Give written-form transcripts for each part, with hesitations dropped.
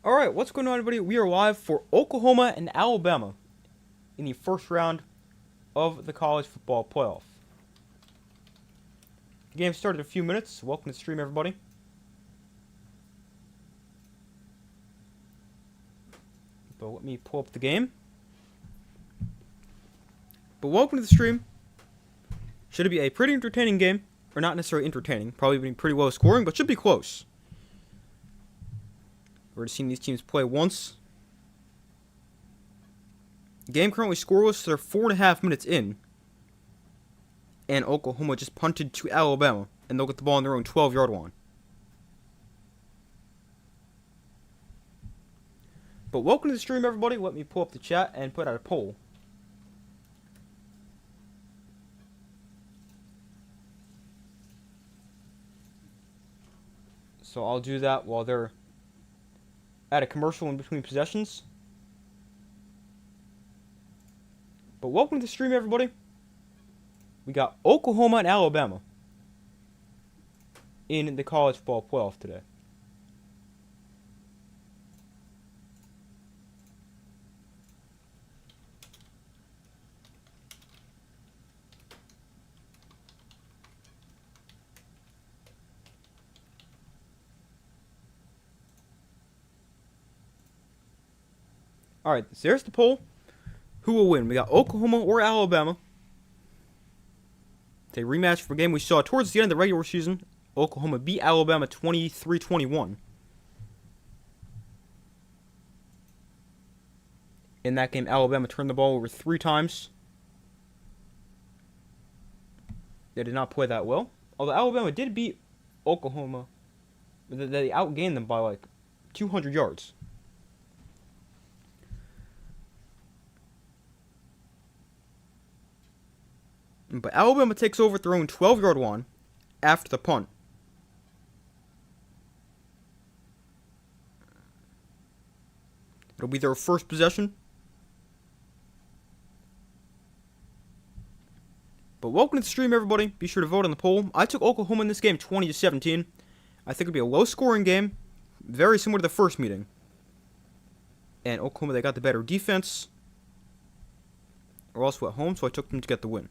Alright, what's going on, everybody? We are live for Oklahoma and Alabama in the first round of the college football playoff. The game started in a few minutes. Welcome to the stream, everybody. But let me pull up the game. But welcome to the stream. Should it be a pretty entertaining game? Or not necessarily entertaining. Probably being pretty low scoring, but should be close. We've already seen these teams play once. The game currently scoreless, so they're 4.5 minutes in. And Oklahoma just punted to Alabama, and they'll get the ball on their own 12-yard line. But welcome to the stream, everybody. Let me pull up the chat and put out a poll. So I'll do that while they're at a commercial in between possessions. But welcome to the stream, everybody. We got Oklahoma and Alabama in the college football playoff today. Alright, so there's the poll. Who will win? We got Oklahoma or Alabama. It's a rematch for a game we saw towards the end of the regular season. Oklahoma beat Alabama 23-21. In that game, Alabama turned the ball over 3 times. They did not play that well. Although Alabama did beat Oklahoma, they outgained them by like 200 yards. But Alabama takes over at their own 12-yard line after the punt. It'll be their first possession. But welcome to the stream, everybody. Be sure to vote on the poll. I took Oklahoma in this game 20-17. I think it'll be a low-scoring game, very similar to the first meeting. And Oklahoma, they got the better defense. We're also at home, so I took them to get the win.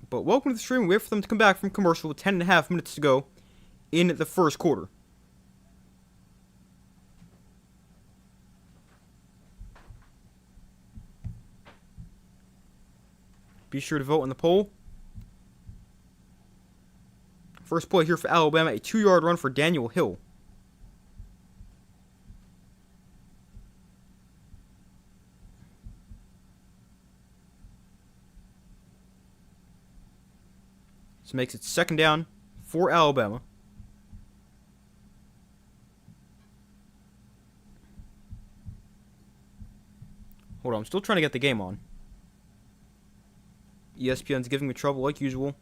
But welcome to the stream. We wait for them to come back from commercial with 10.5 minutes to go in the first quarter. Be sure to vote on the poll. First play here for Alabama, a 2-yard run for Daniel Hill. This makes it second down for Alabama. Hold on, I'm still trying to get the game on. ESPN's giving me trouble like usual.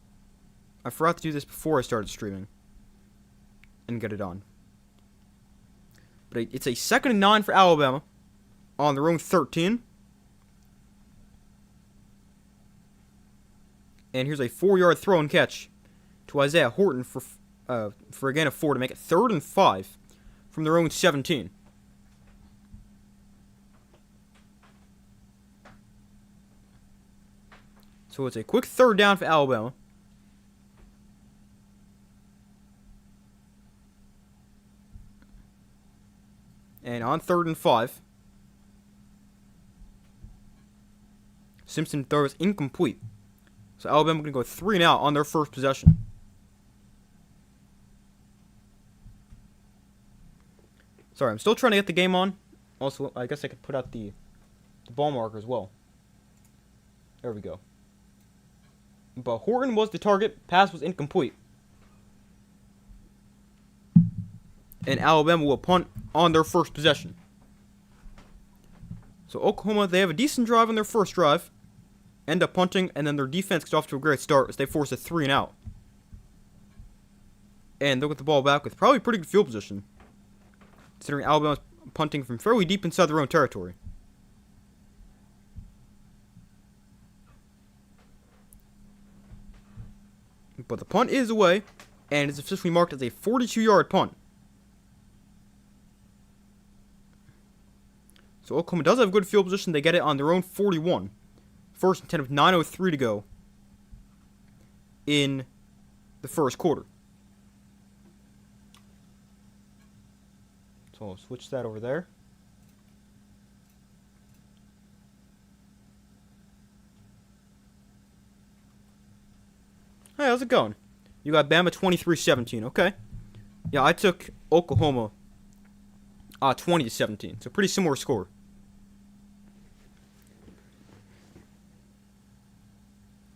I forgot to do this before I started streaming. And get it on. But it's a 2nd and 9 for Alabama on their own 13. And here's a 4-yard throw and catch to Isaiah Horton for a gain of 4 to make it 3rd and 5 from their own 17. So it's a quick 3rd down for Alabama. And on 3rd and 5, Simpson throws incomplete. So Alabama going to go 3 and out on their first possession. Sorry, I'm still trying to get the game on. Also, I guess I could put out the ball marker as well. There we go. But Horton was the target. Pass was incomplete. And Alabama will punt on their first possession. So Oklahoma, they have a decent drive on their first drive. End up punting, and then their defense gets off to a great start as they force a 3 and out. And they'll get the ball back with probably pretty good field position, considering Alabama's punting from fairly deep inside their own territory. But the punt is away, and is officially marked as a 42-yard punt. So Oklahoma does have good field position. They get it on their own 41. First and 10 with 9:03 to go in the first quarter. So I'll switch that over there. Hey, how's it going? You got Bama 23-17. Okay. Yeah, I took Oklahoma 20-17. So pretty similar score.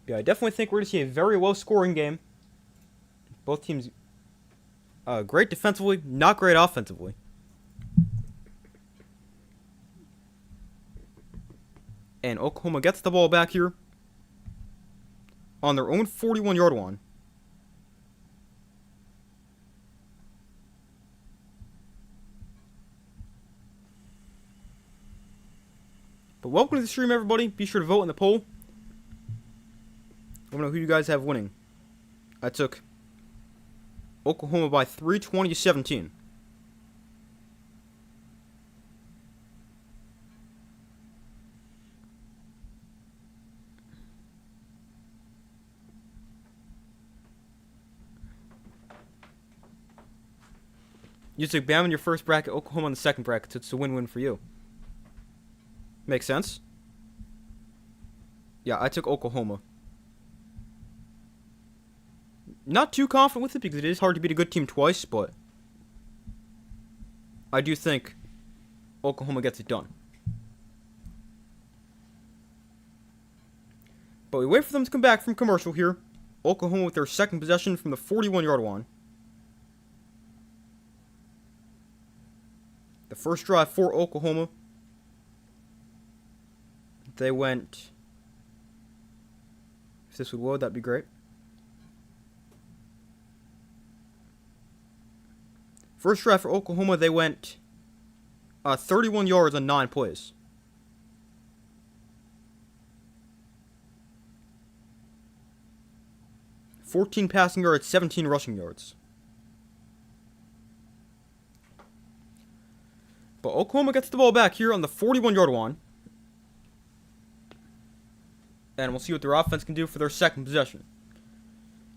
Yeah, I definitely think we're going to see a very low-scoring game. Both teams great defensively, not great offensively. And Oklahoma gets the ball back here on their own 41-yard line. But welcome to the stream, everybody. Be sure to vote in the poll. Let me know who you guys have winning. I took Oklahoma by 3, 20-17. You took Bama in your first bracket, Oklahoma in the second bracket, so it's a win-win for you. Makes sense? Yeah, I took Oklahoma. Not too confident with it because it is hard to beat a good team twice, but I do think Oklahoma gets it done. But we wait for them to come back from commercial here. Oklahoma with their second possession from the 41-yard line. The first drive for Oklahoma, they went, if this would load, that'd be great. First drive for Oklahoma, they went 31 yards on 9 plays. $14 passing yards, 17 rushing yards. But Oklahoma gets the ball back here on the 41-yard line. And we'll see what their offense can do for their second possession.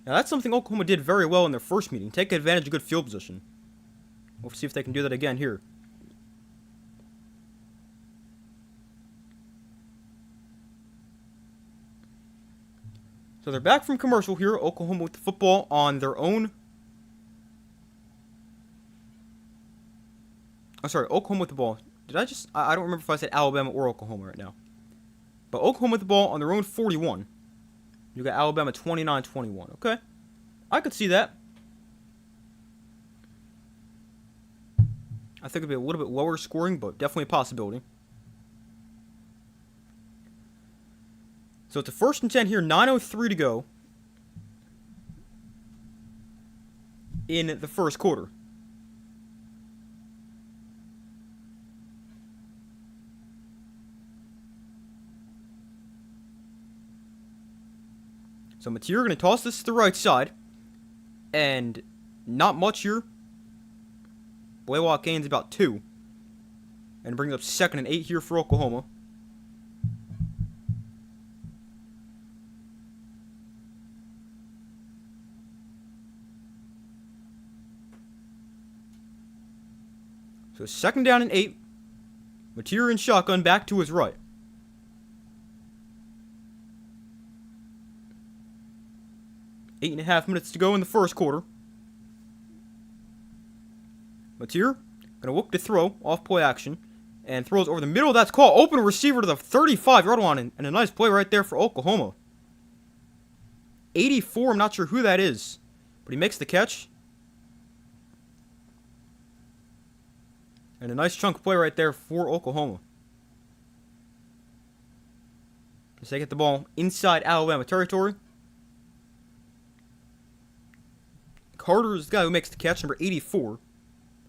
Now, that's something Oklahoma did very well in their first meeting. Take advantage of good field position. We'll see if they can do that again here. So they're back from commercial here. Oklahoma with the football on their own. I'm sorry, Oklahoma with the ball. I don't remember if I said Alabama or Oklahoma right now. But Oklahoma with the ball on their own 41. You got Alabama 29-21. Okay. I could see that. I think it'd be a little bit lower scoring, but definitely a possibility. So it's a 1st and 10 here, 9:03 to go in the first quarter. So Mateer going to toss this to the right side. And not much here. Blaylock gains about 2. And brings up 2nd and 8 here for Oklahoma. So 2nd down and 8. Mateer in shotgun back to his right. Eight and a half minutes to go in the first quarter. Mateer gonna look to throw off play action and throws over the middle. That's called open receiver to the 35-yard line, and a nice play right there for Oklahoma. 84. I'm not sure who that is, but he makes the catch. And a nice chunk play right there for Oklahoma. As they get the ball inside Alabama territory. Carter is the guy who makes the catch, number 84.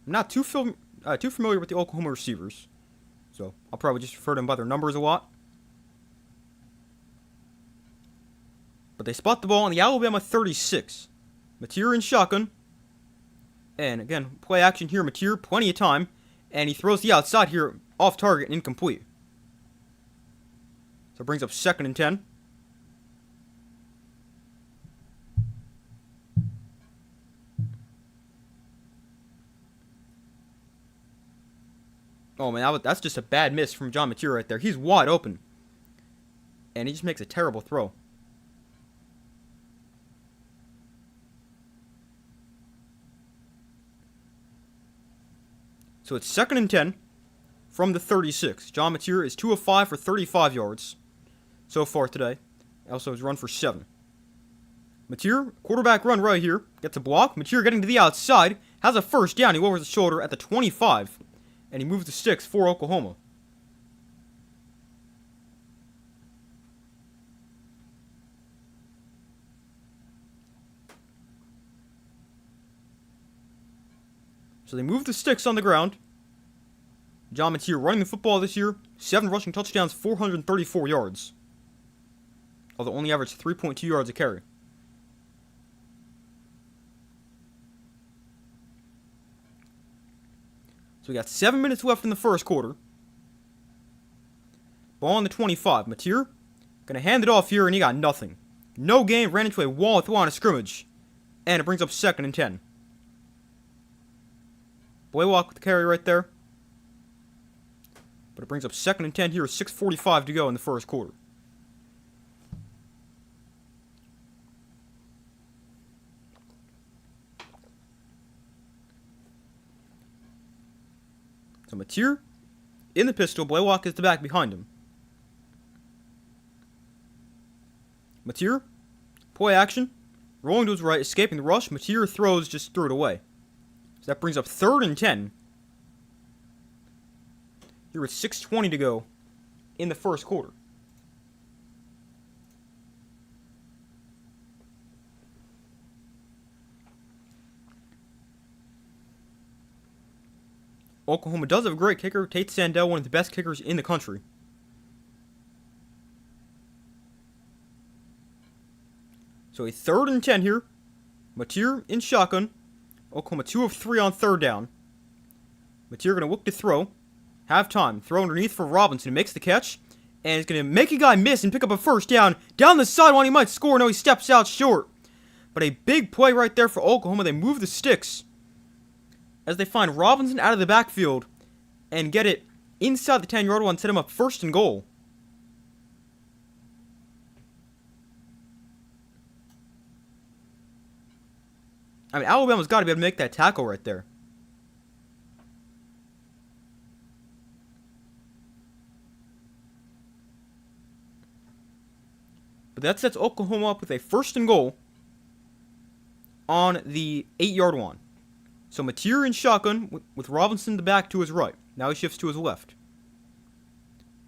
I'm not too familiar with the Oklahoma receivers, so I'll probably just refer to them by their numbers a lot. But they spot the ball on the Alabama 36. Mateer in shotgun. And again, play action here. Mateer, plenty of time. And he throws the outside here. off target and incomplete. So it brings up 2nd and 10. Oh man, that's just a bad miss from John Mateer right there. He's wide open. And he just makes a terrible throw. So it's 2nd and 10 from the 36. John Mateer is 2 of 5 for 35 yards so far today. Also has run for 7. Mateer, quarterback run right here. Gets a block. Mateer getting to the outside. Has a first down. He lowers the shoulder at the 25. And he moves the sticks for Oklahoma. So they move the sticks on the ground. John Mateer running the football this year. 7 rushing touchdowns, 434 yards. Although only averaged 3.2 yards a carry. So we got 7 minutes left in the first quarter. Ball on the 25. Mateer gonna hand it off here, and he got nothing. No gain, ran into a wall at the line of scrimmage. And it brings up 2nd and 10. Blaylock with the carry right there. But it brings up 2nd and 10 here, 6:45 to go in the first quarter. So Mateer in the pistol, Blaylock is the back behind him. Mateer, play action, rolling to his right, escaping the rush. Mateer throws, just threw it away. So that brings up 3rd and 10. Here with 6:20 to go in the first quarter. Oklahoma does have a great kicker. Tate Sandell, one of the best kickers in the country. So a 3rd and 10 here. Mateer in shotgun. Oklahoma 2 of 3 on 3rd down. Mateer going to look to throw. Have time. Throw underneath for Robinson. He makes the catch. And he's going to make a guy miss and pick up a first down. Down the sideline, he might score. No, he steps out short. But a big play right there for Oklahoma. They move the sticks as they find Robinson out of the backfield and get it inside the 10-yard line and set him up 1st and goal. I mean, Alabama's got to be able to make that tackle right there. But that sets Oklahoma up with a 1st and goal on the 8-yard line. So Mateer in shotgun with Robinson the back to his right. Now he shifts to his left.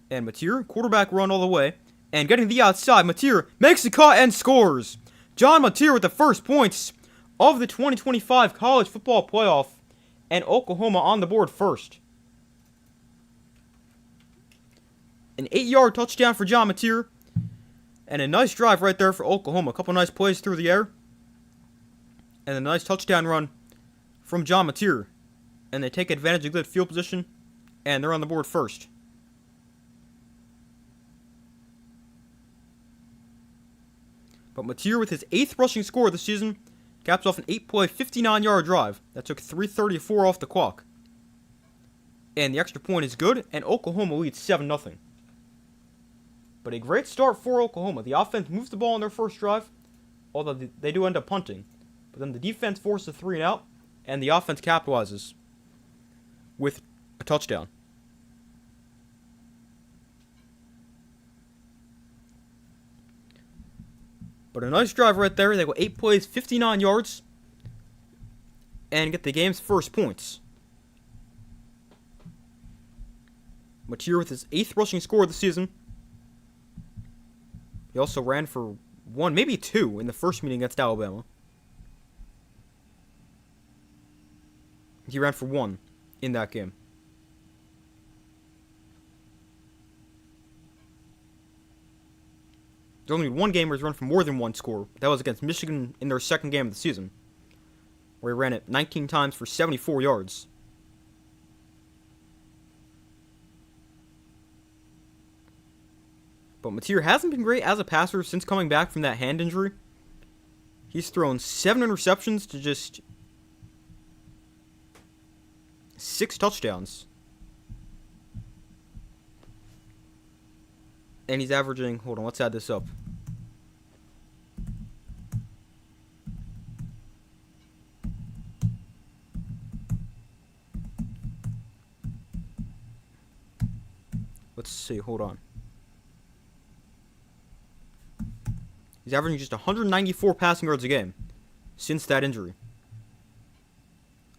And Mateer, quarterback run all the way. And getting the outside, Mateer makes the cut and scores. John Mateer with the first points of the 2025 college football playoff. And Oklahoma on the board first. An 8-yard touchdown for John Mateer. And a nice drive right there for Oklahoma. A couple nice plays through the air. And a nice touchdown run from John Mateer. And they take advantage of good field position. And they're on the board first. But Mateer with his 8th rushing score of the season caps off an 8-play, 59-yard drive that took 3:34 off the clock. And the extra point is good, and Oklahoma leads 7-0. But a great start for Oklahoma. The offense moves the ball on their first drive, although they do end up punting. But then the defense forces a 3-and-out, and the offense capitalizes with a touchdown. But a nice drive right there. They go 8 plays, 59 yards, and get the game's first points. Mateer with his 8th rushing score of the season. He also ran for 1, maybe 2 in the first meeting against Alabama. He ran for 1 in that game. There's only one game where he's run for more than 1 score. That was against Michigan in their second game of the season, where he ran it 19 times for 74 yards. But Mateer hasn't been great as a passer since coming back from that hand injury. He's thrown 7 interceptions to just 6 touchdowns. And he's averaging, hold on, let's add this up. Let's see, hold on. He's averaging just 194 passing yards a game since that injury.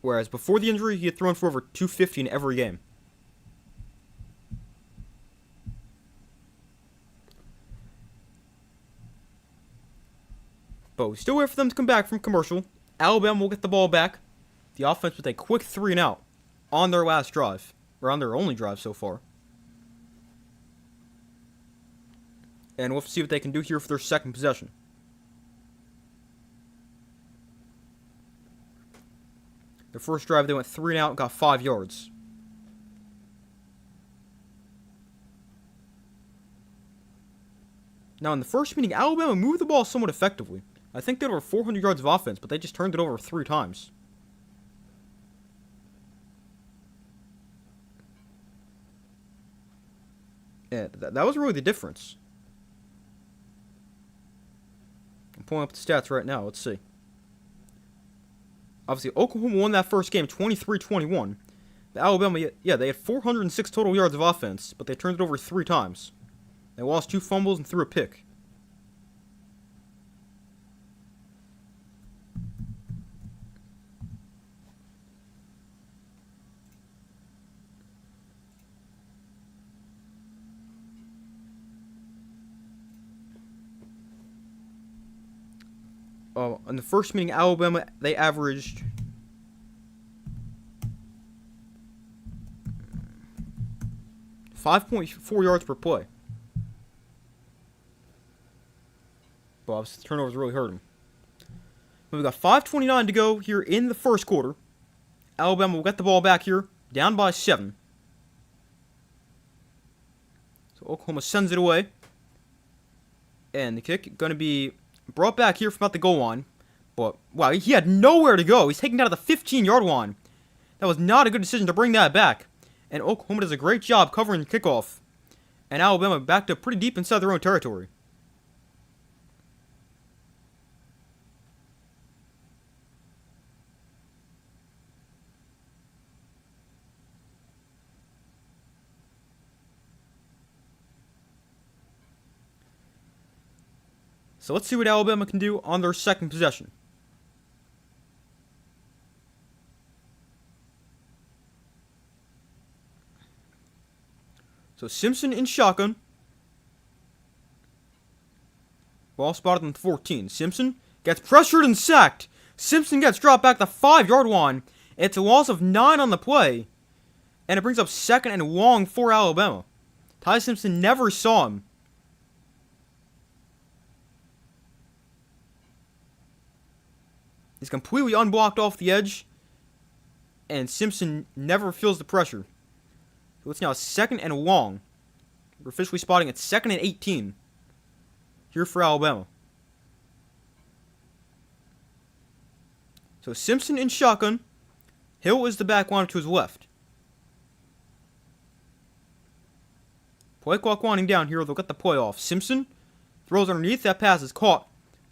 Whereas before the injury, he had thrown for over 250 in every game. But we still wait for them to come back from commercial. Alabama will get the ball back. The offense with a quick 3-and-out on their last drive. Or on their only drive so far. And we'll see what they can do here for their second possession. Their first drive, they went 3-and-out and got 5 yards. Now, in the first meeting, Alabama moved the ball somewhat effectively. I think they had over 400 yards of offense, but they just turned it over 3 times. Yeah, that was really the difference. I'm pulling up the stats right now. Let's see. Obviously, Oklahoma won that first game 23-21. But Alabama, yeah, they had 406 total yards of offense, but they turned it over 3 times. They lost 2 fumbles and threw a pick. In the first meeting, Alabama, they averaged 5.4 yards per play. But obviously, the turnovers really hurt him. But we've got 5:29 to go here in the first quarter. Alabama will get the ball back here, down by 7. So Oklahoma sends it away. And the kick going to be brought back here from about the goal line. But, wow, he had nowhere to go. He's taken out of the 15-yard line. That was not a good decision to bring that back. And Oklahoma does a great job covering the kickoff. And Alabama backed up pretty deep inside their own territory. So let's see what Alabama can do on their second possession. So Simpson in shotgun. Ball spotted on the 14. Simpson gets pressured and sacked. Simpson gets dropped back the 5-yard line. It's a loss of 9 on the play. And it brings up 2nd and long for Alabama. Ty Simpson never saw him. He's completely unblocked off the edge. And Simpson never feels the pressure. So it's now 2nd and long. We're officially spotting at 2nd and 18. Here for Alabama. So Simpson in shotgun. Hill is the back line to his left. Play clock winding down here. They'll get the play off. Simpson throws underneath. That pass is caught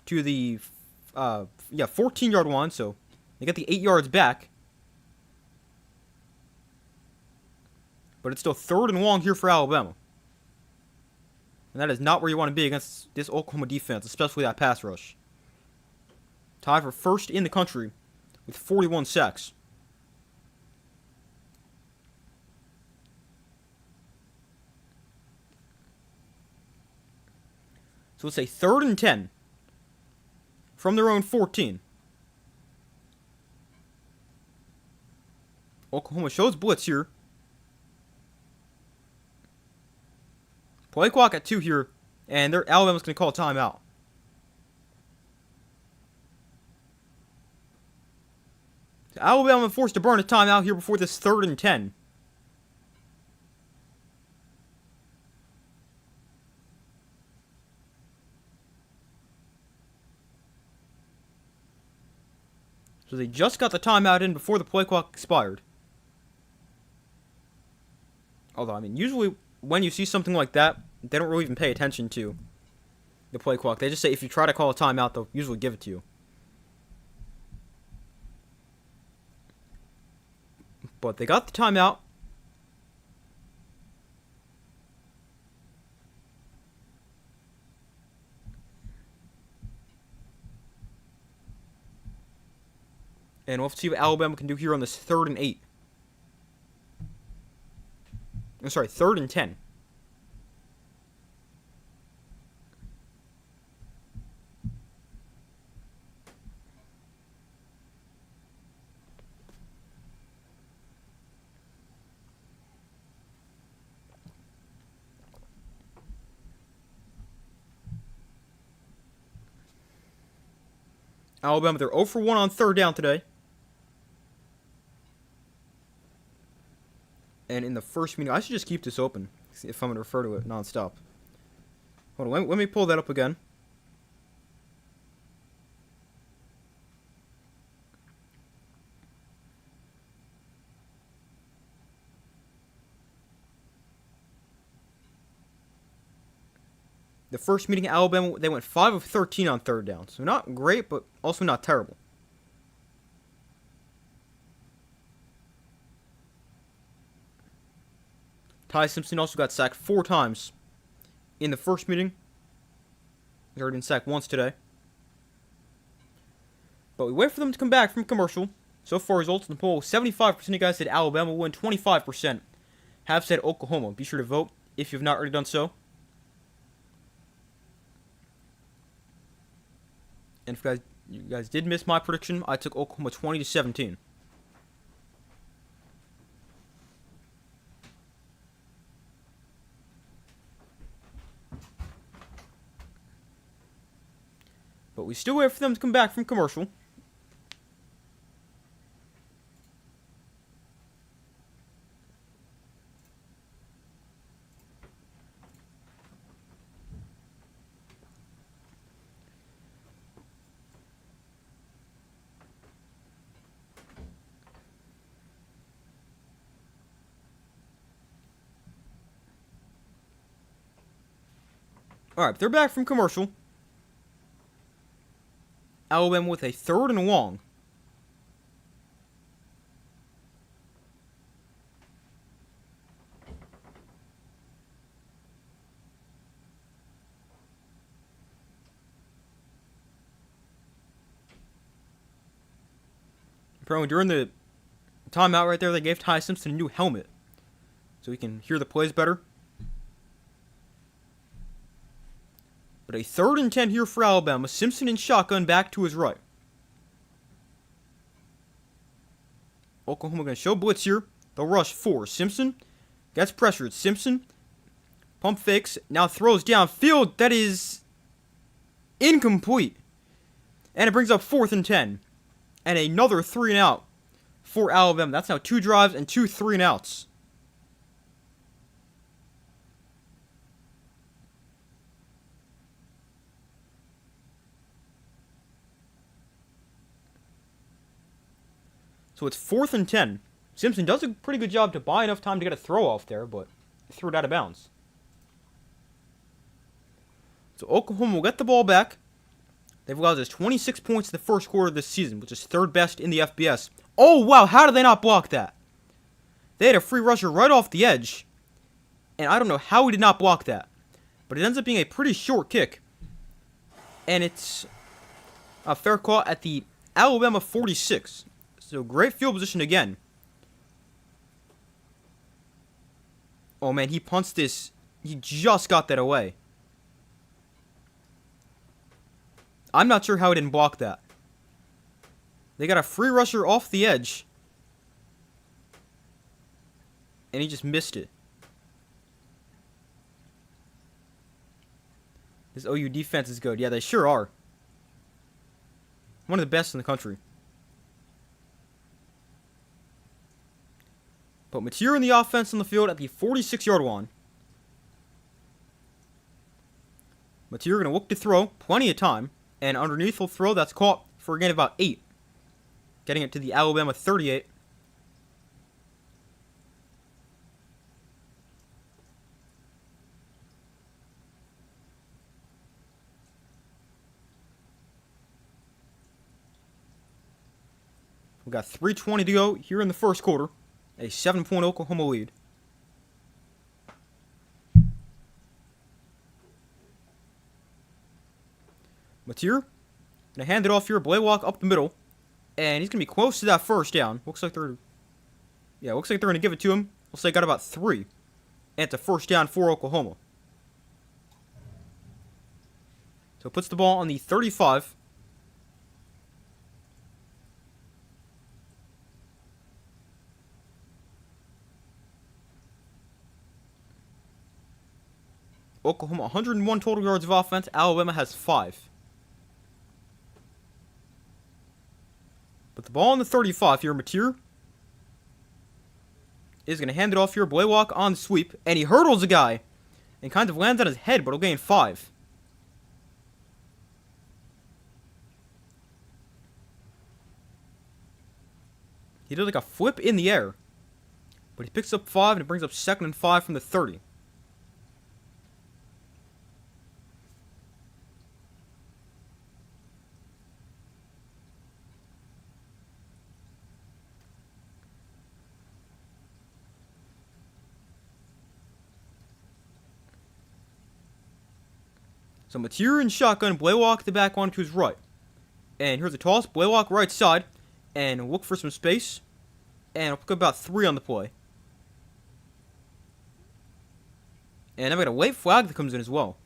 to the 14-yard line. So they get the 8 yards back. But it's still 3rd and long here for Alabama. And that is not where you want to be against this Oklahoma defense, especially that pass rush. Tied for 1st in the country with 41 sacks. So it's a 3rd and 10 from their own 14. Oklahoma shows blitz here. Play clock at 2 here, and Alabama's going to call a timeout. So Alabama forced to burn a timeout here before this 3rd and 10. So they just got the timeout in before the play clock expired. Although, I mean, usually when you see something like that, they don't really even pay attention to the play clock. They just say if you try to call a timeout, they'll usually give it to you. But they got the timeout. And we'll have to see what Alabama can do here on this 3rd and 8. I'm sorry, 3rd and 10. Alabama, they're 0 for 1 on 3rd down today. And in the first meeting, I should just keep this open if I'm going to refer to it nonstop. Hold on, let me pull that up again. The first meeting, Alabama, they went 5 of 13 on 3rd down. So not great, but also not terrible. Ty Simpson also got sacked 4 times in the first meeting. He's already been sacked once today. But we wait for them to come back from commercial. So far, results in the poll, 75% of guys said Alabama will win, 25% have said Oklahoma. Be sure to vote if you have not already done so. And if you guys did miss my prediction, I took Oklahoma 20-17. But we still wait for them to come back from commercial. Alright, they're back from commercial. Alabama with a 3rd and long. Apparently during the timeout right there, they gave Ty Simpson a new helmet, so he can hear the plays better. But a 3rd and 10 here for Alabama. Simpson in shotgun back to his right. Oklahoma going to show blitz here. They'll rush 4. Simpson gets pressured. Simpson pump fakes. Now throws downfield. That is incomplete. And it brings up 4th and 10. And another 3 and out for Alabama. That's now 2 drives and 2 3 and outs. So it's 4th and 10. Simpson does a pretty good job to buy enough time to get a throw off there, but threw it out of bounds. So Oklahoma will get the ball back. They've allowed us 26 points in the first quarter of this season, which is 3rd best in the FBS. Oh, wow, how did they not block that? They had a free rusher right off the edge, and I don't know how he did not block that. But it ends up being a pretty short kick. And it's a fair call at the Alabama 46. So great field position again. Oh man, he punts this. He just got that away. I'm not sure how he didn't block that. They got a free rusher off the edge. And he just missed it. This OU defense is good. Yeah, they sure are. One of the best in the country. But Mateer in the offense on the field at the 46-yard line. Mateer going to look to throw. Plenty of time. And underneath he'll throw. That's caught for a gain of about 8. getting it to the Alabama 38. We got 3:20 to go here in the first quarter. A 7-point Oklahoma lead. Mateer gonna hand it off here. Blaylock up the middle, and he's gonna be close to that first down. Looks like they're gonna give it to him. Looks like they got about 3, and it's a first down for Oklahoma. So it puts the ball on the 35. Oklahoma 101 total yards of offense. Alabama has 5. But the ball on the 35 here, Mateer is going to hand it off here. Blaylock on the sweep, and he hurdles a guy and kind of lands on his head, but he'll gain 5. He did like a flip in the air, but he picks up 5, and it brings up 2nd and 5 from the 30. So Mateer in shotgun, Blaylock the back one to his right. And here's a toss, Blaylock right side, and look for some space. And I'll pick up about 3 on the play. And I've got a late flag that comes in as well.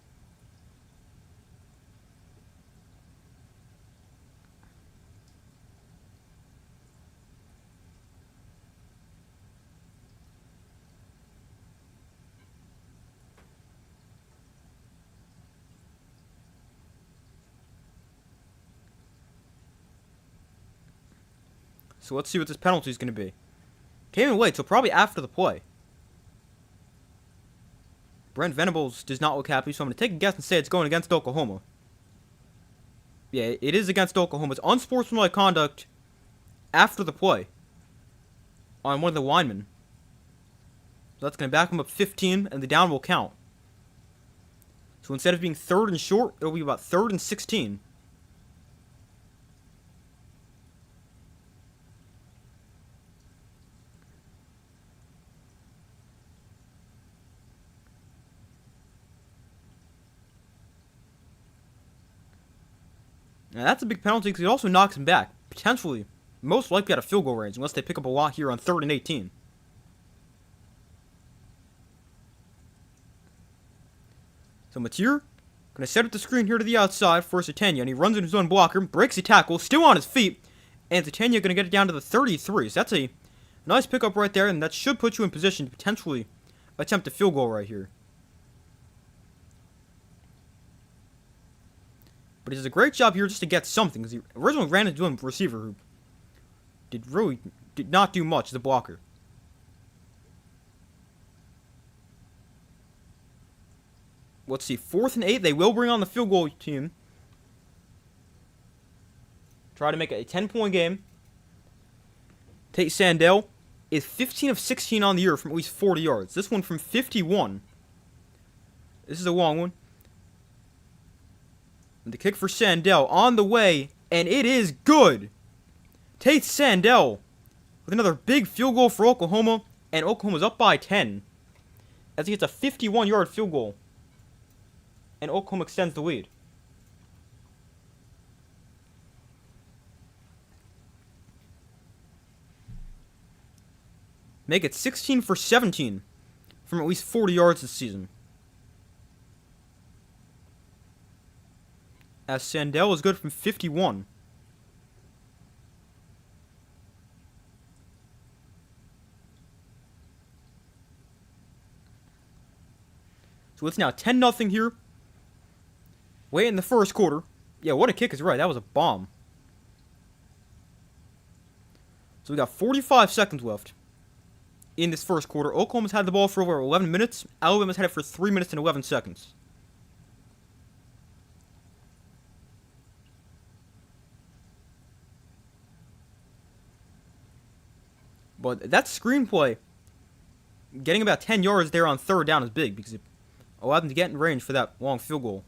So let's see what this penalty is going to be. Came in late, so probably after the play. Brent Venables does not look happy, so I'm going to take a guess and say it's going against Oklahoma. Yeah, it is against Oklahoma. It's unsportsmanlike conduct after the play on one of the linemen. So that's going to back him up 15, and the down will count. So instead of being 3rd and short, it'll be about 3rd and 16. Now that's a big penalty because it also knocks him back. Potentially, most likely out of field goal range, unless they pick up a lot here on 3rd and 18. So Mateer, going to set up the screen here to the outside for Satania, and he runs in his own blocker, breaks the tackle, still on his feet, and Satania going to get it down to the 33. So that's a nice pickup right there, and that should put you in position to potentially attempt a field goal right here. But he does a great job here just to get something, because he originally ran into a receiver who did not do much as a blocker. Let's see, 4th and 8, they will bring on the field goal team. Try to make it a 10-point game. Tate Sandell is 15 of 16 on the year from at least 40 yards. This one from 51. This is a long one. And the kick for Sandell on the way, and it is good. Tate Sandell with another big field goal for Oklahoma, and Oklahoma's up by 10 as he gets a 51-yard field goal, and Oklahoma extends the lead. Make it 16 for 17 from at least 40 yards this season. As Sandell is good from 51. So it's now 10-0 here. Late in the first quarter. Yeah, what a kick is right. That was a bomb. So we got 45 seconds left in this first quarter. Oklahoma's had the ball for over 11 minutes. Alabama's had it for 3 minutes and 11 seconds. But that screenplay, getting about 10 yards there on third down is big because it allowed them to get in range for that long field goal.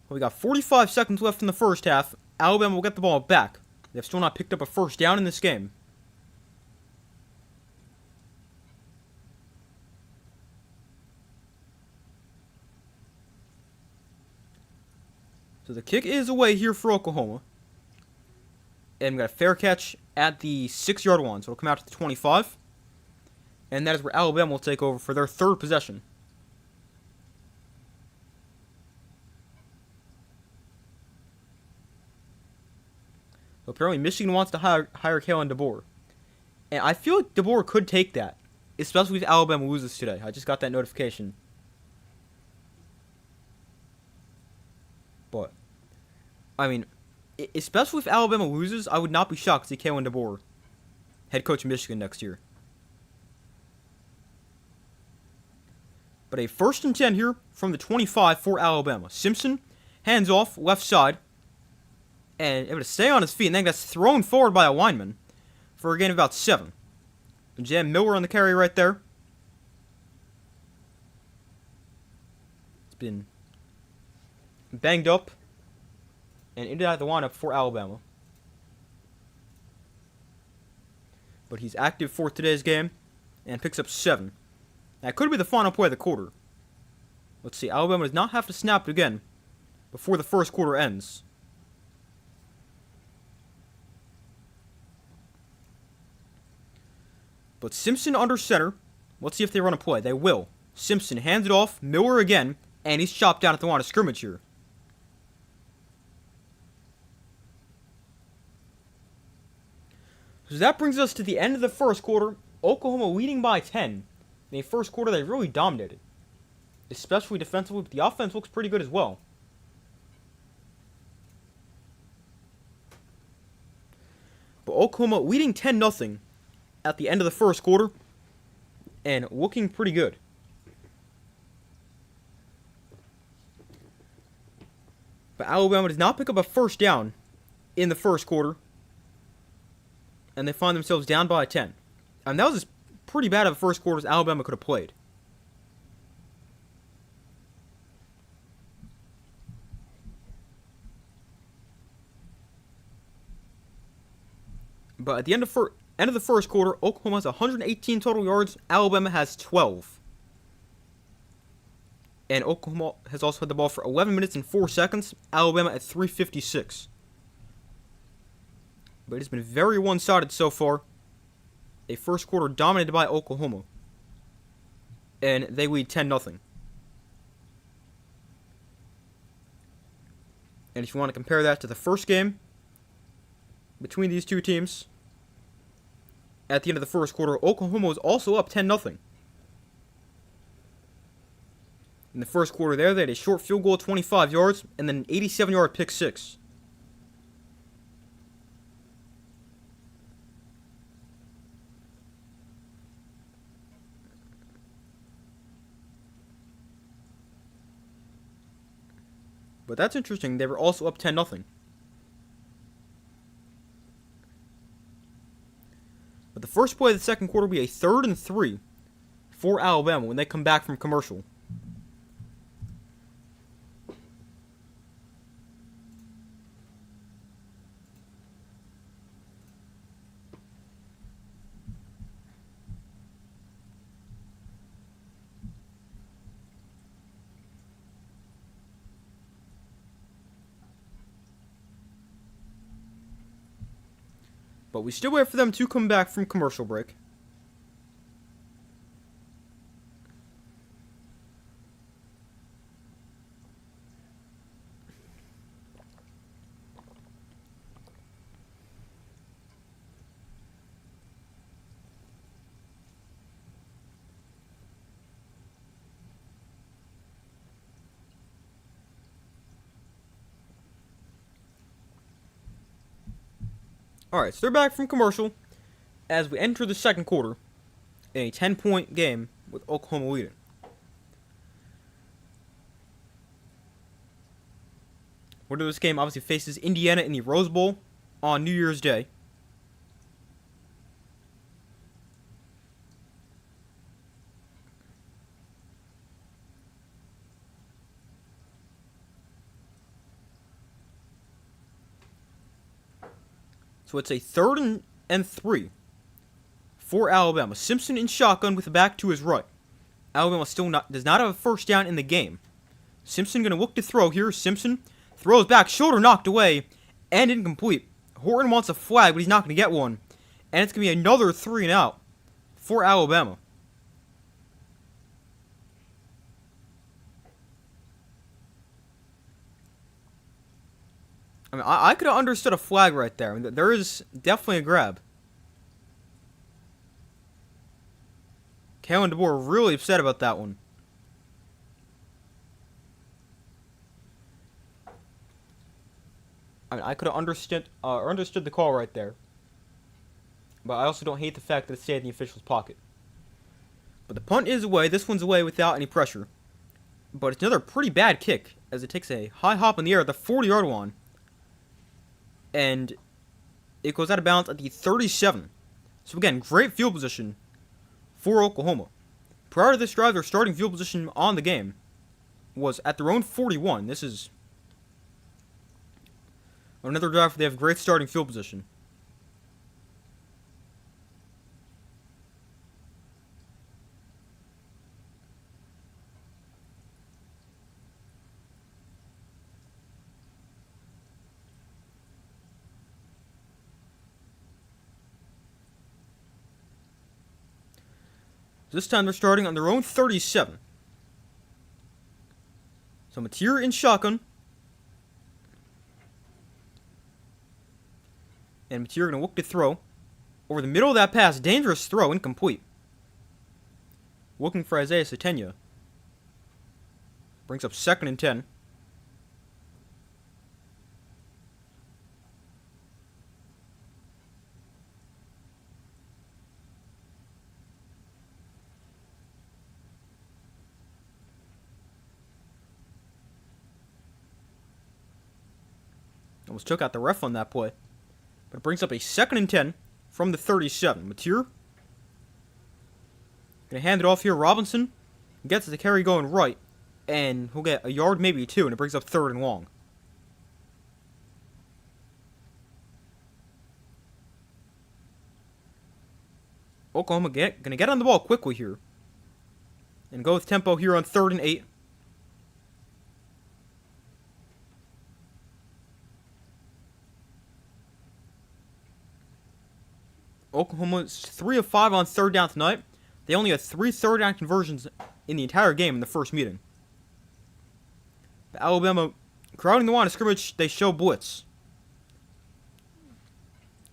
Well, we got 45 seconds left in the first half. Alabama will get the ball back. They've still not picked up a first down in this game. So the kick is away here for Oklahoma. And we got a fair catch at the 6-yard line. So it'll come out to the 25. And that is where Alabama will take over for their third possession. So apparently Michigan wants to hire Kalen DeBoer. And I feel like DeBoer could take that. Especially if Alabama loses today. I just got that notification. But, I mean, especially if Alabama loses, I would not be shocked to see Kalen DeBoer head coach of Michigan next year. But a 1st and 10 here from the 25 for Alabama. Simpson, hands off, left side. And able to stay on his feet, and then gets thrown forward by a lineman for a gain of about 7. Jam Miller on the carry right there. It's been banged up and into the lineup for Alabama. But he's active for today's game and picks up 7. That could be the final play of the quarter. Let's see, Alabama does not have to snap it again before the first quarter ends. But Simpson under center. Let's see if they run a play. They will. Simpson hands it off. Miller again. And he's chopped down at the line of scrimmage here. So that brings us to the end of the first quarter. Oklahoma leading by 10. In the first quarter, they really dominated. Especially defensively, but the offense looks pretty good as well. But Oklahoma leading 10-0 at the end of the first quarter, and looking pretty good. But Alabama does not pick up a first down in the first quarter, and they find themselves down by 10. And that was as pretty bad of a first quarter as Alabama could have played. But at the end of the first quarter, Oklahoma has 118 total yards. Alabama has 12. And Oklahoma has also had the ball for 11 minutes and 4 seconds. Alabama at 3:56. But it has been very one-sided so far. A first quarter dominated by Oklahoma. And they lead 10-0. And if you want to compare that to the first game between these two teams, at the end of the first quarter, Oklahoma was also up 10-0. In the first quarter there, they had a short field goal of 25 yards, and then an 87-yard pick six. But that's interesting, they were also up 10-0. But the first play of the second quarter will be a 3rd and 3 for Alabama when they come back from commercial. But we still wait for them to come back from commercial break. Alright, so they're back from commercial as we enter the second quarter in a 10-point game with Oklahoma leading. Winner of this game obviously faces Indiana in the Rose Bowl on New Year's Day. So it's a 3rd and 3 for Alabama. Simpson in shotgun with the back to his right. Alabama still does not have a first down in the game. Simpson going to look to throw here. Simpson throws back, shoulder knocked away, and incomplete. Horton wants a flag, but he's not going to get one. And it's going to be another 3 and out for Alabama. I mean, I could have understood a flag right there. I mean, there is definitely a grab. Kalen DeBoer really upset about that one. I mean, I could have understood the call right there. But I also don't hate the fact that it stayed in the official's pocket. But the punt is away. This one's away without any pressure. But it's another pretty bad kick, as it takes a high hop in the air at the 40-yard line. And it goes out of bounds at the 37. So again, great field position for Oklahoma. Prior to this drive, their starting field position on the game was at their own 41. This is another drive where they have great starting field position. This time they're starting on their own 37. So Mateer in shotgun. And Mateer going to look to throw. Over the middle of that pass, dangerous throw, incomplete. Looking for Isaiah Satenya. Brings up 2nd and 10. Almost took out the ref on that play. But it brings up a 2nd and 10 from the 37. Mateer gonna hand it off here. Robinson gets the carry going right. And he'll get a yard, maybe 2, and it brings up 3rd and long. Oklahoma gonna get on the ball quickly here. And go with tempo here on 3rd and 8. Oklahoma's 3 of 5 on 3rd down tonight. They only had 3 third down conversions in the entire game in the first meeting. But Alabama, crowding the line of scrimmage, they show blitz.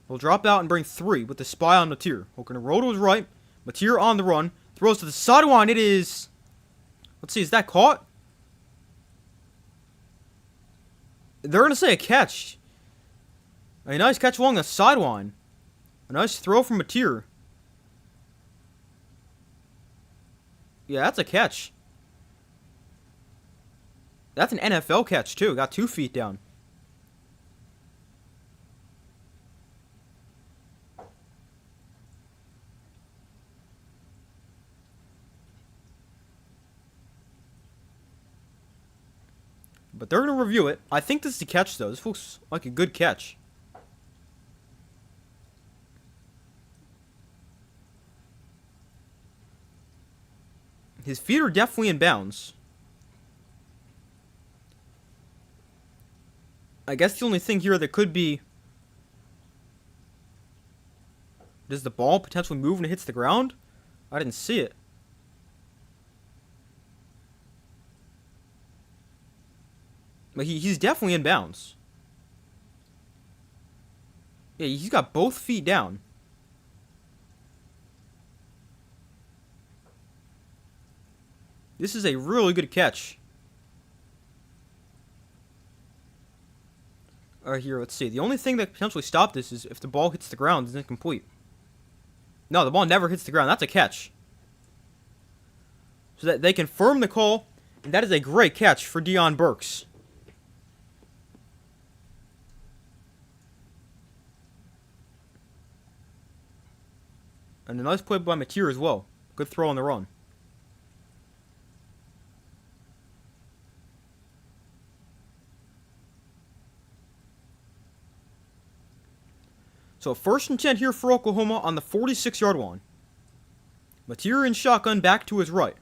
They'll drop out and bring 3 with the spy on Mateer. We're going to roll to his right. Mateer on the run. Throws to the sideline. It is... Let's see, is that caught? They're going to say a catch. A nice catch along the sideline. A nice throw from Mateer. Yeah, that's a catch. That's an NFL catch, too. Got 2 feet down. But they're going to review it. I think this is a catch, though. This looks like a good catch. His feet are definitely in bounds. I guess the only thing here that could be... Does the ball potentially move when it hits the ground? I didn't see it. But he's definitely in bounds. Yeah, he's got both feet down. This is a really good catch. Alright, here, let's see. The only thing that potentially stopped this is if the ball hits the ground, it's incomplete. No, the ball never hits the ground. That's a catch. So that they confirm the call, and that is a great catch for Deion Burks. And a nice play by Mateer as well. Good throw on the run. So 1st and 10 here for Oklahoma on the 46-yard line. Mateer in shotgun back to his right.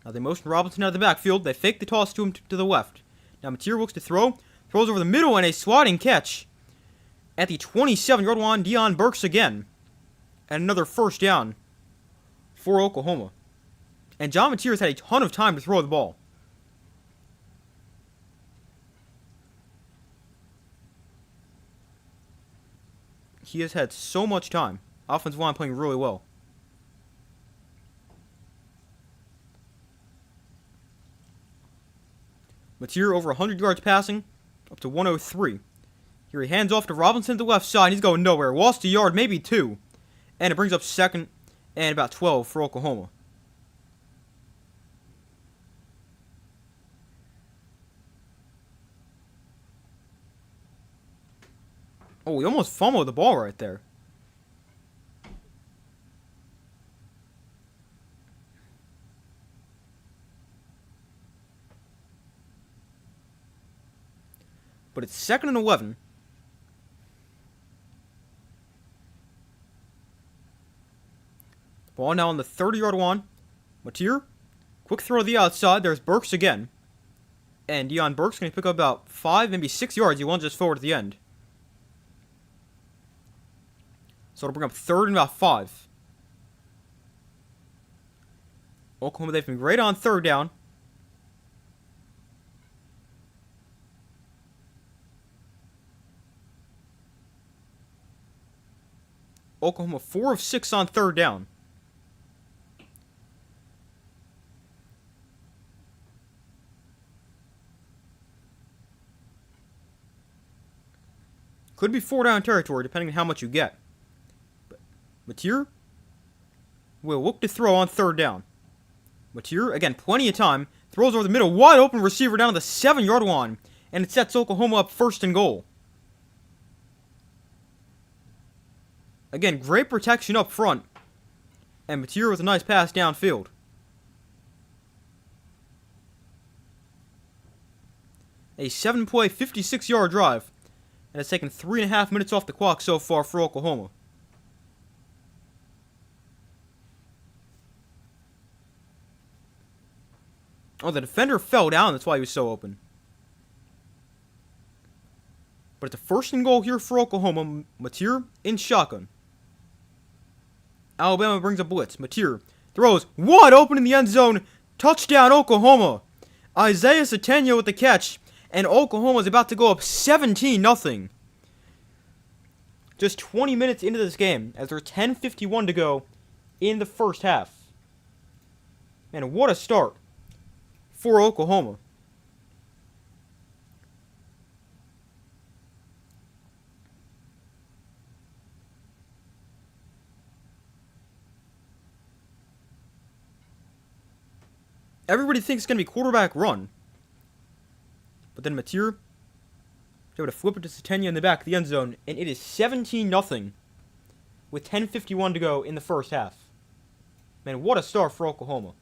Now they motion Robinson out of the backfield. They fake the toss to him to the left. Now Mateer looks to throw. Throws over the middle and a sliding catch. At the 27-yard line, Deion Burks again. And another 1st down for Oklahoma. And John Mateer has had a ton of time to throw the ball. He has had so much time. Offensive line playing really well. Mateer over 100 yards passing, up to 103. Here he hands off to Robinson to the left side. He's going nowhere. Lost a yard, maybe 2. And it brings up 2nd and about 12 for Oklahoma. Oh, he almost fumbled the ball right there. But it's 2nd and 11. Ball now on the 30-yard line. Mateer, quick throw to the outside. There's Burks again. And Deion Burks going to pick up about 5, maybe 6 yards. He lunges forward at the end. So it'll bring up 3rd and about 5. Oklahoma, they've been great on 3rd down. Oklahoma 4 of 6 on 3rd down. Could be 4 down territory depending on how much you get. But Mateer will look to throw on 3rd down. Mateer, again, plenty of time. Throws over the middle. Wide open receiver down to the 7-yard line. And it sets Oklahoma up 1st and goal. Again, great protection up front. And Mateer with a nice pass downfield. A 7-play, 56-yard drive. And it's taken 3.5 minutes off the clock so far for Oklahoma. Oh, the defender fell down. That's why he was so open. But it's a 1st and goal here for Oklahoma. Mateer in shotgun. Alabama brings a blitz. Mateer throws wide open in the end zone. Touchdown, Oklahoma. Isaiah Sategna with the catch. And Oklahoma is about to go up 17-0. Just 20 minutes into this game, as there's 10:51 to go in the 1st half. Man, what a start for Oklahoma. Everybody thinks it's going to be quarterback run. But then Mateer is able to flip it to Sategna in the back of the end zone. And it is 17-0 with 10:51 to go in the 1st half. Man, what a start for Oklahoma.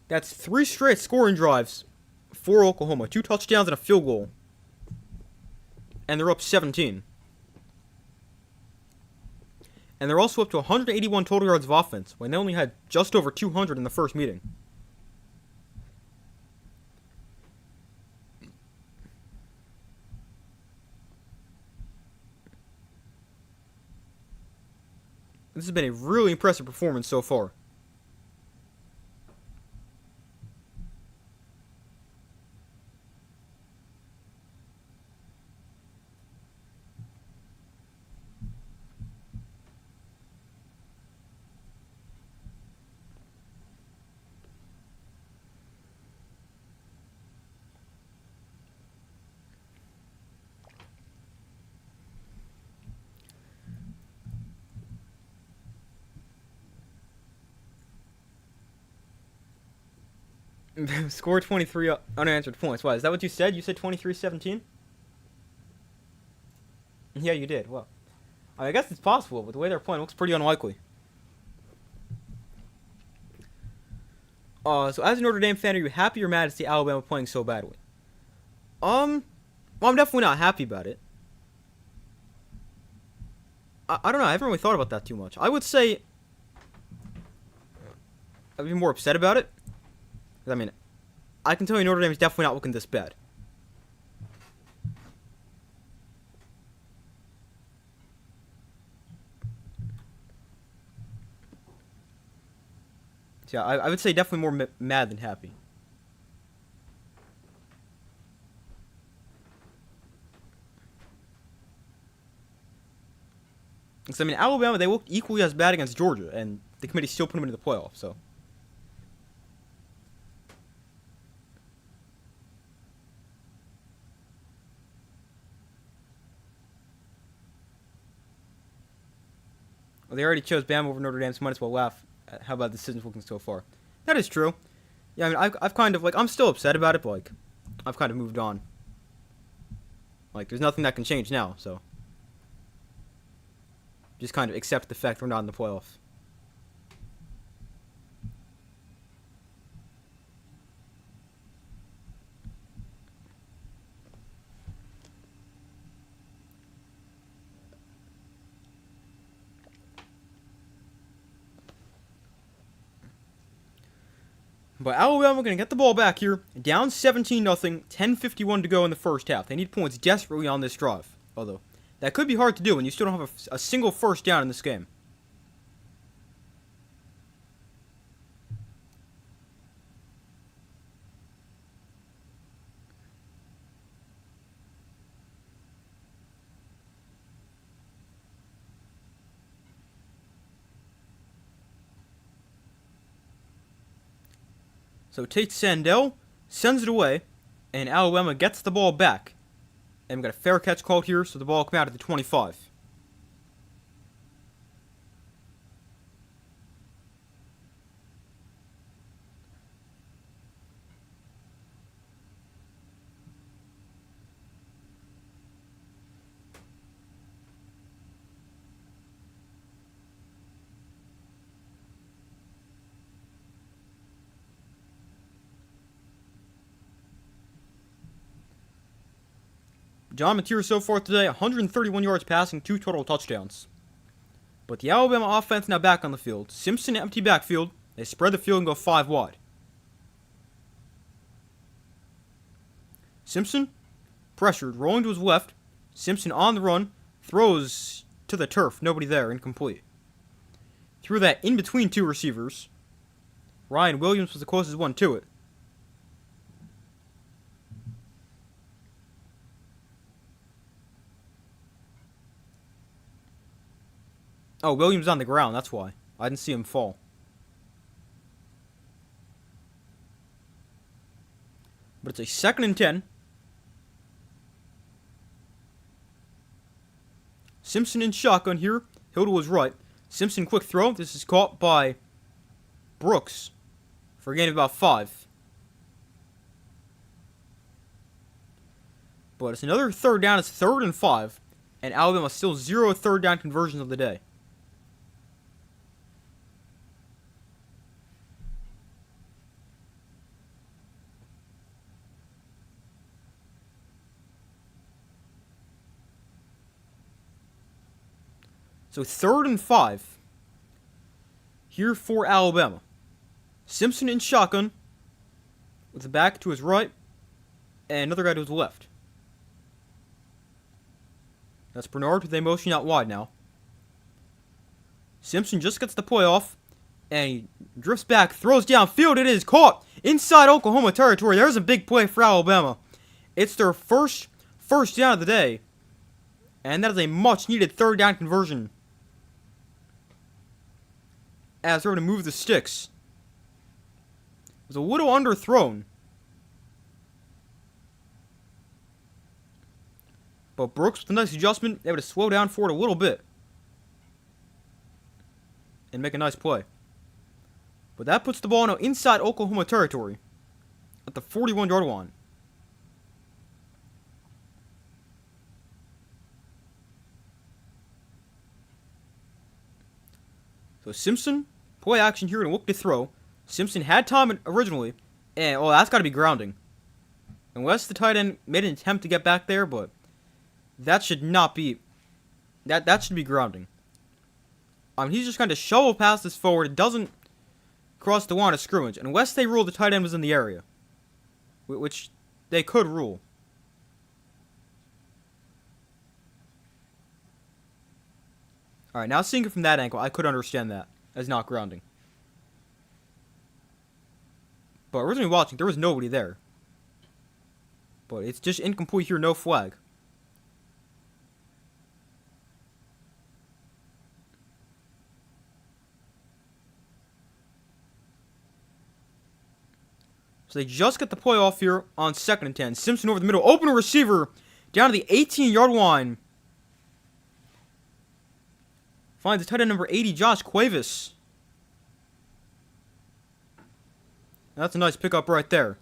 That's 3 straight scoring drives for Oklahoma. 2 touchdowns and a field goal. And they're up 17. And they're also up to 181 total yards of offense, when they only had just over 200 in the first meeting. This has been a really impressive performance so far. Score 23 unanswered points. Why, is that what you said? You said 23-17? Yeah, you did. Well, I guess it's possible, but the way they're playing looks pretty unlikely. So as a Notre Dame fan, are you happy or mad to see Alabama playing so badly? Well, I'm definitely not happy about it. I don't know. I haven't really thought about that too much. I would say I'd be more upset about it. I mean, I can tell you Notre Dame is definitely not looking this bad. So yeah, I would say definitely more mad than happy. Because, I mean, Alabama, they looked equally as bad against Georgia, and the committee still put them into the playoffs, so. Well, they already chose Bama over Notre Dame, so might as well laugh at how bad the decision's looking so far. That is true. Yeah, I mean, I've kind of, like, I'm still upset about it, but, like, I've kind of moved on. Like, there's nothing that can change now, so. Just kind of accept the fact we're not in the playoffs. But Alabama going to get the ball back here, down 17-0, 10:51 to go in the first half. They need points desperately on this drive. Although, that could be hard to do when you still don't have a single first down in this game. So Tate Sandell sends it away, and Alabama gets the ball back. And we got a fair catch called here, so the ball will come out at the 25. John Mateer so far today, 131 yards passing, 2 total touchdowns. But the Alabama offense now back on the field. Simpson empty backfield. They spread the field and go 5 wide. Simpson, pressured, rolling to his left. Simpson on the run, throws to the turf, nobody there, incomplete. Threw that in between 2 receivers. Ryan Williams was the closest one to it. Oh, Williams on the ground, that's why. I didn't see him fall. But it's a 2nd and 10. Simpson in shotgun here. Hill to his right. Simpson quick throw. This is caught by Brooks for a gain of about 5. But it's another 3rd down. It's 3rd and 5. And Alabama still 0 3rd down conversions of the day. So 3rd and 5 here for Alabama. Simpson in shotgun with the back to his right and another guy to his left. That's Bernard with a motion out wide now. Simpson just gets the play off and he drifts back, throws downfield. It is caught inside Oklahoma territory. There's a big play for Alabama. It's their first down of the day, and that is a much needed 3rd down conversion. As they're going to move the sticks. It was a little underthrown. But Brooks with a nice adjustment, able to slow down for it a little bit. And make a nice play. But that puts the ball now inside Oklahoma territory. At the 41-yard line. So Simpson, play action here and look to throw. Simpson had time originally, and oh, that's got to be grounding. Unless the tight end made an attempt to get back there, but that should not be. That should be grounding. He's just going to shovel past this forward. It doesn't cross the line of scrimmage, unless they rule the tight end was in the area, which they could rule. All right, now seeing it from that angle, I could understand that as not grounding. But originally watching, there was nobody there. But it's just incomplete here, no flag. So they just get the play off here on 2nd and 10. Simpson over the middle, open receiver down to the 18-yard line. Finds the tight end number 80, Josh Cuevas. That's a nice pickup right there.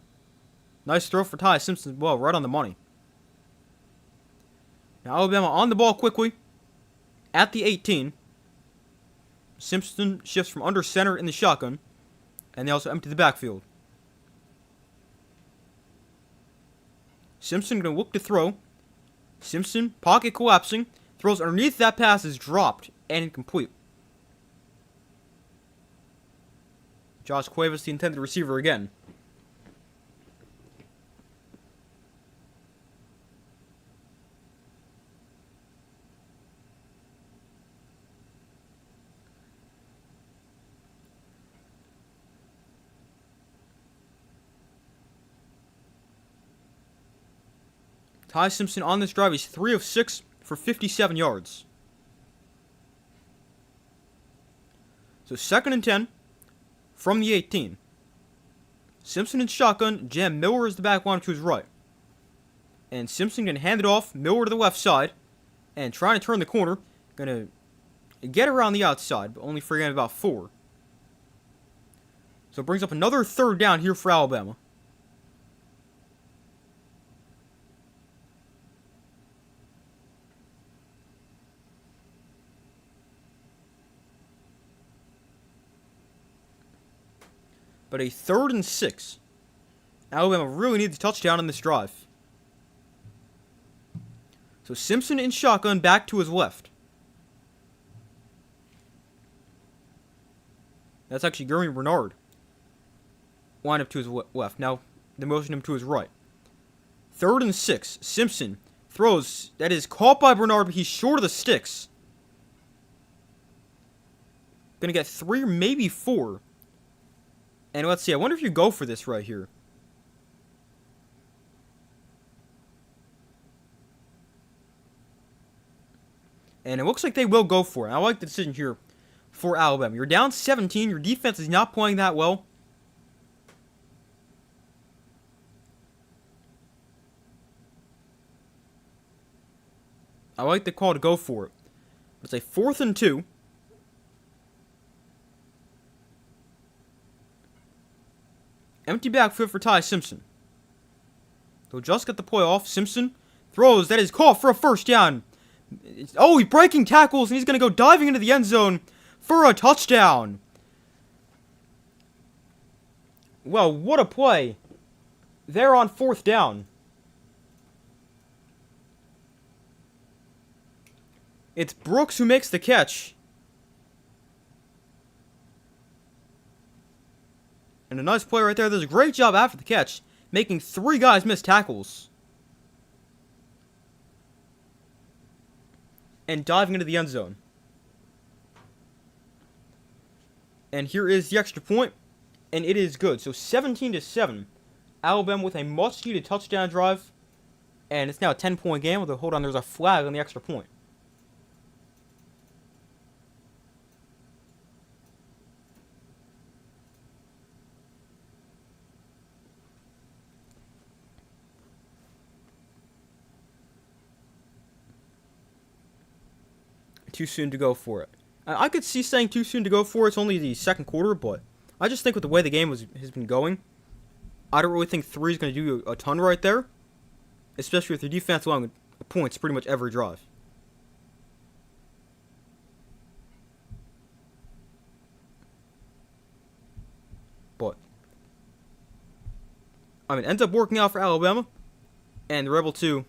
Nice throw for Ty Simpson as well, right on the money. Now Alabama on the ball quickly at the 18. Simpson shifts from under center in the shotgun, and they also empty the backfield. Simpson going to look to throw. Simpson, pocket collapsing, throws underneath. That pass is dropped and incomplete. Josh Cuevas, the intended receiver again. Ty Simpson on this drive is 3 of 6 for 57 yards. So 2nd and 10 from the 18. Simpson in shotgun. Jam Miller is the back line to his right. And Simpson going to hand it off. Miller to the left side. And trying to turn the corner. Going to get around the outside, but only for about 4. So it brings up another 3rd down here for Alabama. But a 3rd and 6. Alabama really needs a touchdown on this drive. So Simpson in shotgun back to his left. That's actually Gurmy Bernard. Line up to his left. Now they motion him to his right. 3rd and 6. Simpson throws. That is caught by Bernard, but he's short of the sticks. Gonna get 3 or maybe 4. And let's see, I wonder if you go for this right here. And it looks like they will go for it. I like the decision here for Alabama. You're down 17. Your defense is not playing that well. I like the call to go for it. It's a 4th and 2. Empty backfield for Ty Simpson. They'll just get the play off. Simpson throws. That is caught for a 1st down. Oh, he's breaking tackles, and he's going to go diving into the end zone for a touchdown. Well, what a play. They're on 4th down. It's Brooks who makes the catch. And a nice play right there. There's a great job after the catch, making 3 guys miss tackles. And diving into the end zone. And here is the extra point, and it is good. So 17-7. Alabama with a much-needed touchdown drive. And it's now a 10-point game. Although, hold on, there's a flag on the extra point. Too soon to go for it. I could see saying too soon to go for it. It's only the 2nd quarter, but I just think with the way the game has been going, I don't really think 3 is going to do a ton right there, especially with your defense allowing points pretty much every drive. It ends up working out for Alabama, and they're able to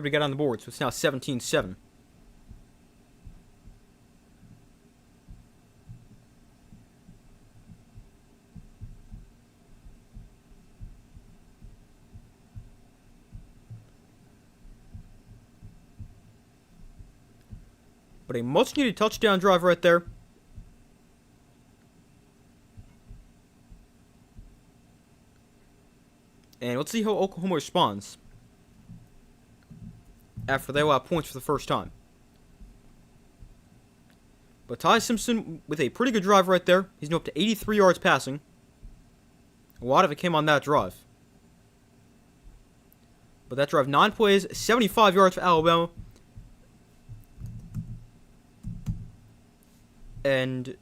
get on the board, so it's now 17-7. But a much-needed touchdown drive right there. And let's see how Oklahoma responds after they allow points for the first time. But Ty Simpson with a pretty good drive right there. He's now up to 83 yards passing. A lot of it came on that drive. But that drive, 9 plays, 75 yards for Alabama. And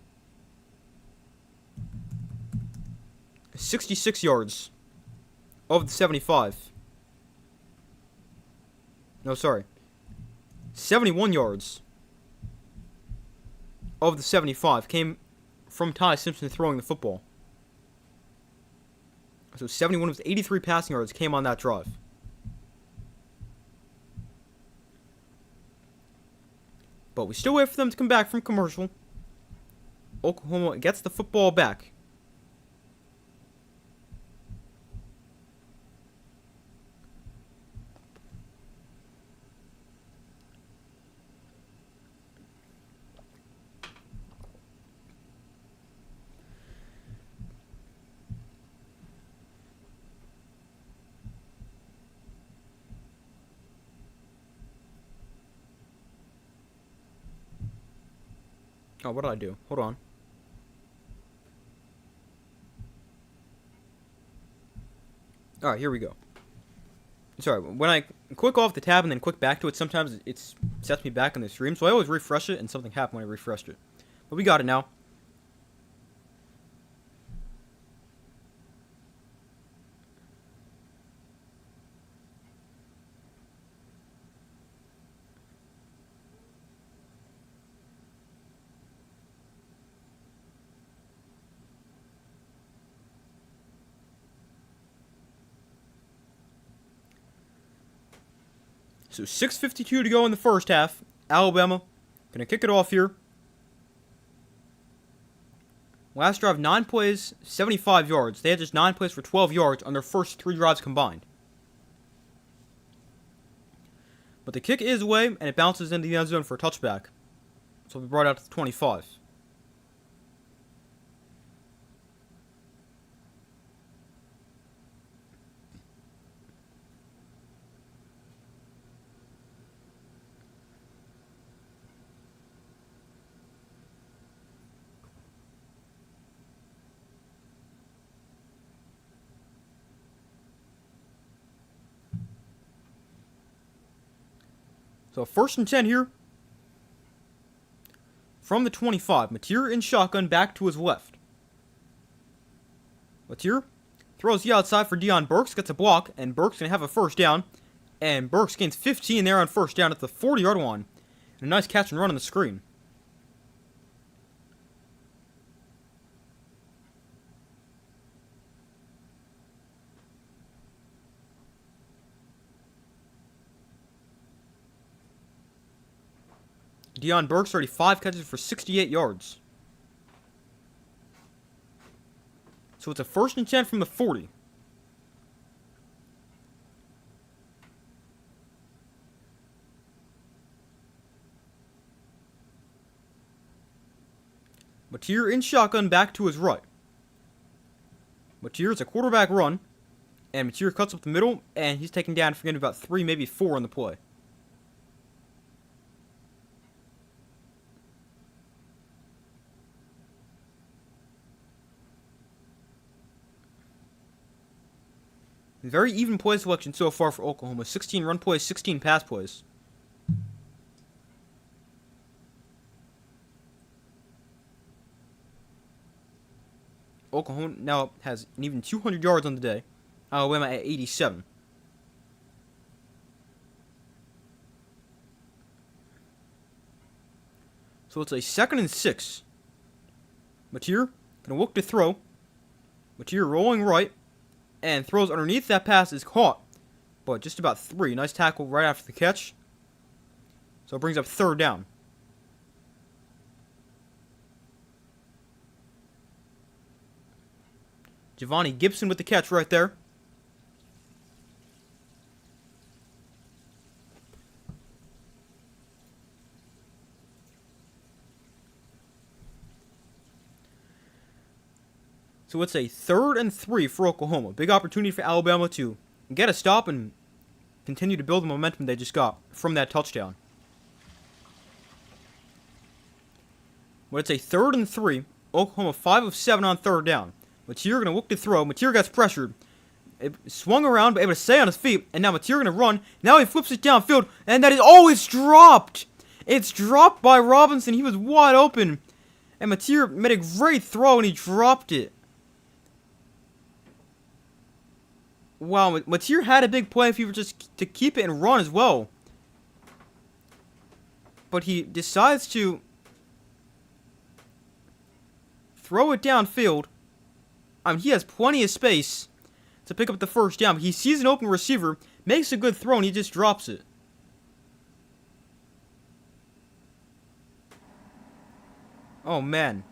66 yards of the 75. No, sorry. 71 yards of the 75 came from Ty Simpson throwing the football. So 71 of his 83 passing yards came on that drive. But we still wait for them to come back from commercial. Oklahoma gets the football back. Oh, what did I do? Hold on. Alright, here we go. Sorry, when I click off the tab and then click back to it, sometimes it sets me back in the stream. So I always refresh it, and something happened when I refreshed it. But we got it now. So 6:52 to go in the first half. Alabama gonna kick it off here. Last drive, 9 plays, 75 yards. They had just 9 plays for 12 yards on their first 3 drives combined. But the kick is away, and it bounces into the end zone for a touchback. So it'll be brought out to the 25. So 1st and 10 here. From the 25. Mateer in shotgun back to his left. Mateer throws the outside for Deion Burks. Gets a block. And Burks going to have a first down. And Burks gains 15 there on first down at the 40-yard line. And a nice catch and run on the screen. Deion Burks already 5 catches for 68 yards. So it's a 1st and 10 from the 40. Mateer in shotgun back to his right. Mateer is a quarterback run. And Mateer cuts up the middle. And he's taken down for about 3, maybe 4 on the play. Very even play selection so far for Oklahoma. 16 run plays, 16 pass plays. Oklahoma now has an even 200 yards on the day. Alabama at 87. So it's a 2nd and 6. Mateer gonna look to throw. Mateer rolling right. And throws underneath. That pass is caught. But just about 3. Nice tackle right after the catch. So it brings up 3rd down. Giovanni Gibson with the catch right there. So it's a 3rd and 3 for Oklahoma. Big opportunity for Alabama to get a stop and continue to build the momentum they just got from that touchdown. But it's a 3rd and 3. Oklahoma 5 of 7 on 3rd down. Mateer going to look to throw. Mateer gets pressured. It swung around, but able to stay on his feet. And now Mateer going to run. Now he flips it downfield. And that is... Oh, it's dropped! It's dropped by Robinson. He was wide open. And Mateer made a great throw, and he dropped it. Wow, Mateer had a big play if he were just to keep it and run as well. But he decides to throw it downfield. I mean, he has plenty of space to pick up the 1st down. But he sees an open receiver, makes a good throw, and he just drops it. Oh, man.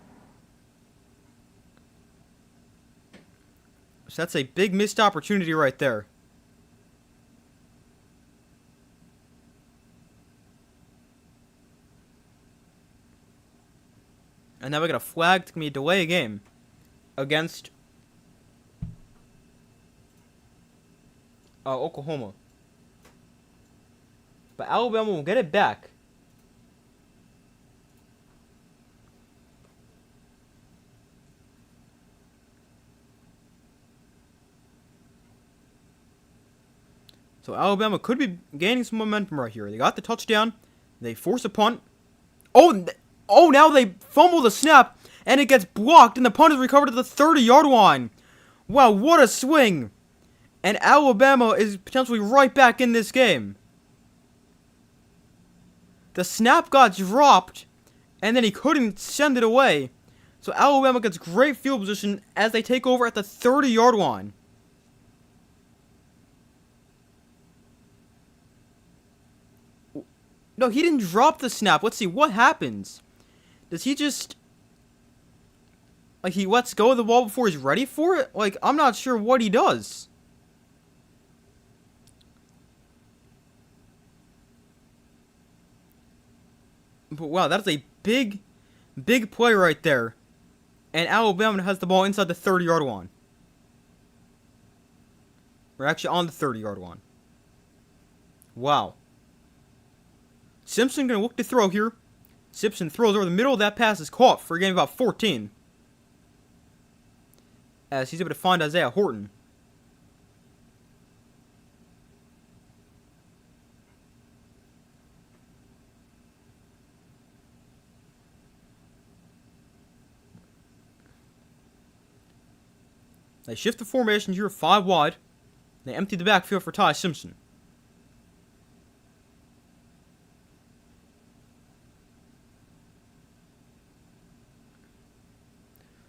So that's a big missed opportunity right there. And now we got a flag to me delay a game against Oklahoma. But Alabama will get it back. So Alabama could be gaining some momentum right here. They got the touchdown. They force a punt. Oh, now they fumble the snap, and it gets blocked, and the punt is recovered at the 30-yard line. Wow, what a swing. And Alabama is potentially right back in this game. The snap got dropped, and then he couldn't send it away. So Alabama gets great field position as they take over at the 30-yard line. No, he didn't drop the snap. Let's see, what happens? Does he just... Like, he lets go of the ball before he's ready for it? Like, I'm not sure what he does. But wow, that's a big, big play right there. And Alabama has the ball inside the 30-yard line. We're actually on the 30-yard line. Wow. Simpson going to look to throw here. Simpson throws over the middle. That pass is caught for a gain of about 14. As he's able to find Isaiah Horton. They shift the formation here 5 wide. They empty the backfield for Ty Simpson.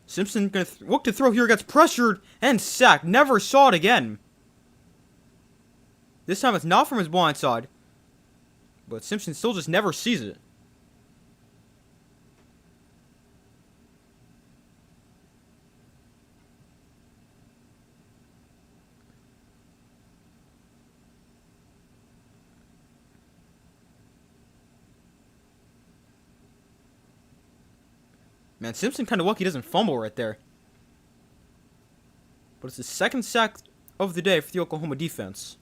Simpson going to look to throw here, gets pressured and sacked. Never saw it again. This time it's not from his blind side. But Simpson still just never sees it. Man, Simpson kind of lucky he doesn't fumble right there. But it's the 2nd sack of the day for the Oklahoma defense.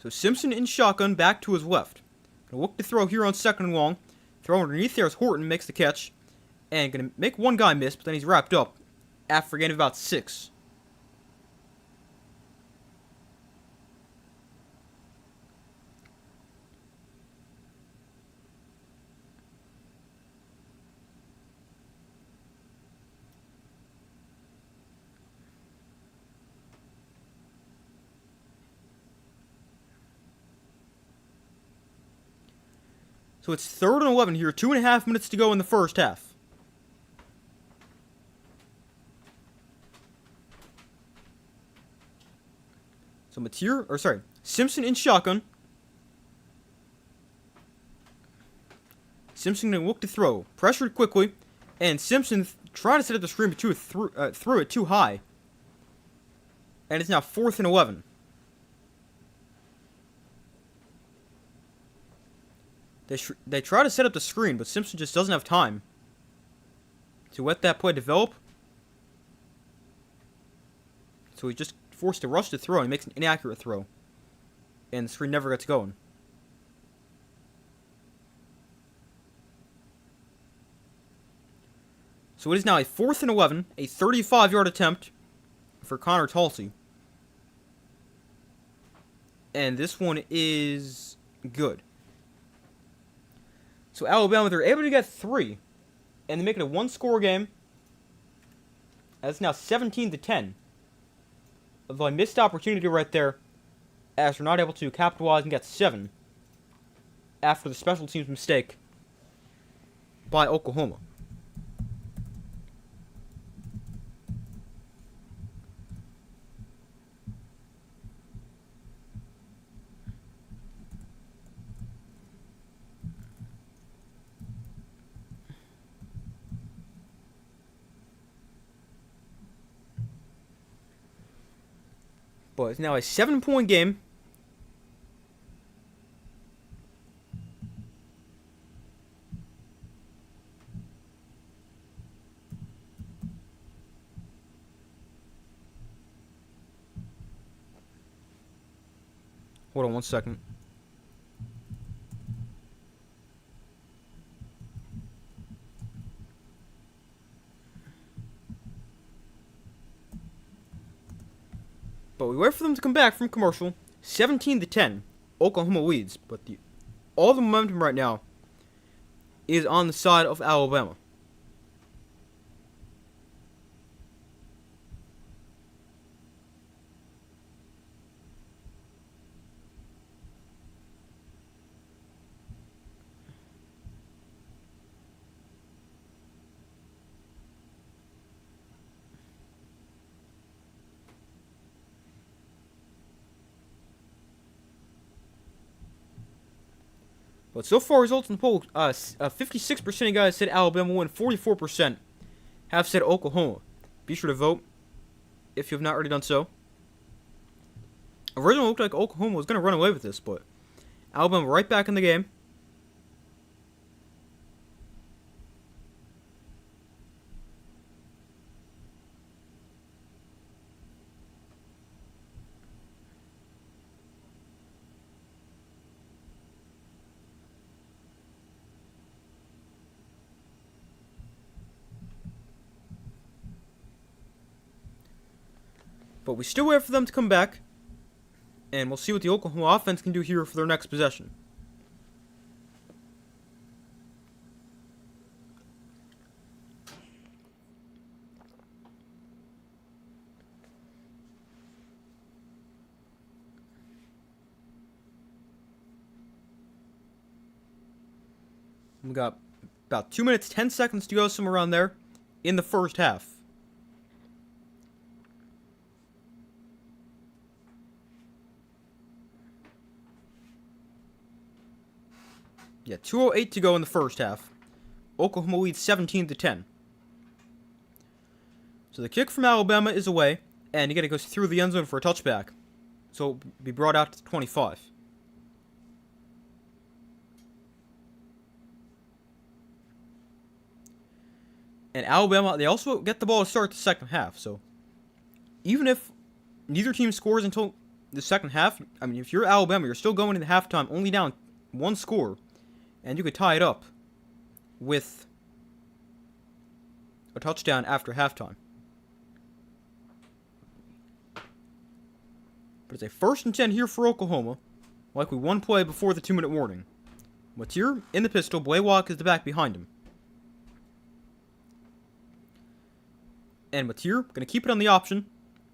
So Simpson in shotgun, back to his left. Gonna look to throw here on 2nd and long. Throw underneath there as Horton makes the catch. And gonna make one guy miss, but then he's wrapped up after a gain of about 6. So it's 3rd and 11 here. 2.5 minutes to go in the first half. So Simpson in shotgun. Simpson going to look to throw. Pressured quickly. And Simpson trying to set up the screen, but threw it too high. And it's now 4th and 11. They try to set up the screen, but Simpson just doesn't have time to let that play develop. So he's just forced to rush the throw, and he makes an inaccurate throw. And the screen never gets going. So it is now a 4th and 11, a 35-yard attempt for Connor Tulsey. And this one is good. So Alabama, they're able to get 3, and they make it a one-score game. That's now 17-10. Although a missed opportunity right there, as they're not able to capitalize and get 7 after the special teams mistake by Oklahoma. But it's now a 7-point game. Hold on one second. But we wait for them to come back from commercial. 17-10. Oklahoma leads. But all the momentum right now is on the side of Alabama. But so far, results in the poll, 56% of you guys said Alabama win, 44% have said Oklahoma. Be sure to vote if you have not already done so. Originally, it looked like Oklahoma was going to run away with this, but Alabama right back in the game. But we still wait for them to come back. And we'll see what the Oklahoma offense can do here for their next possession. We got about 2 minutes, 10 seconds to go, somewhere around there, in the first half. Yeah, 2:08 to go in the first half. Oklahoma leads 17-10. So the kick from Alabama is away, and again it goes through the end zone for a touchback. So it'll be brought out to 25. And Alabama, they also get the ball to start the second half. So even if neither team scores until the second half, I mean, if you're Alabama, you're still going into halftime only down 1 score. And you could tie it up with a touchdown after halftime. But it's a 1st and 10 here for Oklahoma. Likely one play before the 2-minute warning. Mateer in the pistol. Blaylock is the back behind him. And Mateer going to keep it on the option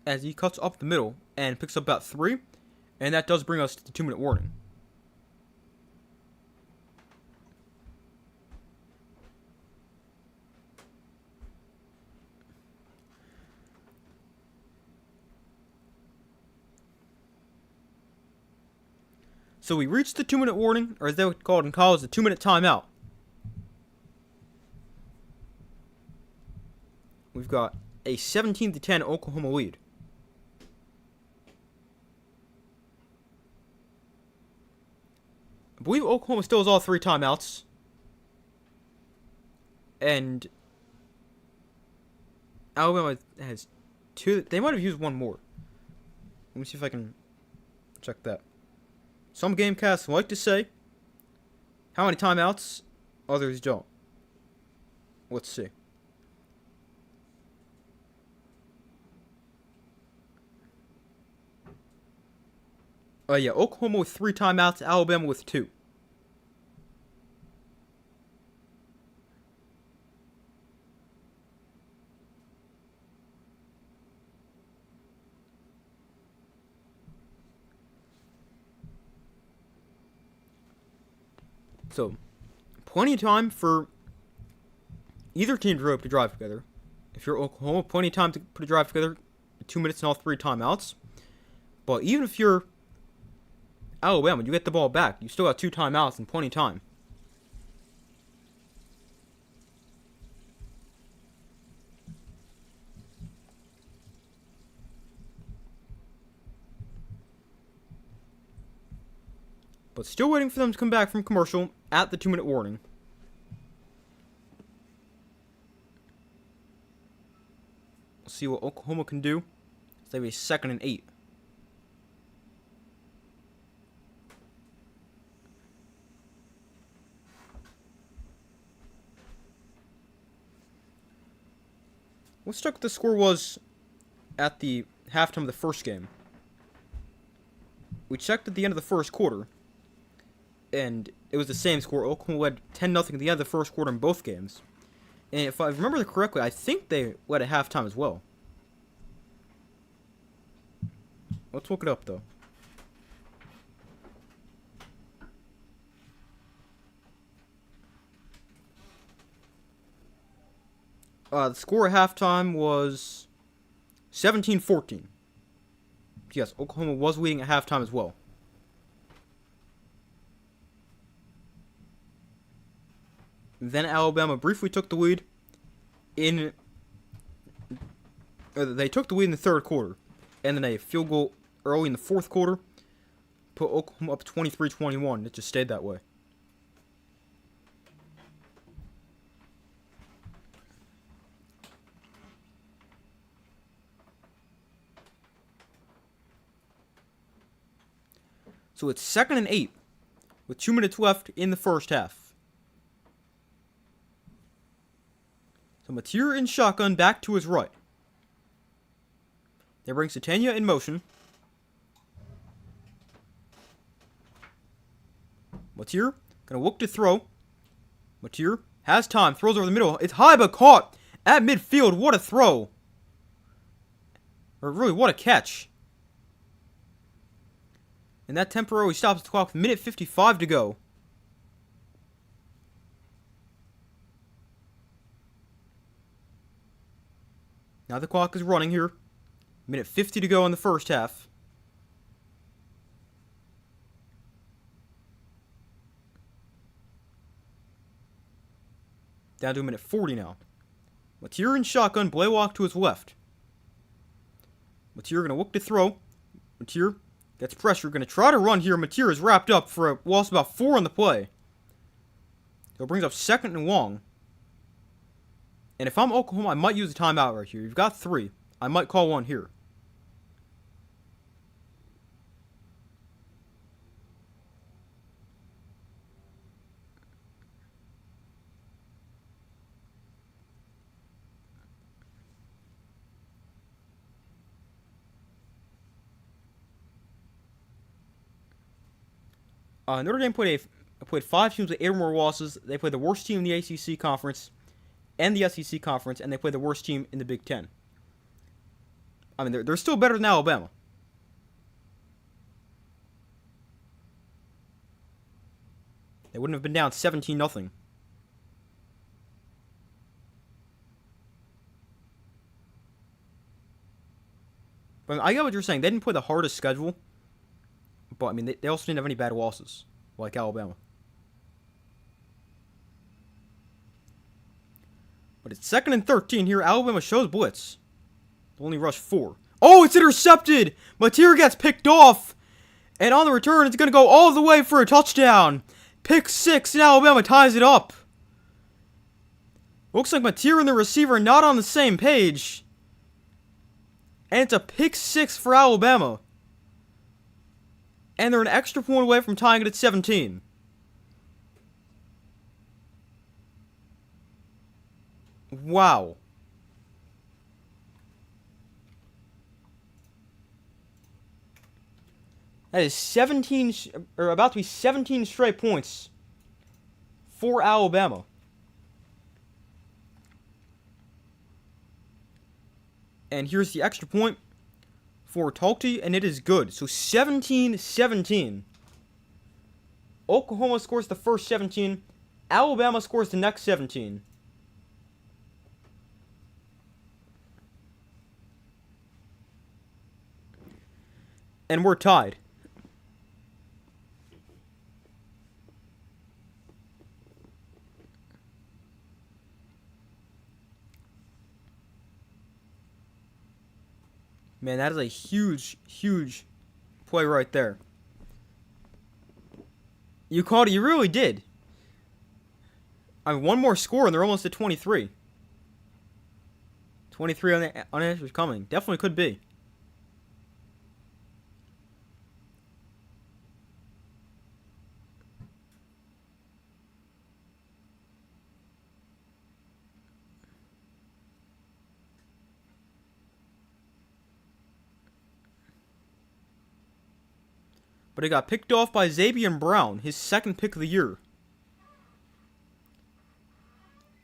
as he cuts up the middle and picks up about 3. And that does bring us to the 2-minute warning. So we reached the 2-minute warning, or as they would call it in college, the 2-minute timeout. We've got a 17-10 Oklahoma lead. I believe Oklahoma still has all 3 timeouts. And Alabama has 2. They might have used 1 more. Let me see if I can check that. Some Gamecasts like to say how many timeouts, others don't. Let's see. Yeah, Oklahoma with 3 timeouts, Alabama with 2. So, plenty of time for either team to drive together. If you're Oklahoma, plenty of time to put a drive together. 2 minutes and all 3 timeouts. But even if you're Alabama, you get the ball back. You still got 2 timeouts and plenty of time. But still waiting for them to come back from commercial at the 2-minute warning. We'll see what Oklahoma can do. They have a 2nd and 8. Let's check what the score was at the halftime of the first game. We checked at the end of the first quarter, and it was the same score. Oklahoma led 10-0 at the end of the first quarter in both games. And if I remember correctly, I think they led at halftime as well. Let's look it up, though. The score at halftime was 17-14. Yes, Oklahoma was leading at halftime as well. Then Alabama briefly took the lead they took the lead in the third quarter, and then a field goal early in the fourth quarter put Oklahoma up 23-21. It just stayed that way. So it's 2nd and 8 with 2 minutes left in the first half. So Mateer in shotgun back to his right. They bring Satania in motion. Mateer gonna look to throw. Mateer has time, throws over the middle. It's high but caught at midfield. What a throw. Or really, what a catch. And that temporarily stops the clock with 1:55 to go. Now the clock is running here. 1:50 to go in the first half. Down to 1:40 now. Mateer in shotgun, Blaylock to his left. Mateer going to look to throw. Mateer gets pressure, going to try to run here. Mateer is wrapped up for a loss of about 4 on the play. So it brings up 2nd and long. And if I'm Oklahoma, I might use a timeout right here. You've got 3. I might call one here. Notre Dame played 5 teams with 8 or more losses. They played the worst team in the ACC conference and the SEC conference, and they played the worst team in the Big Ten. I mean, they're still better than Alabama. They wouldn't have been down 17-0. But I get what you're saying. They didn't play the hardest schedule, But, I mean, they also didn't have any bad losses, like Alabama. But it's 2nd and 13 here. Alabama shows blitz. They only rush 4. Oh, it's intercepted! Mateer gets picked off! And on the return, it's going to go all the way for a touchdown. Pick 6, and Alabama ties it up. Looks like Mateer and the receiver are not on the same page. And it's a pick 6 for Alabama. And they're an extra point away from tying it at 17. Wow. That is 17, or about to be 17 straight points for Alabama. And here's the extra point for Talty, and it is good. So 17-17. Oklahoma scores the first 17. Alabama scores the next 17. And we're tied. Man, that is a huge, huge play right there. You called it. You really did. I mean, one more score and they're almost at 23. 23 unanswered coming. Definitely could be. But it got picked off by Xavier Brown, his 2nd pick of the year.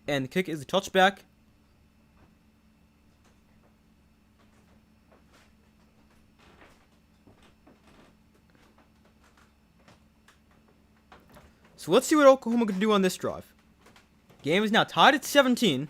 And the kick is a touchback. So let's see what Oklahoma can do on this drive. Game is now tied at 17.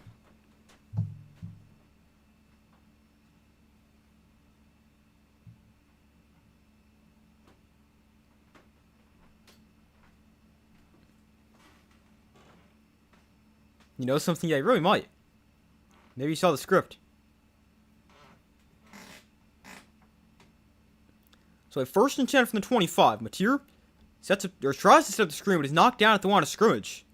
You know something? Yeah, you really might. Maybe you saw the script. So a 1st and 10 from the 25. Mateer tries to set up the screen, but is knocked down at the line of scrimmage.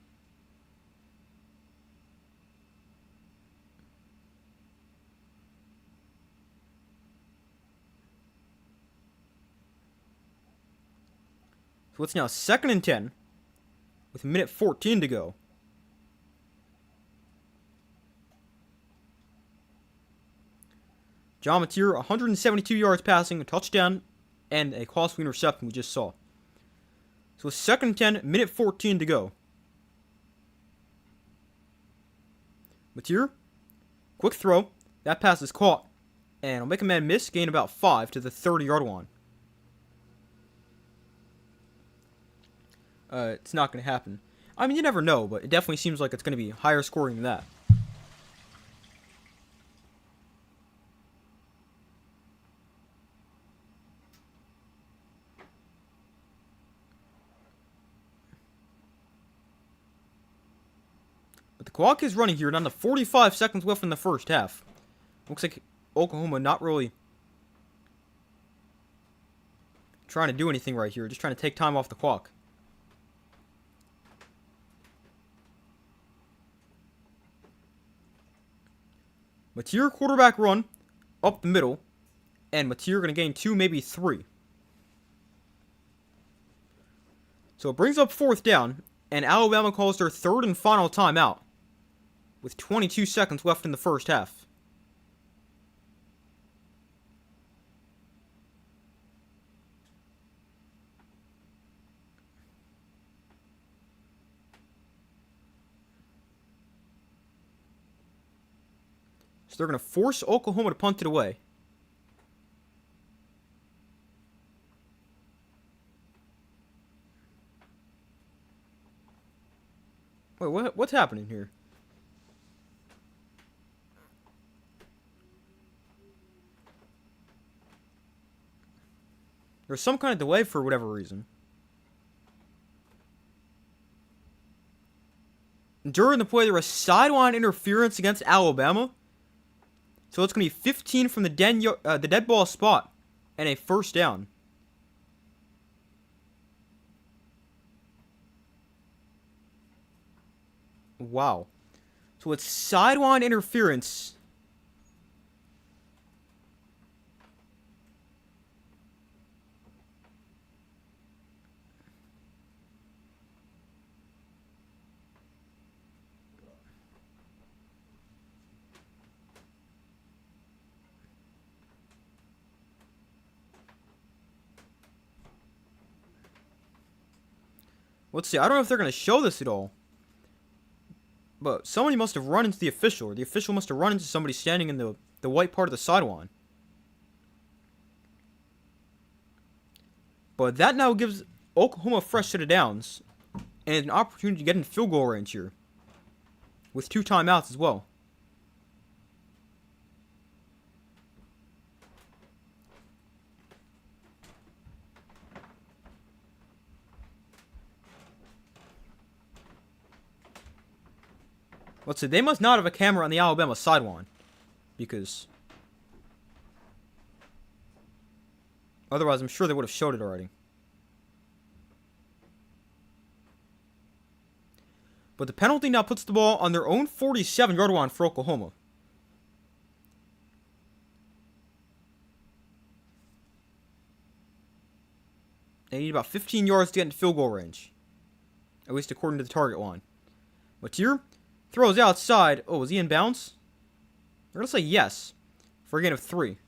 So it's now 2nd and 10 with a minute 14 to go. John Mateer, 172 yards passing, a touchdown, and a costly interception we just saw. So 2nd and 10, minute 14 to go. Mateer, quick throw. That pass is caught. And will make a man miss, gain about 5 to the 30-yard line. It's not going to happen. I mean, you never know, but it definitely seems like it's going to be higher scoring than that. But the clock is running here, down to 45 seconds left in the first half. Looks like Oklahoma not really trying to do anything right here, just trying to take time off the clock. Mateer quarterback run up the middle, and Mateer going to gain 2, maybe 3. So it brings up 4th down, and Alabama calls their 3rd and final timeout with 22 seconds left in the first half. So they're going to force Oklahoma to punt it away. Wait, what's happening here? There's some kind of delay for whatever reason. During the play, there was sideline interference against Alabama. So it's going to be 15 from the dead ball spot and a first down. Wow. So it's sideline interference. Let's see. I don't know if they're going to show this at all. But somebody must have run into the official, or the official must have run into somebody standing in the white part of the sideline. But that now gives Oklahoma a fresh set of downs, and an opportunity to get in field goal range here. With 2 timeouts as well. Let's see, they must not have a camera on the Alabama sideline. Because otherwise, I'm sure they would have showed it already. But the penalty now puts the ball on their own 47-yard line for Oklahoma. They need about 15 yards to get into field goal range. At least according to the target line. Matier throws outside. Oh, is he in bounds? They're going to say yes. For a gain of 3.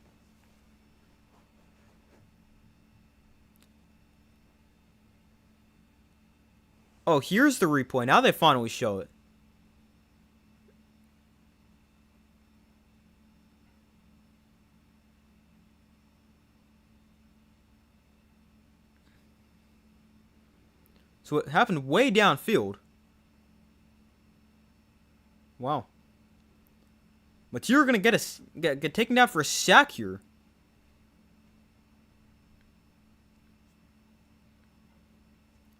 Oh, here's the replay. Now they finally show it. So it happened way downfield. Wow. Matier going to get taken down for a sack here.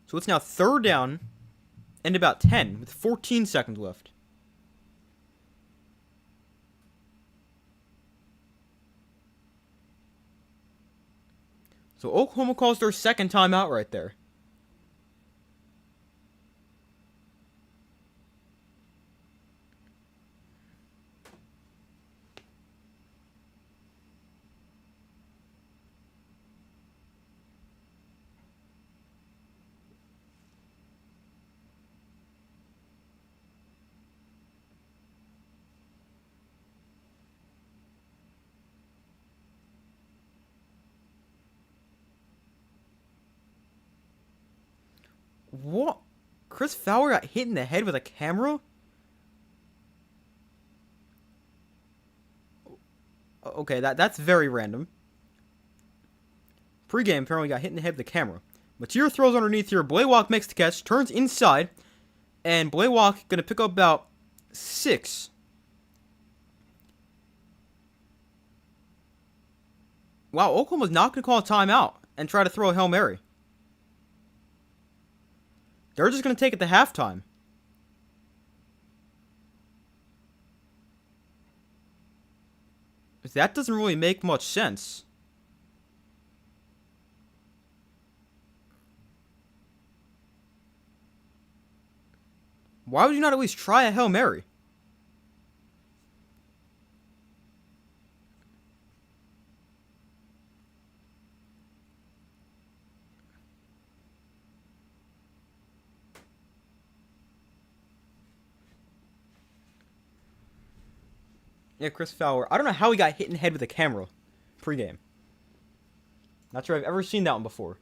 So it's now 3rd down and about 10 with 14 seconds left. So Oklahoma calls their second timeout right there. What? Chris Fowler got hit in the head with a camera? Okay, that's very random. Pregame apparently got hit in the head with a camera. Matier throws underneath here. Blaylock makes the catch, turns inside, and Blaylock going to pick up about 6. Wow, Oklahoma's not going to call a timeout and try to throw a Hail Mary. They're just going to take it to halftime. That doesn't really make much sense. Why would you not at least try a Hail Mary? Yeah, Chris Fowler. I don't know how he got hit in the head with a camera pregame. Not sure I've ever seen that one before.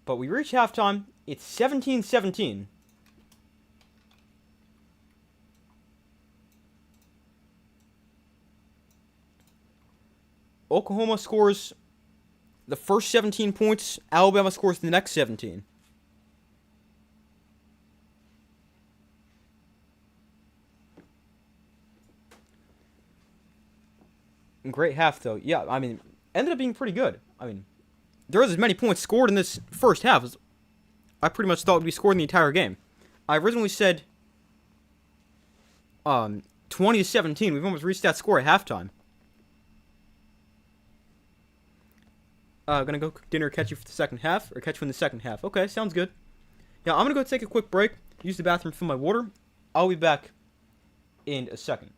But we reach halftime. It's 17-17. Oklahoma scores the first 17 points. Alabama scores the next 17. Great half, though. Yeah, I mean, ended up being pretty good. I mean, there was as many points scored in this first half as I pretty much thought would be scored in the entire game. I originally said 20-17. We've almost reached that score at halftime. Gonna go cook dinner, catch you for the second half, or catch you in the second half. Okay, sounds good. Yeah, I'm gonna go take a quick break, use the bathroom, fill my water. I'll be back in a second.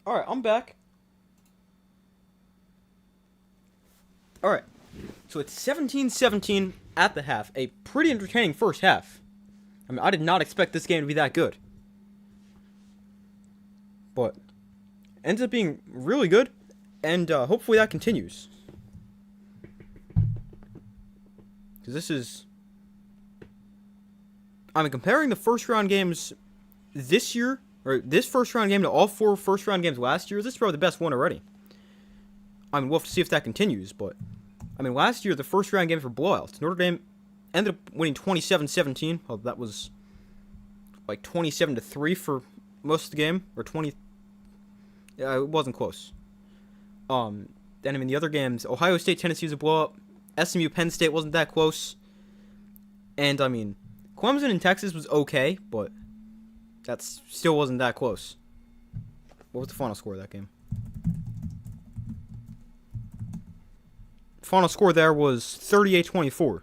Alright, I'm back. Alright, so it's 17-17 at the half. A pretty entertaining first half. I mean, I did not expect this game to be that good. But ends up being really good, and hopefully that continues. Because this is... I mean, comparing the first round games this year, or this first round game to all 4 first round games last year, this is probably the best one already. I mean, we'll have to see if that continues, but... I mean, last year, the first round games were blowouts. Notre Dame ended up winning 27-17. Well, that was like 27-3 for most of the game, or 20... Yeah, it wasn't close. Then, I mean, the other games, Ohio State, Tennessee was a blowout. SMU, Penn State wasn't that close. And, I mean, Clemson and Texas was okay, but that still wasn't that close. What was the final score of that game? Final score there was 38-24.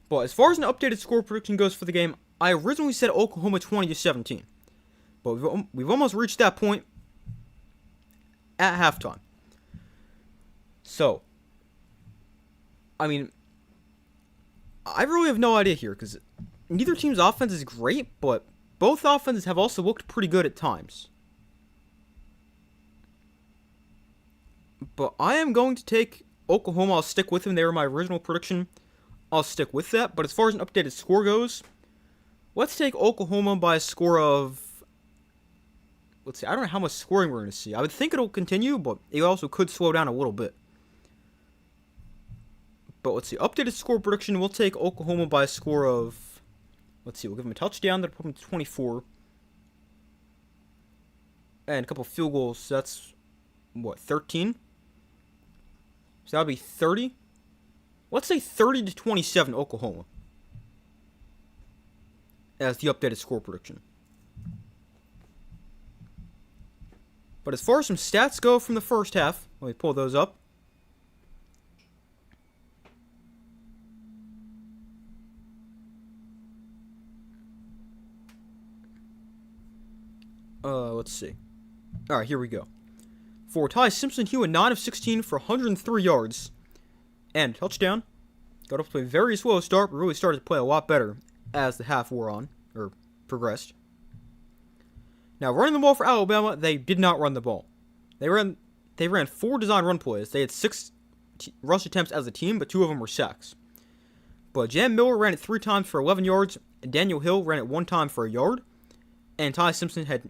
But as far as an updated score prediction goes for the game, I originally said Oklahoma 20-17. But we've almost reached that point at halftime. So, I mean, I really have no idea here, because neither team's offense is great, but both offenses have also looked pretty good at times. But I am going to take Oklahoma. I'll stick with them. They were my original prediction. I'll stick with that. But as far as an updated score goes, let's take Oklahoma by a score of... Let's see. I don't know how much scoring we're going to see. I would think it'll continue, but it also could slow down a little bit. But let's see. Updated score prediction, we'll take Oklahoma by a score of... Let's see. We'll give them a touchdown. That'll put them to 24. And a couple field goals. So that's, what, 13? So that'll be 30. Let's say 30-27 Oklahoma as the updated score prediction. But as far as some stats go from the first half, let me pull those up. Let's see. Alright, here we go. For Ty Simpson, he went 9 of 16 for 103 yards. And touchdown. Got off to a very slow start, but really started to play a lot better as the half wore on, or progressed. Now, running the ball for Alabama, they did not run the ball. They ran 4 design run plays. They had 6 rush attempts as a team, but 2 of them were sacks. But Jam Miller ran it 3 times for 11 yards, and Daniel Hill ran it 1 time for a yard, and Ty Simpson had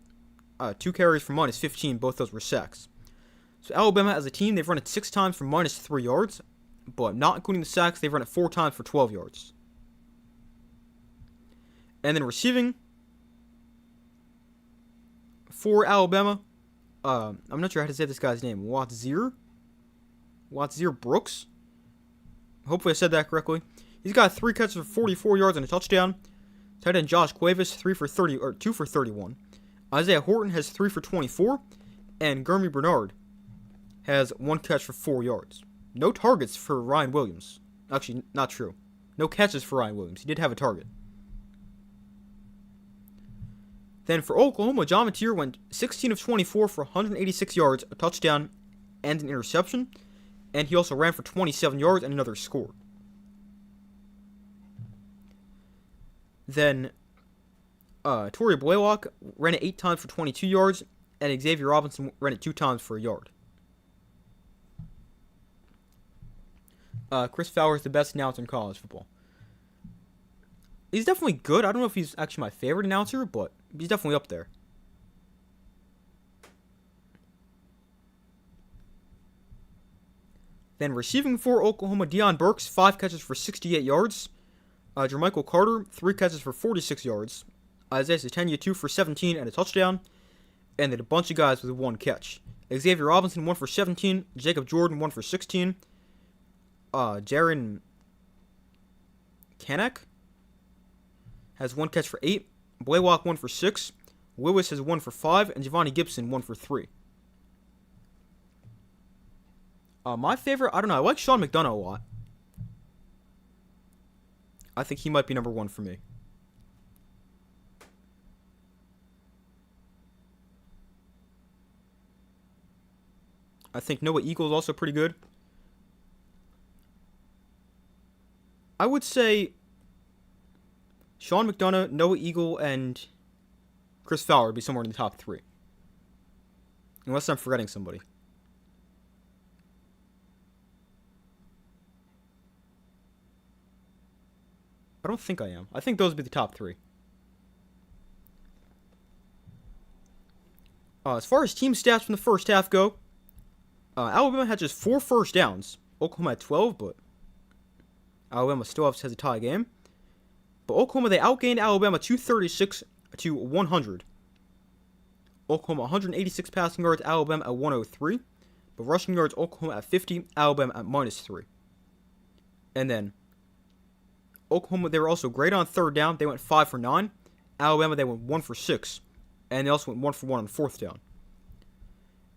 2 carries for minus 15. Both those were sacks. So Alabama as a team, they've run it 6 times for minus 3 yards, but not including the sacks, they've run it 4 times for 12 yards. And then receiving for Alabama, I'm not sure how to say this guy's name. Watzir Brooks. Hopefully I said that correctly. He's got 3 catches for 44 yards and a touchdown. Tight end Josh Cuevas, 2 for 31. Isaiah Horton has 3 for 24. And Gurmy Bernard has 1 catch for 4 yards. No targets for Ryan Williams. Actually, not true. No catches for Ryan Williams. He did have a target. Then for Oklahoma, John Mateer went 16 of 24 for 186 yards, a touchdown, and an interception. And he also ran for 27 yards and another score. Then Torrey Blaylock ran it 8 times for 22 yards, and Xavier Robinson ran it 2 times for a yard. Chris Fowler is the best announcer in college football. He's definitely good. I don't know if he's actually my favorite announcer, but he's definitely up there. Then receiving for Oklahoma, Deion Burks, 5 catches for 68 yards. Jermichael Carter, 3 catches for 46 yards. Isaiah Satania, 2 for 17 and a touchdown. And then a bunch of guys with 1 catch. Xavier Robinson, 1 for 17. Jacob Jordan, 1 for 16. Jaron Kanak has 1 catch for 8. Blaylock 1 for 6. Lewis has 1 for 5. And Giovanni Gibson 1 for 3. My favorite, I don't know, I like Sean McDonough a lot. I think he might be number 1 for me. I think Noah Eagle is also pretty good. I would say Sean McDonough, Noah Eagle, and Chris Fowler would be somewhere in the top 3. Unless I'm forgetting somebody. I don't think I am. I think those would be the top 3. As far as team stats from the first half go, Alabama had just 4 first downs. Oklahoma had 12, but Alabama still has a tie game. But Oklahoma, they outgained Alabama 236 to 100. Oklahoma 186 passing yards, Alabama at 103. But rushing yards, Oklahoma at 50, Alabama at -3. And then Oklahoma, they were also great on third down. They went 5 for 9. Alabama, they went 1 for 6. And they also went 1 for 1 on fourth down.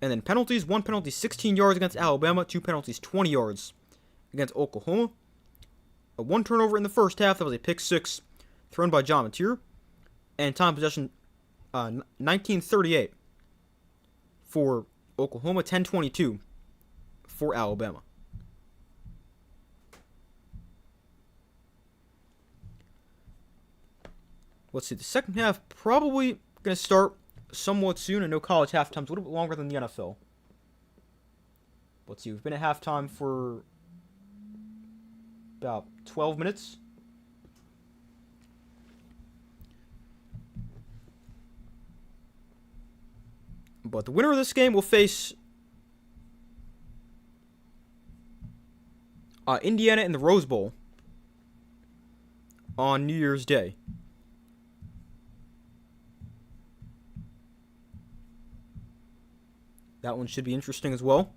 And then penalties, 1 penalty 16 yards against Alabama, 2 penalties 20 yards against Oklahoma. A 1 turnover in the first half, that was a pick 6 thrown by John Mateer. And time possession 1938 for Oklahoma, 10-22 for Alabama. Let's see, the second half probably going to start somewhat soon. I know college halftime's a little bit longer than the NFL. Let's see, we've been at halftime for about 12 minutes. But the winner of this game will face Indiana in the Rose Bowl on New Year's Day. That one should be interesting as well.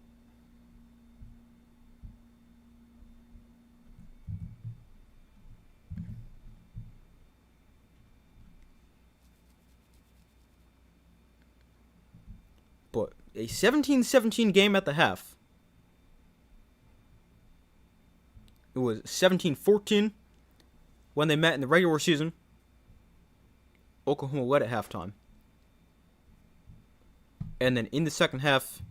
But a 17-17 game at the half. It was 17-14 when they met in the regular season. Oklahoma led at halftime. And then in the second half,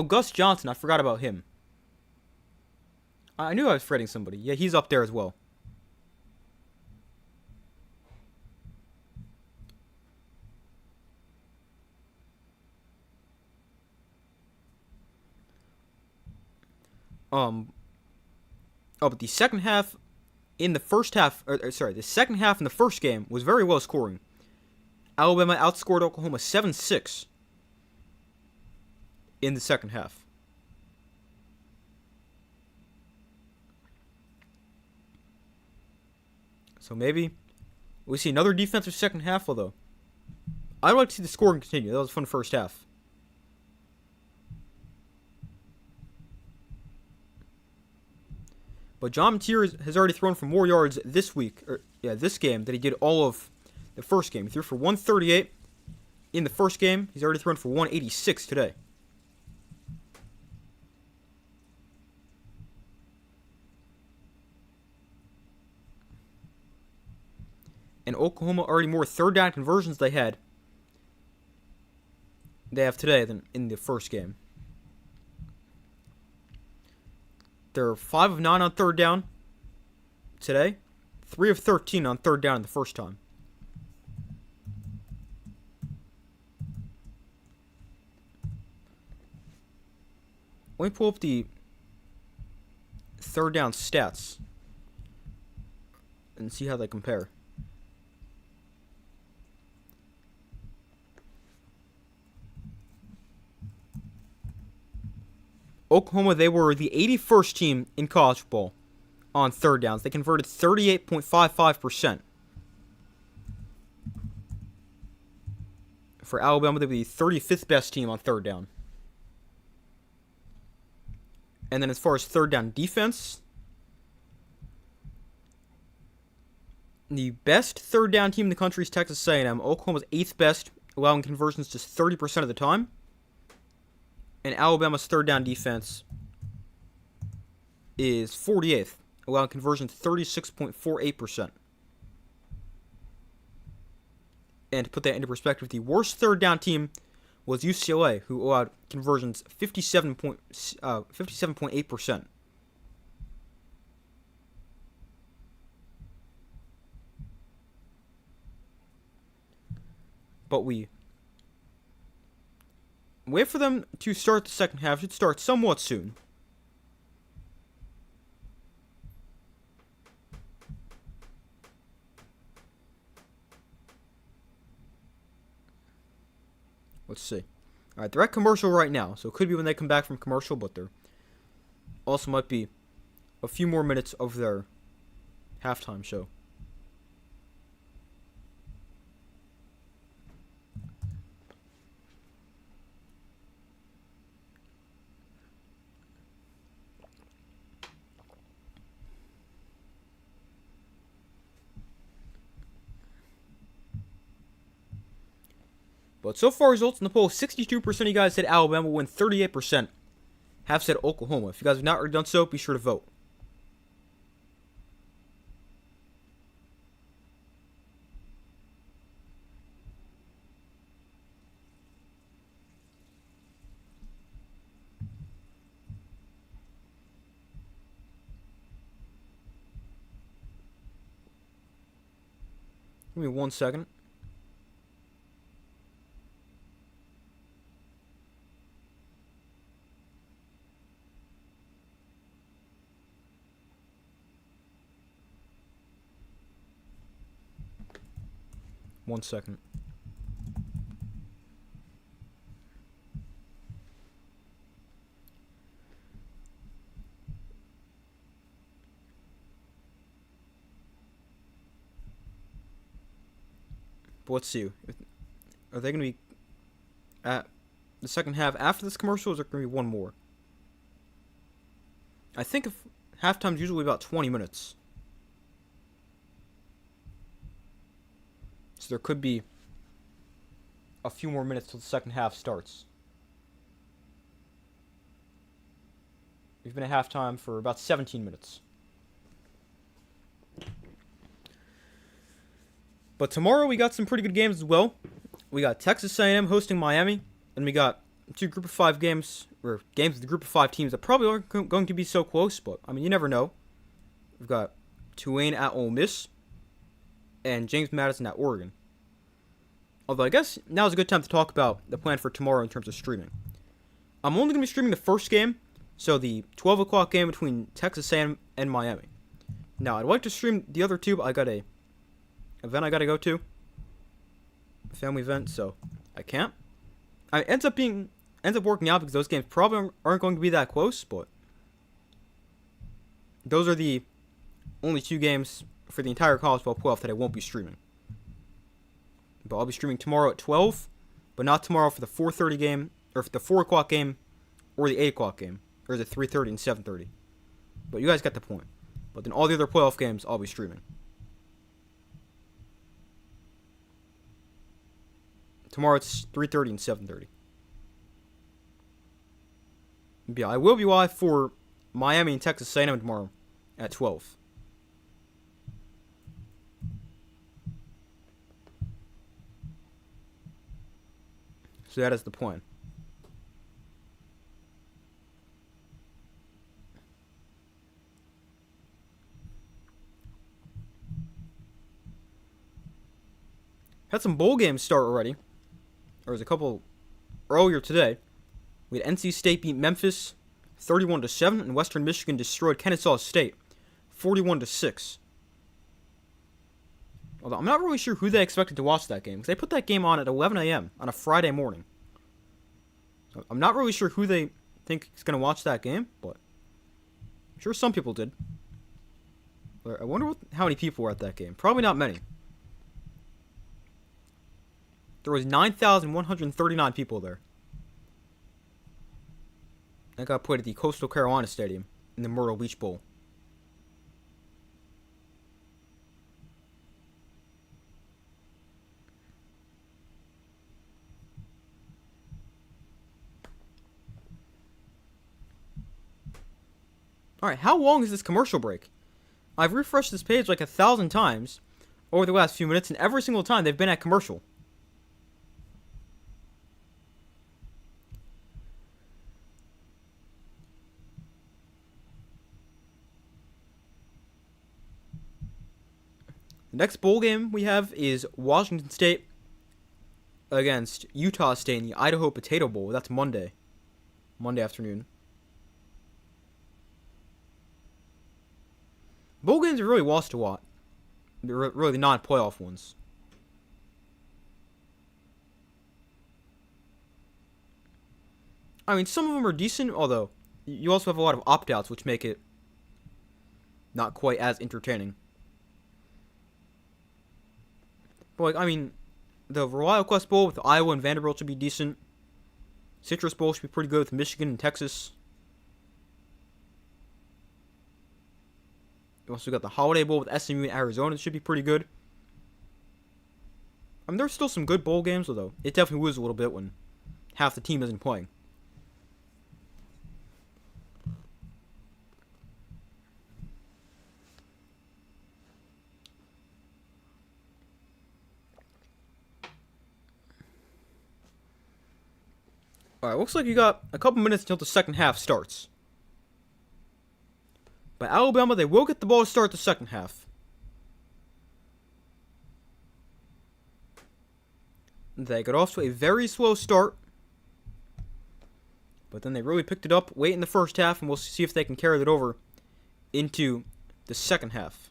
Gus Johnson, I forgot about him. I knew I was forgetting somebody. Yeah, he's up there as well. But the second half in the first half, the second half in the first game was very low scoring. Alabama outscored Oklahoma 7-6 in the second half. So maybe we see another defensive second half, although I'd like to see the scoring continue. That was a fun first half. But John Mateer has already thrown for more yards this game than he did all of the first game. He threw for 138 in the first game. He's already thrown for 186 today. And Oklahoma already more third down conversions they have today than in the first game. They're 5 of 9 on third down today. 3 of 13 on third down in the first time. Let me pull up the third down stats and see how they compare. Oklahoma, they were the 81st team in college football on third downs. They converted 38.55%. For Alabama, they were the 35th best team on third down. And then as far as third down defense, the best third down team in the country is Texas A&M. Oklahoma's 8th best, allowing conversions just 30% of the time. And Alabama's third down defense is 48th, allowing conversions 36.48%. And to put that into perspective, the worst third down team was UCLA, who allowed conversions 57.8%. but we wait for them to start the second half. It should start somewhat soon. Let's see. Alright, they're at commercial right now, so it could be when they come back from commercial, but there also might be a few more minutes of their halftime show. But so far, results in the poll, 62% of you guys said Alabama will win, 38% have said Oklahoma. If you guys have not already done so, be sure to vote. Give me 1 second. One second. But let's see. Are they going to be at the second half after this commercial, or is there going to be one more? I think if halftime's usually about 20 minutes. So there could be a few more minutes till the second half starts. We've been at halftime for about 17 minutes. But tomorrow we got some pretty good games as well. We got Texas A&M hosting Miami, and we got two Group of 5 games, or games with the Group of 5 teams that probably aren't going to be so close, but I mean, you never know. We've got Tulane at Ole Miss, and James Madison at Oregon. Although I guess now is a good time to talk about the plan for tomorrow in terms of streaming. I'm only going to be streaming the first game, so the 12 o'clock game between Texas A&M and Miami. Now, I'd like to stream the other two, but I got a event I got to go to. A family event, so I can't. It ends up working out because those games probably aren't going to be that close, but those are the only two games for the entire college football playoff that I won't be streaming. But I'll be streaming tomorrow at 12, but not tomorrow for the 4:30 game, or for the 4 o'clock game, or the 8 o'clock game, or the 3:30 and 7:30. But you guys got the point. But then all the other playoff games, I'll be streaming. Tomorrow it's 3:30 and 7:30. Yeah, I will be live for Miami and Texas A&M tomorrow at 12. So that is the plan. Had some bowl games start already. There was a couple earlier today. We had NC State beat Memphis 31-7, and Western Michigan destroyed Kennesaw State 41-6. Although I'm not really sure who they expected to watch that game, because they put that game on at 11 a.m. on a Friday morning. So I'm not really sure who they think is going to watch that game, but I'm sure some people did. But I wonder how many people were at that game. Probably not many. There was 9,139 people there. That got played at the Coastal Carolina Stadium in the Myrtle Beach Bowl. Alright, how long is this commercial break? I've refreshed this page like 1,000 times over the last few minutes, and every single time they've been at commercial. The next bowl game we have is Washington State against Utah State in the Idaho Potato Bowl. That's Monday afternoon. Bowl games are really lost to what? They're really the non-playoff ones. I mean, some of them are decent, although you also have a lot of opt-outs, which make it not quite as entertaining. But, like, I mean, the Royal Quest Bowl with Iowa and Vanderbilt should be decent. Citrus Bowl should be pretty good with Michigan and Texas. You also got the Holiday Bowl with SMU and Arizona. It should be pretty good. I mean, there's still some good bowl games, although it definitely loses a little bit when half the team isn't playing. Alright, looks like you got a couple minutes until the second half starts. But Alabama, they will get the ball to start the second half. They got off to a very slow start. But then they really picked it up late in the first half, and we'll see if they can carry that over into the second half.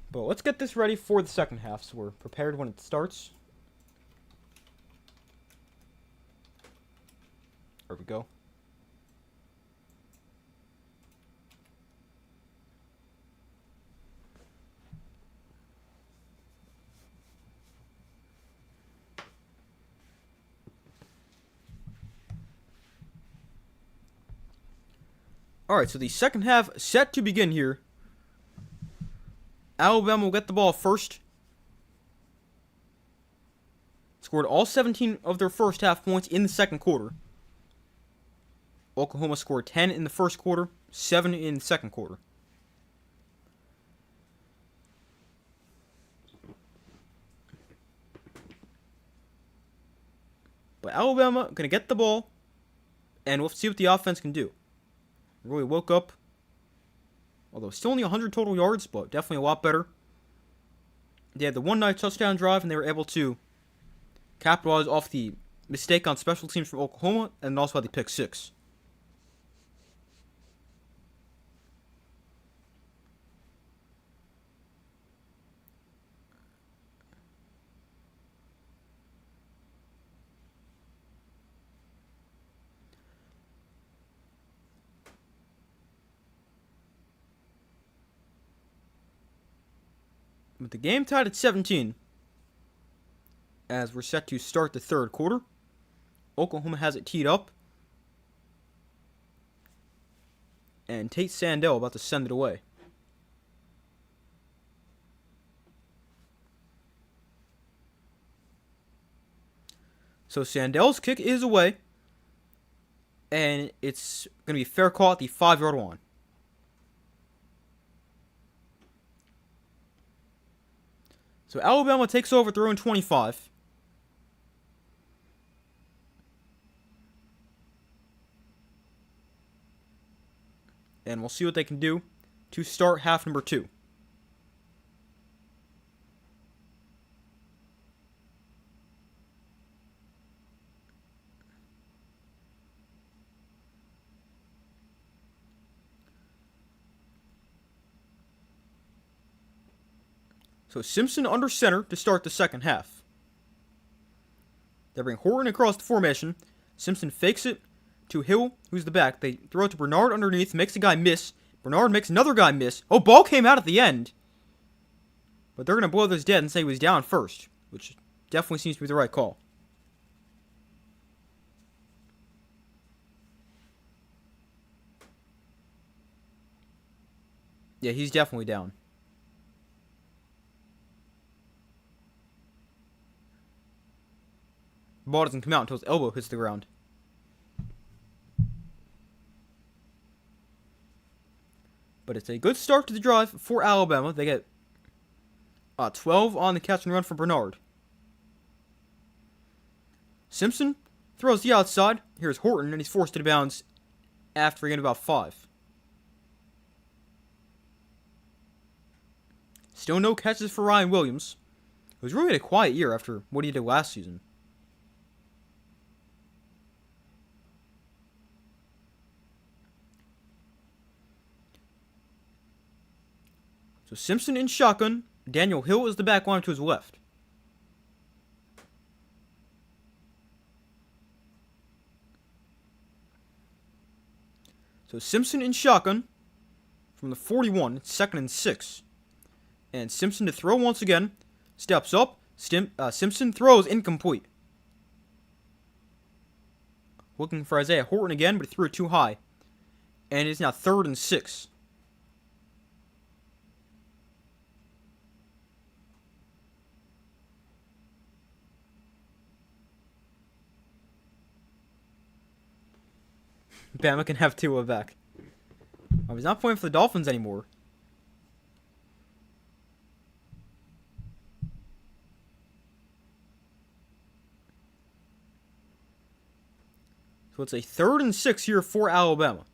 But let's get this ready for the second half so we're prepared when it starts. There we go. Alright, so the second half set to begin here. Alabama will get the ball first. Scored all 17 of their first half points in the second quarter. Oklahoma scored 10 in the first quarter, 7 in the second quarter. But Alabama going to get the ball, and we'll see what the offense can do. Really woke up. Although still only 100 total yards, but definitely a lot better. They had the one-night touchdown drive, and they were able to capitalize off the mistake on special teams from Oklahoma, and also had the pick six. With the game tied at 17, as we're set to start the third quarter, Oklahoma has it teed up, and Tate Sandell about to send it away. So Sandell's kick is away, and it's going to be fair call at the 5-yard line. So Alabama takes over at their own 25. And we'll see what they can do to start half number 2. So Simpson under center to start the second half. They bring Horton across the formation. Simpson fakes it to Hill, who's the back. They throw it to Bernard underneath, makes the guy miss. Bernard makes another guy miss. Oh, ball came out at the end. But they're going to blow this dead and say he was down first, which definitely seems to be the right call. Yeah, he's definitely down. The ball doesn't come out until his elbow hits the ground. But it's a good start to the drive for Alabama. They get 12 on the catch and run from Bernard. Simpson throws the outside. Here's Horton, and he's forced to bounds after getting about 5. Still no catches for Ryan Williams. It was really a quiet year after what he did last season. So Simpson in shotgun. Daniel Hill is the back line to his left. So Simpson in shotgun from the 41. It's 2nd and 6. And Simpson to throw once again. Steps up. Simpson throws incomplete. Looking for Isaiah Horton again, but he threw it too high. And it's now 3rd and 6. Bama can have Tua back. Oh, he's not playing for the Dolphins anymore. So it's a 3rd and 6 here for Alabama.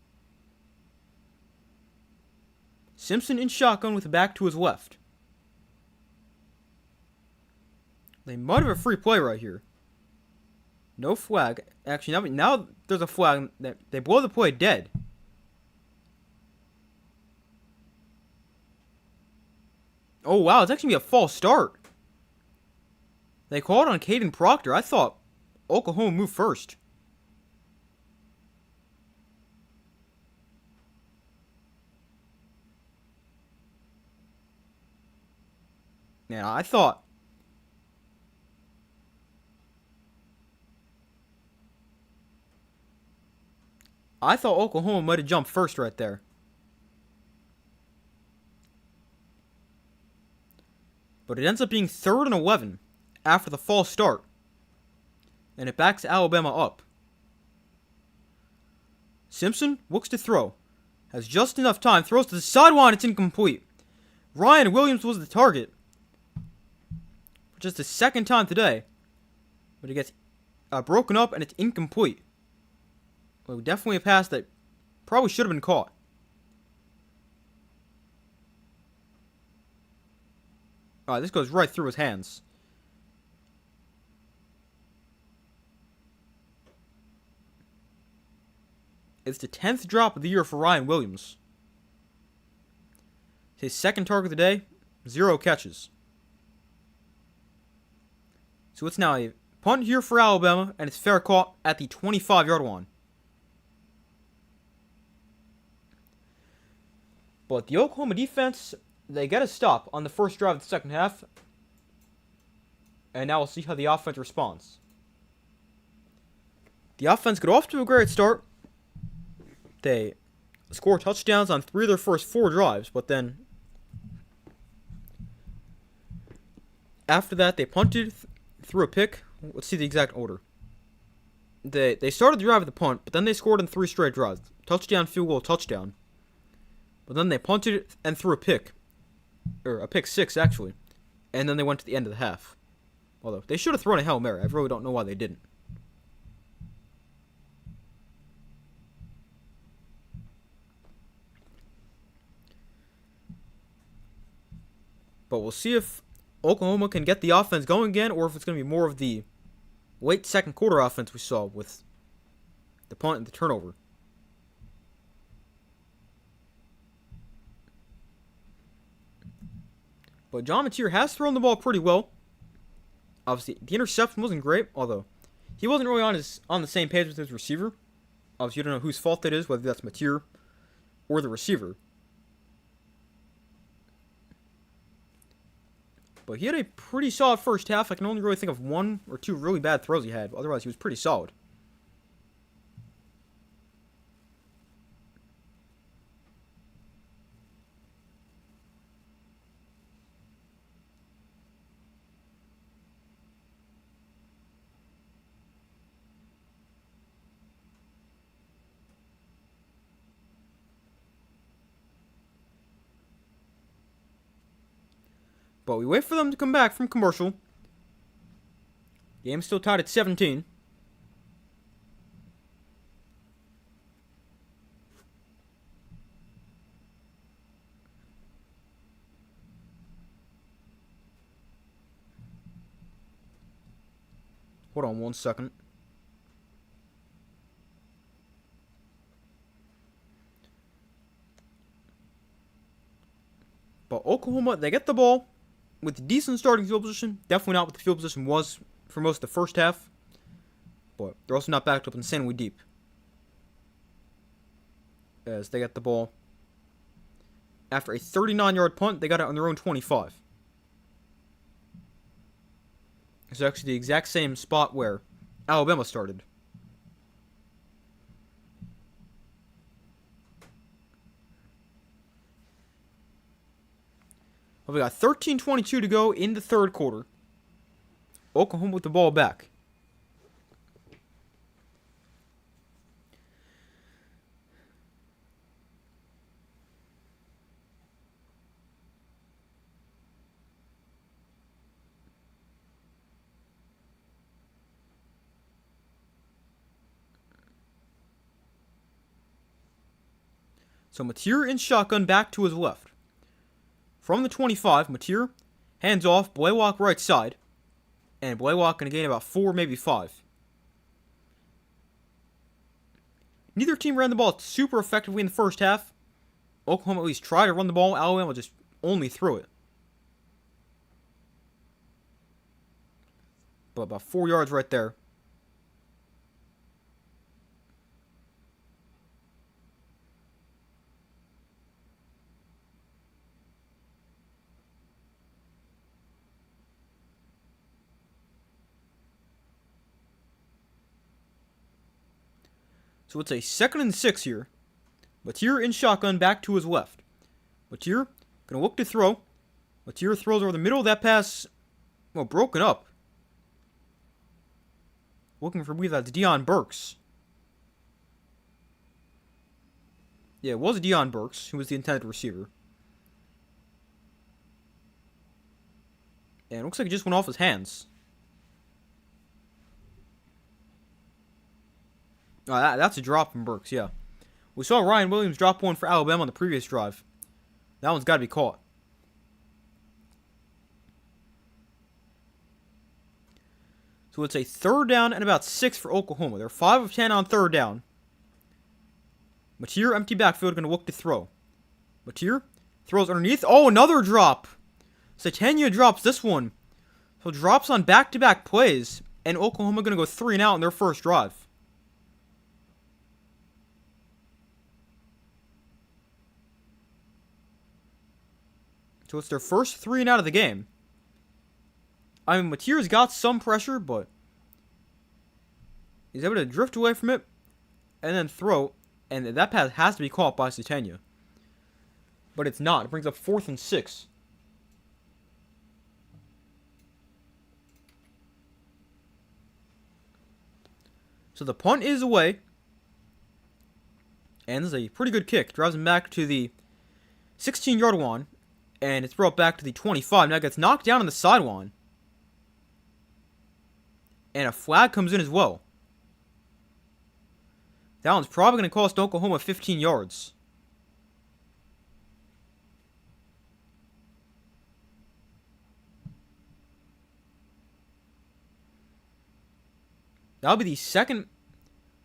Simpson in shotgun with the back to his left. They might have a free play right here. No flag. Actually, now there's a flag. They blow the play dead. Oh, wow. It's actually going to be a false start. They called on Caden Proctor. I thought Oklahoma moved first. Man, I thought Oklahoma might have jumped first right there. But it ends up being 3rd and 11 after the false start. And it backs Alabama up. Simpson looks to throw. Has just enough time. Throws to the sideline. It's incomplete. Ryan Williams was the target. For just the 2nd time today. But it gets broken up and it's incomplete. Well, definitely a pass that probably should have been caught. Alright, this goes right through his hands. It's the 10th drop of the year for Ryan Williams. His 2nd target of the day, 0 catches. So it's now a punt here for Alabama, and it's fair caught at the 25-yard line. But the Oklahoma defense, they get a stop on the first drive of the 2nd half. And now we'll see how the offense responds. The offense got off to a great start. They score touchdowns on 3 of their first 4 drives, but then after that they punted, threw a pick. Let's see the exact order. They started the drive with the punt, but then they scored in 3 straight drives. Touchdown, field goal, touchdown. But then they punted and threw a pick. Or a pick 6, actually. And then they went to the end of the half. Although, they should have thrown a Hail Mary. I really don't know why they didn't. But we'll see if Oklahoma can get the offense going again, or if it's going to be more of the late 2nd quarter offense we saw with the punt and the turnover. But John Mateer has thrown the ball pretty well. Obviously, the interception wasn't great, although he wasn't really on the same page with his receiver. Obviously, you don't know whose fault that is, whether that's Mateer or the receiver. But he had a pretty solid first half. I can only really think of 1 or 2 really bad throws he had. Otherwise, he was pretty solid. But we wait for them to come back from commercial. Game's still tied at 17. Hold on 1 second. But Oklahoma, they get the ball with decent starting field position. Definitely not what the field position was for most of the first half. But they're also not backed up insanely deep. As they get the ball. After a 39-yard punt, they got it on their own 25. It's actually the exact same spot where Alabama started. Well, we got 13:22 to go in the third quarter. Oklahoma with the ball back. So Mateer in shotgun back to his left. From the 25, Mateer hands off, Blaylock right side. And Blaylock going to gain about 4, maybe 5. Neither team ran the ball super effectively in the first half. Oklahoma at least tried to run the ball. Alabama just only threw it. But about 4 yards right there. So it's a 2nd and 6 here. Mateer in shotgun back to his left. Mateer going to look to throw. Mateer throws over the middle of that pass. Well, broken up. Looking for, I believe that's Deion Burks. Yeah, it was Deion Burks who was the intended receiver. And it looks like it just went off his hands. Oh, that's a drop from Burks, yeah. We saw Ryan Williams drop one for Alabama on the previous drive. That one's got to be caught. So it's a 3rd down and about 6 for Oklahoma. They're 5 of 10 on 3rd down. Mateer, empty backfield, going to look to throw. Mateer throws underneath. Oh, another drop. Satania drops this one. So drops on back-to-back plays. And Oklahoma going to go 3 and out in their first drive. So it's their first 3 and out of the game. I mean, Mateer's got some pressure, but he's able to drift away from it and then throw. And that pass has to be caught by Satania. But it's not. It brings up 4th and 6. So the punt is away. And this is a pretty good kick. Drives him back to the 16-yard line. And it's brought back to the 25. Now it gets knocked down on the sideline. And a flag comes in as well. That one's probably going to cost Oklahoma 15 yards. That'll be the second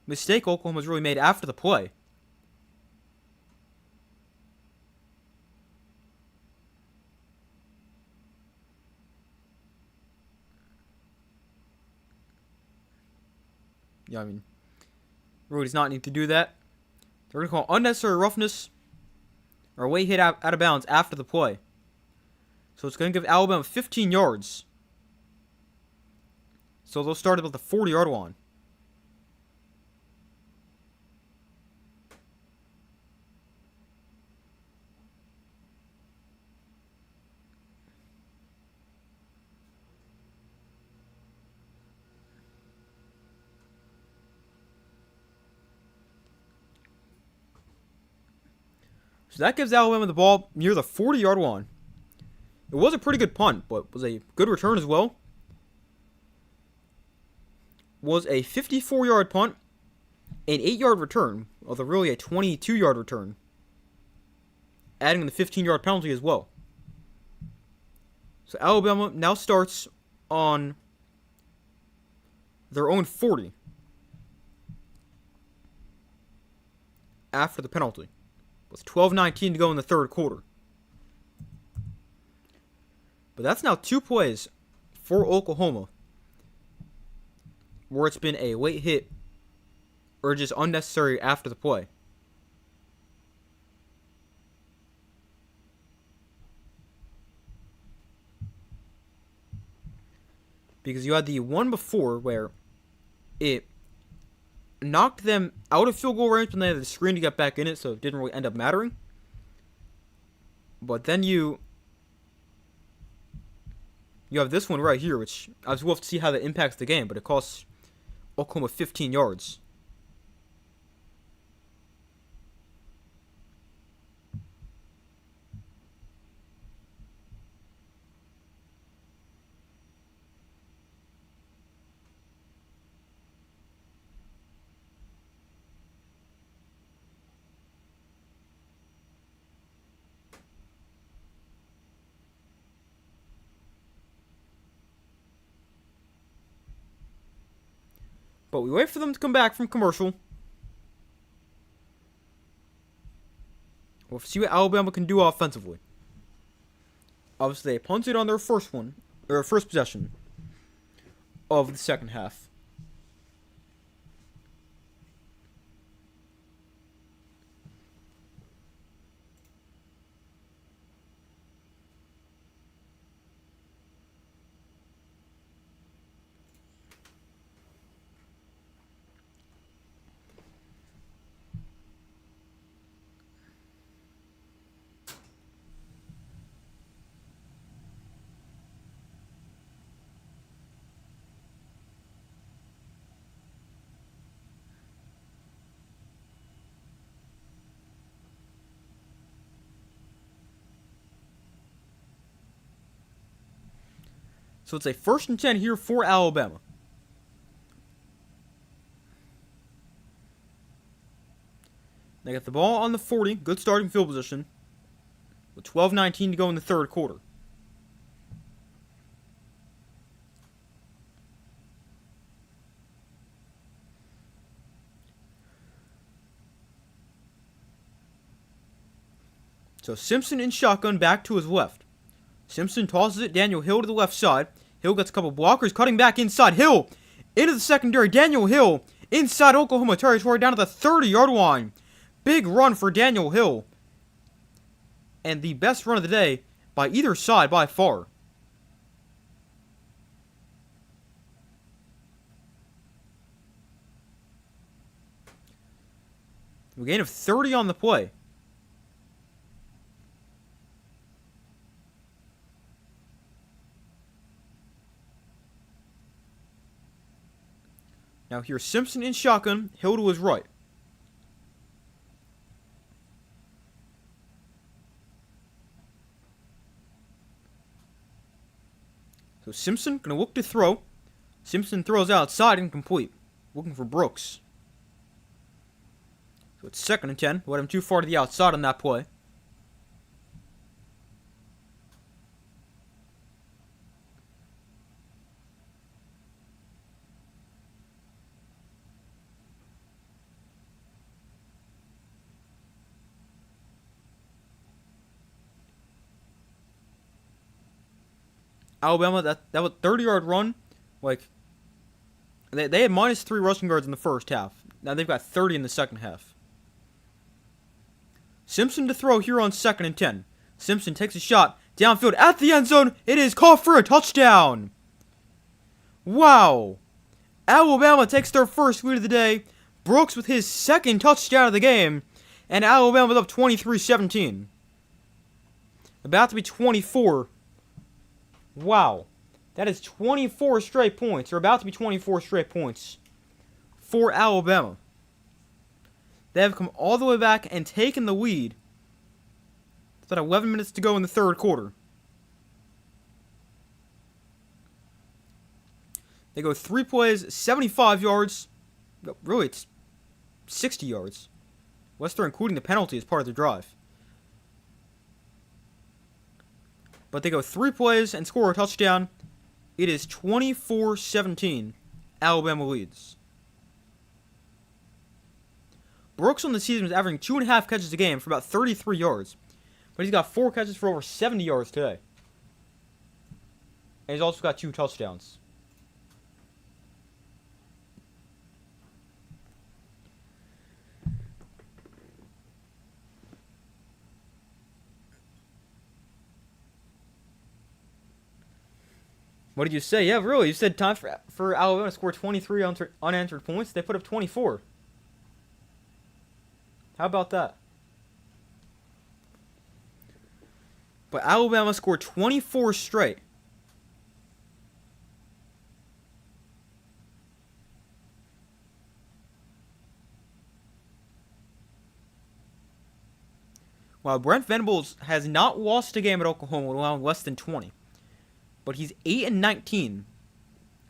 mistake Oklahoma's really made after the play. Yeah, I mean, really does not need to do that. They're going to call unnecessary roughness or a way hit out of bounds after the play. So it's going to give Alabama 15 yards. So they'll start about the 40-yard line. So that gives Alabama the ball near the 40-yard line. It was a pretty good punt, but was a good return as well. Was a 54-yard punt, an 8-yard return, although really a 22-yard return, adding the 15-yard penalty as well. So Alabama now starts on their own 40 after the penalty, with 12:19 to go in the third quarter. But that's now 2 plays for Oklahoma where it's been a late hit or just unnecessary after the play. Because you had the one before where it knocked them out of field goal range and they had the screen to get back in it, so it didn't really end up mattering. But then you have this one right here, which I was willing to see how that impacts the game, but it costs Oklahoma 15 yards. But we wait for them to come back from commercial. We'll see what Alabama can do offensively. Obviously, they punted on their first possession of the second half. So it's a 1st and 10 here for Alabama. They got the ball on the 40. Good starting field position. With 12:19 to go in the third quarter. So Simpson in shotgun back to his left. Simpson tosses it. Daniel Hill to the left side. Hill gets a couple blockers. Cutting back inside. Hill into the secondary. Daniel Hill inside Oklahoma territory down to the 30-yard line. Big run for Daniel Hill. And the best run of the day by either side by far. A gain of 30 on the play. Now here's Simpson in shotgun, Hill to his right. So Simpson going to look to throw. Simpson throws outside, incomplete. Looking for Brooks. So it's 2nd and 10. Let him too far to the outside on that play. Alabama, that was a 30-yard run. Like, they had -3 rushing yards in the first half. Now they've got 30 in the second half. Simpson to throw here on 2nd and 10. Simpson takes a shot downfield at the end zone. It is caught for a touchdown. Wow. Alabama takes their first lead of the day. Brooks with his 2nd touchdown of the game. And Alabama's up 23-17. About to be 24. Wow. That is 24 straight points, or about to be 24 straight points for Alabama. They have come all the way back and taken the lead. It's about 11 minutes to go in the third quarter. They go 3 plays, 75 yards. No, really, it's 60 yards. Unless they're including the penalty as part of the drive. But they go 3 plays and score a touchdown. It is 24-17. Alabama leads. Brooks on the season is averaging 2.5 catches a game for about 33 yards. But he's got 4 catches for over 70 yards today. And he's also got 2 touchdowns. What did you say? Yeah, really. You said time for Alabama to score 23 unanswered points. They put up 24. How about that? But Alabama scored 24 straight. While Brent Venables has not lost a game at Oklahoma, allowing less than 20. But he's 8-19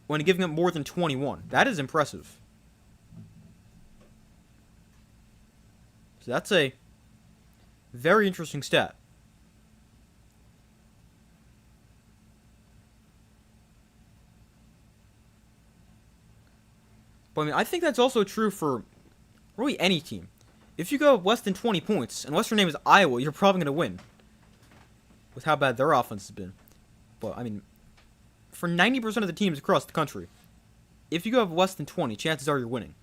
when giving up more than 21. That is impressive. So that's a very interesting stat. But I mean, I think that's also true for really any team. If you go less than 20 points, unless your name is Iowa, you're probably going to win. With how bad their offense has been. But, I mean, for 90% of the teams across the country, if you go have less than 20, chances are you're winning.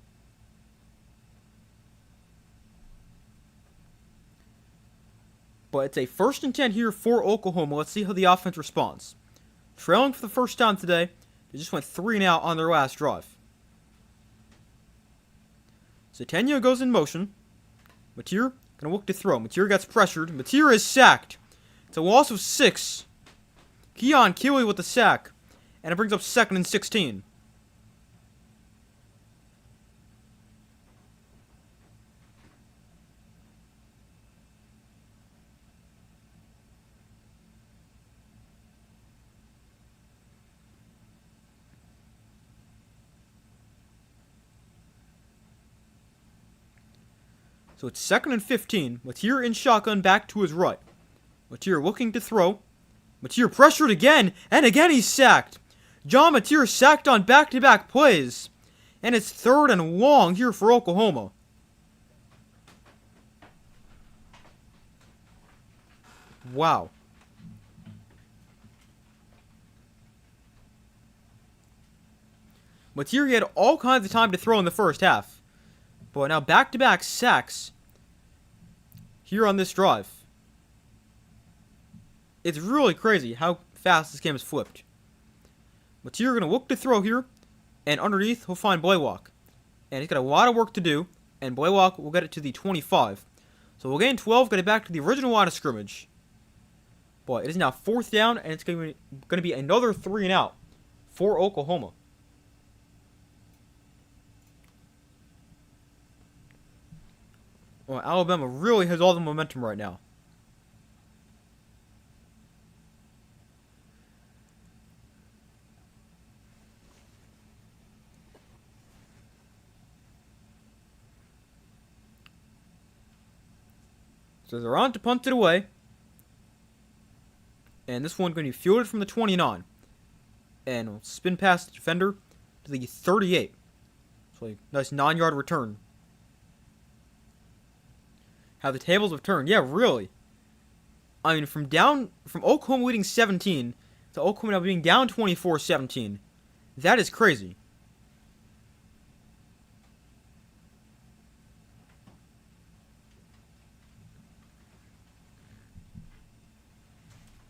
But it's a 1st and 10 here for Oklahoma. Let's see how the offense responds. Trailing for the first time today, they just went 3 and out on their last drive. Zatenya goes in motion. Mateer gonna look to throw. Mateer gets pressured. Mateer is sacked. It's a loss of 6. Keon Keeley with the sack. And it brings up 2nd and 16. So it's 2nd and 15. Mateer in shotgun back to his right. Mateer looking to throw. Mateer pressured again, and again he's sacked. John Mateer sacked on back-to-back plays. And it's 3rd and long here for Oklahoma. Wow. Mateer had all kinds of time to throw in the first half. But now back-to-back sacks here on this drive. It's really crazy how fast this game is flipped. Mateer going to look to throw here. And underneath, he'll find Blaylock. And he's got a lot of work to do. And Blaylock will get it to the 25. So we'll gain 12, get it back to the original line of scrimmage. But it is now 4th down, and it's going to be another 3 and out for Oklahoma. Well, Alabama really has all the momentum right now. So they're on to punt it away. And this one's going to be fielded from the 29. And we'll spin past the defender to the 38. So a nice 9-yard return. How the tables have turned. Yeah, really. I mean, from Oklahoma leading 17 to Oklahoma now being down 24-17. That is crazy.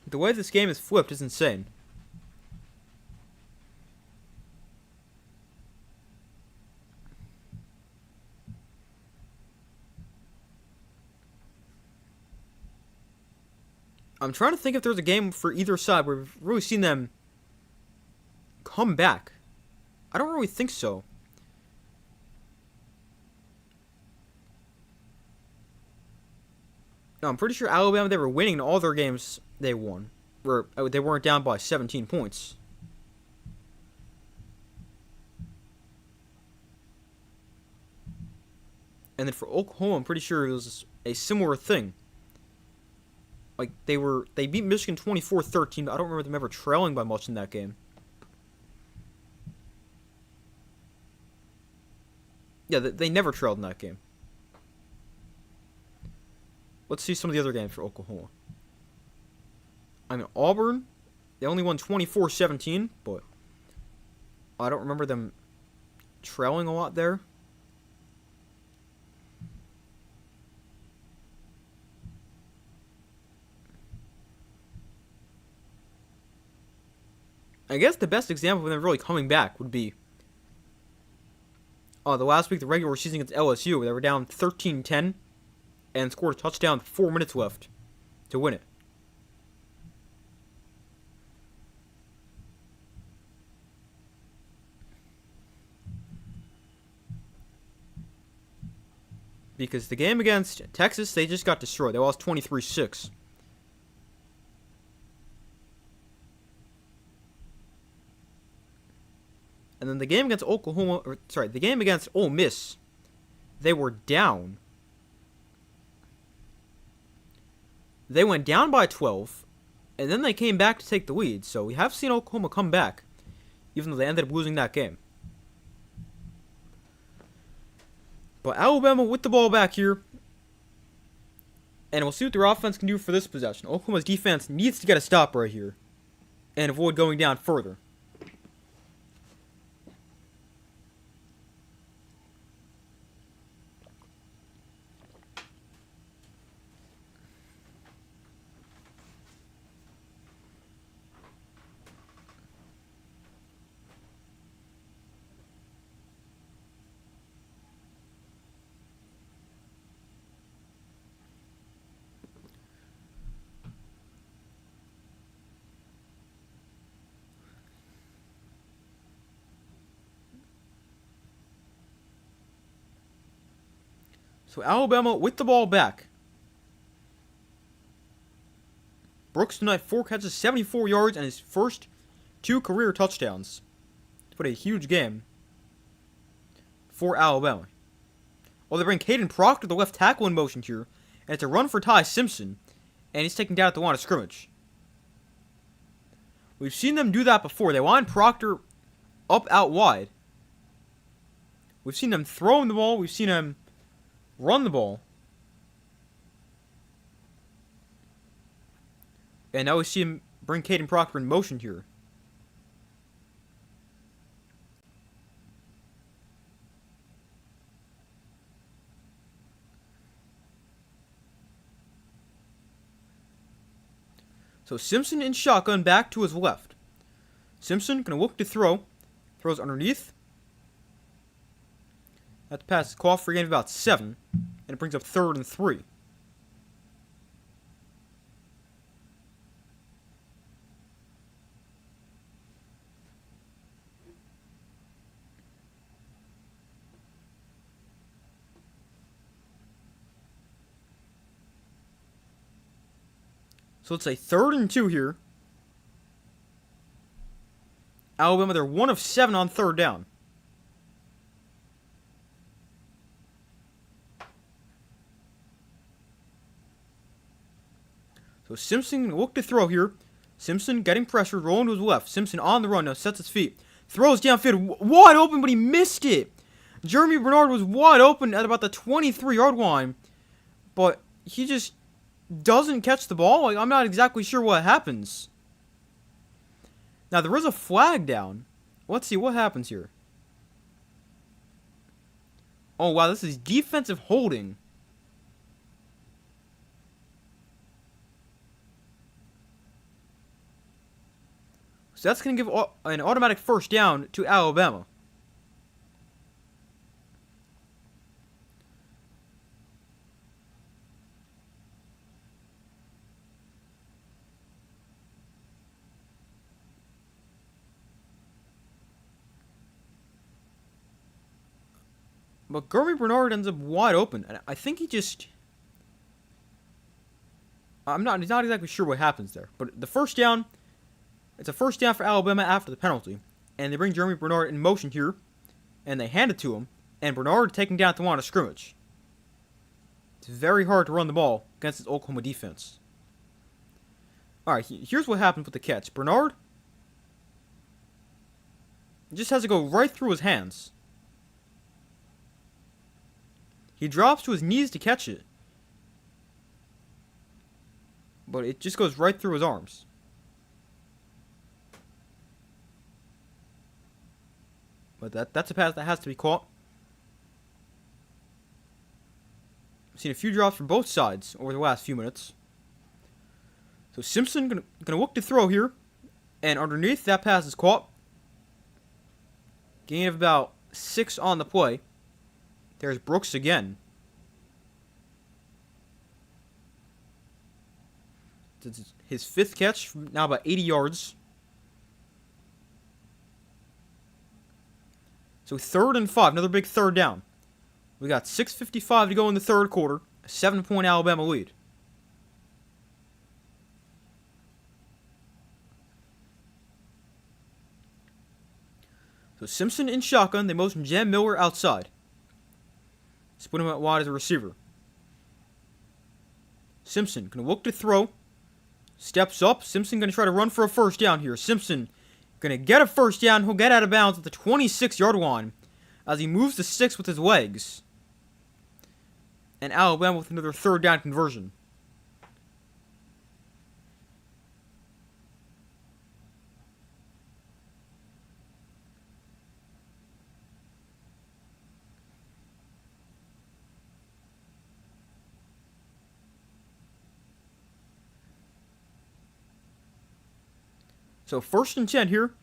The way this game is flipped is insane. I'm trying to think if there's a game for either side where we've really seen them come back. I don't really think so. No, I'm pretty sure Alabama, they were winning in all their games they won. They weren't down by 17 points. And then for Oklahoma, I'm pretty sure it was a similar thing. Like, they beat Michigan 24-13, but I don't remember them ever trailing by much in that game. Yeah, they never trailed in that game. Let's see some of the other games for Oklahoma. I mean, Auburn, they only won 24-17, but I don't remember them trailing a lot there. I guess the best example of them really coming back would be the last week, the regular season against LSU. They were down 13-10 and scored a touchdown with 4 minutes left to win it. Because the game against Texas, they just got destroyed. They lost 23-6. And then the game against the game against Ole Miss, they were down. They went down by 12, and then they came back to take the lead. So we have seen Oklahoma come back, even though they ended up losing that game. But Alabama with the ball back here, and we'll see what their offense can do for this possession. Oklahoma's defense needs to get a stop right here and avoid going down further. So Alabama with the ball back. Brooks tonight 4 catches, 74 yards, and his first 2 career touchdowns. What a huge game for Alabama. Well, they bring Caden Proctor, the left tackle, in motion here, and it's a run for Ty Simpson, and he's taken down at the line of scrimmage. We've seen them do that before. They line Proctor up out wide. We've seen them throw him the ball. We've seen him run the ball. And now we see him bring Caden Proctor in motion here. So Simpson in shotgun back to his left. Simpson going to look to throw. Throws underneath. That pass is called for a gain of about 7. And it brings up 3rd and 3. So it's a 3rd and 2 here. Alabama, they're 1 of 7 on 3rd down. So Simpson going to look to throw here. Simpson getting pressure, rolling to his left. Simpson on the run now, sets his feet. Throws downfield, wide open, but he missed it. Jeremy Bernard was wide open at about the 23-yard line. But he just doesn't catch the ball. Like, I'm not exactly sure what happens. Now, there is a flag down. Let's see what happens here. Oh, wow, this is defensive holding. So that's going to give an automatic 1st down to Alabama. But Jeremy Bernard ends up wide open, and I think he just... I'm not exactly sure what happens there. But the 1st down... It's a 1st down for Alabama after the penalty. And they bring Jeremy Bernard in motion here. And they hand it to him. And Bernard taking down at the line of scrimmage. It's very hard to run the ball against this Oklahoma defense. Alright, here's what happens with the catch. Bernard just has to go right through his hands. He drops to his knees to catch it. But it just goes right through his arms. But that's a pass that has to be caught. I've seen a few drops from both sides over the last few minutes. So Simpson gonna look to throw here. And underneath, that pass is caught. Gain of about 6 on the play. There's Brooks again. This is his 5th catch, now about 80 yards. So 3rd and 5, another big 3rd down. We got 6:55 to go in the 3rd quarter. A 7-point Alabama lead. So Simpson in shotgun. They motion Jam Miller outside. Split him out wide as a receiver. Simpson going to look to throw. Steps up. Simpson going to try to run for a 1st down here. Simpson going to get a 1st down. He'll get out of bounds at the 26-yard line as he moves the sticks with his legs. And Alabama with another 3rd down conversion. So 1st and 10 here.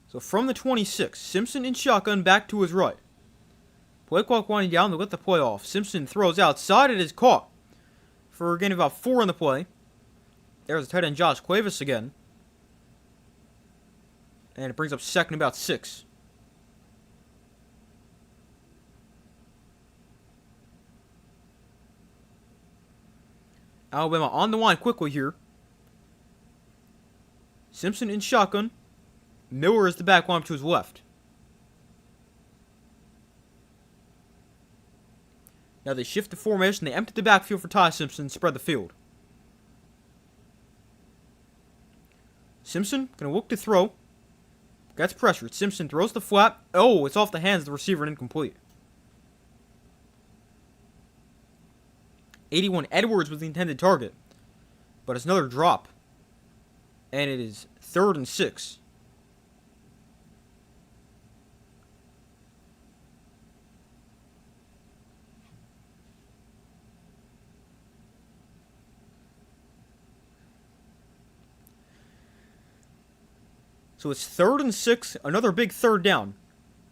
So from the 26, Simpson in shotgun back to his right. Play clock winding down, they'll let the play off. Simpson throws outside, it is caught for a gain of about 4 on the play. There's the tight end Josh Cuevas again. And it brings up 2nd and about 6. Alabama on the line quickly here. Simpson in shotgun. Miller is the back line to his left. Now they shift the formation. They empty the backfield for Ty Simpson and spread the field. Simpson going to look to throw. Gets pressured. Simpson throws the flat. Oh, it's off the hands of the receiver and incomplete. 81 Edwards was the intended target. But it's another drop. And it is 3rd and 6. So it's 3rd and 6, another big 3rd down.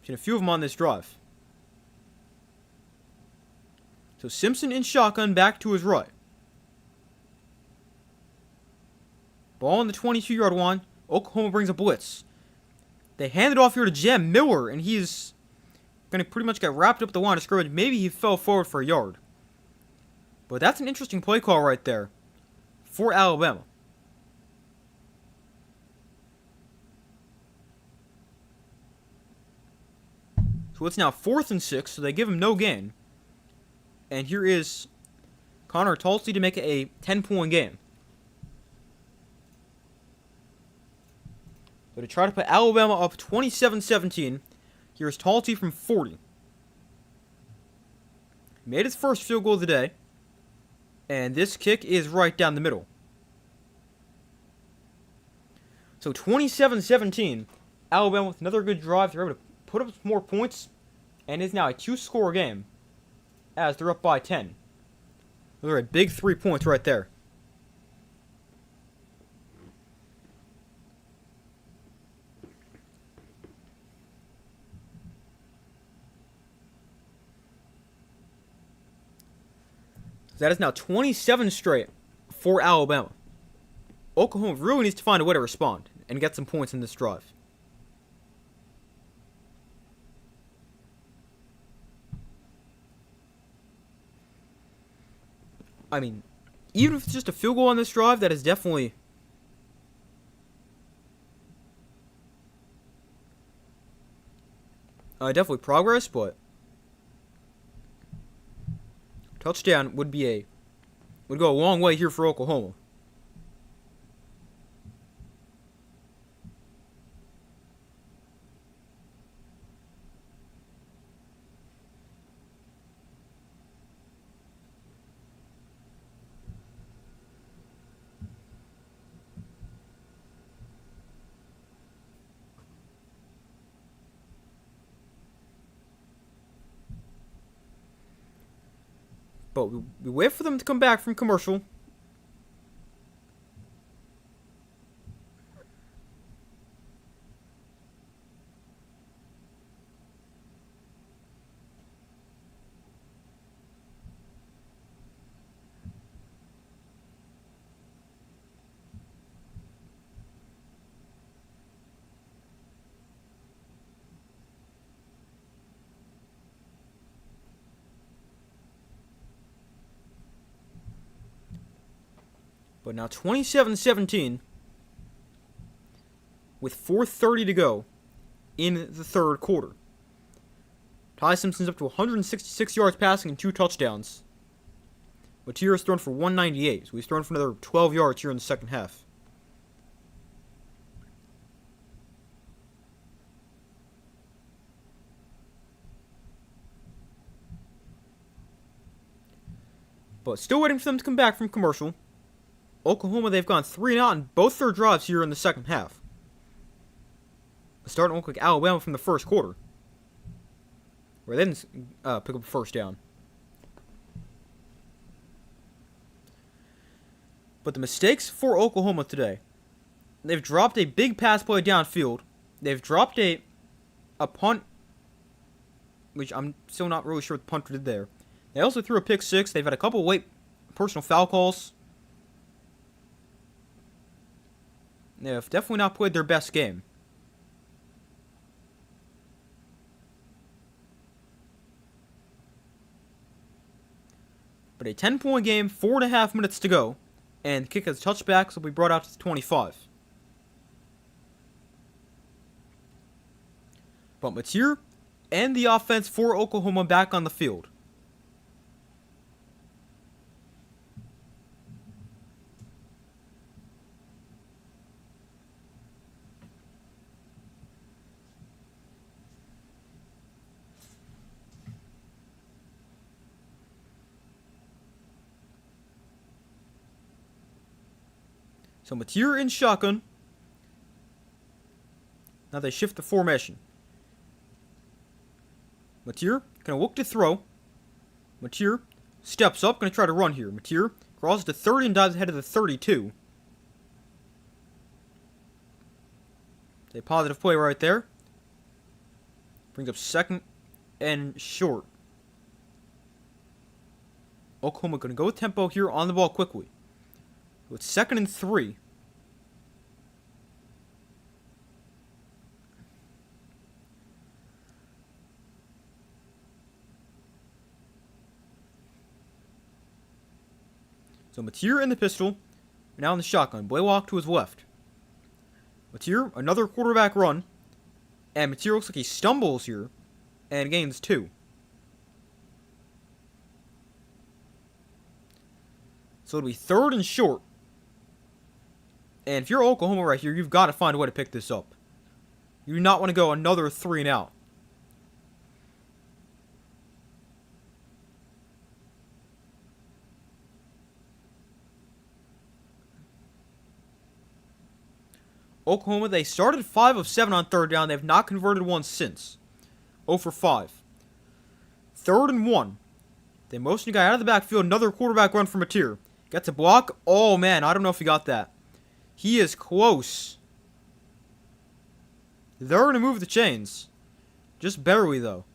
Seen a few of them on this drive. So Simpson in shotgun back to his right. Ball on the 22-yard line. Oklahoma brings a blitz. They hand it off here to Jam Miller, and he's going to pretty much get wrapped up at the line of scrimmage. Maybe he fell forward for a yard. But that's an interesting play call right there for Alabama. So it's now 4th and 6, so they give him no gain. And here is Connor Tulsey to make it a 10-point game. So to try to put Alabama up 27-17, here's Tulsey from 40. He made his first field goal of the day. And this kick is right down the middle. So 27-17, Alabama with another good drive. They're able to put up some more points. And it's now a 2-score game as they're up by 10. Those are a big 3 points right there. That is now 27 straight for Alabama. Oklahoma really needs to find a way to respond and get some points in this drive. I mean, even if it's just a field goal on this drive, that is definitely Definitely progress, but touchdown would go a long way here for Oklahoma. But we wait for them to come back from commercial. But now 27-17 with 4:30 to go in the third quarter. Ty Simpson's up to 166 yards passing and 2 touchdowns. Matier has thrown for 198, so he's thrown for another 12 yards here in the second half. But still waiting for them to come back from commercial. Oklahoma, they've gone 3-0 in both their drives here in the second half. Starting to look like Alabama from the first quarter, where they didn't pick up a first down. But the mistakes for Oklahoma today, they've dropped a big pass play downfield. They've dropped a punt, which I'm still not really sure what the punter did there. They also threw a pick six. They've had a couple late personal foul calls. They've definitely not played their best game. But a 10-point game, 4.5 minutes to go, and the kick has touchbacks will be brought out to the 25. But Matier and the offense for Oklahoma back on the field. So Matier in shotgun. Now they shift the formation. Matier gonna look to throw. Matier steps up, gonna try to run here. Matier crosses to 30 and dives ahead of the 32. A positive play right there. Brings up second and short. Oklahoma gonna go with tempo here on the ball quickly. With 2nd and 3. So Matier in the pistol, now in the shotgun. Blaylock to his left. Matier, another quarterback run. And Matier looks like he stumbles here and gains 2. So it'll be 3rd and short. And if you're Oklahoma right here, you've got to find a way to pick this up. You do not want to go another 3 and out. Oklahoma, they started 5 of 7 on 3rd down. They have not converted one since. 0 for 5. 3rd and 1. They motion a guy out of the backfield. Another quarterback run for Matier. Gets a block. Oh, man. I don't know if he got that. He is close. They're going to move the chains. Just barely, though.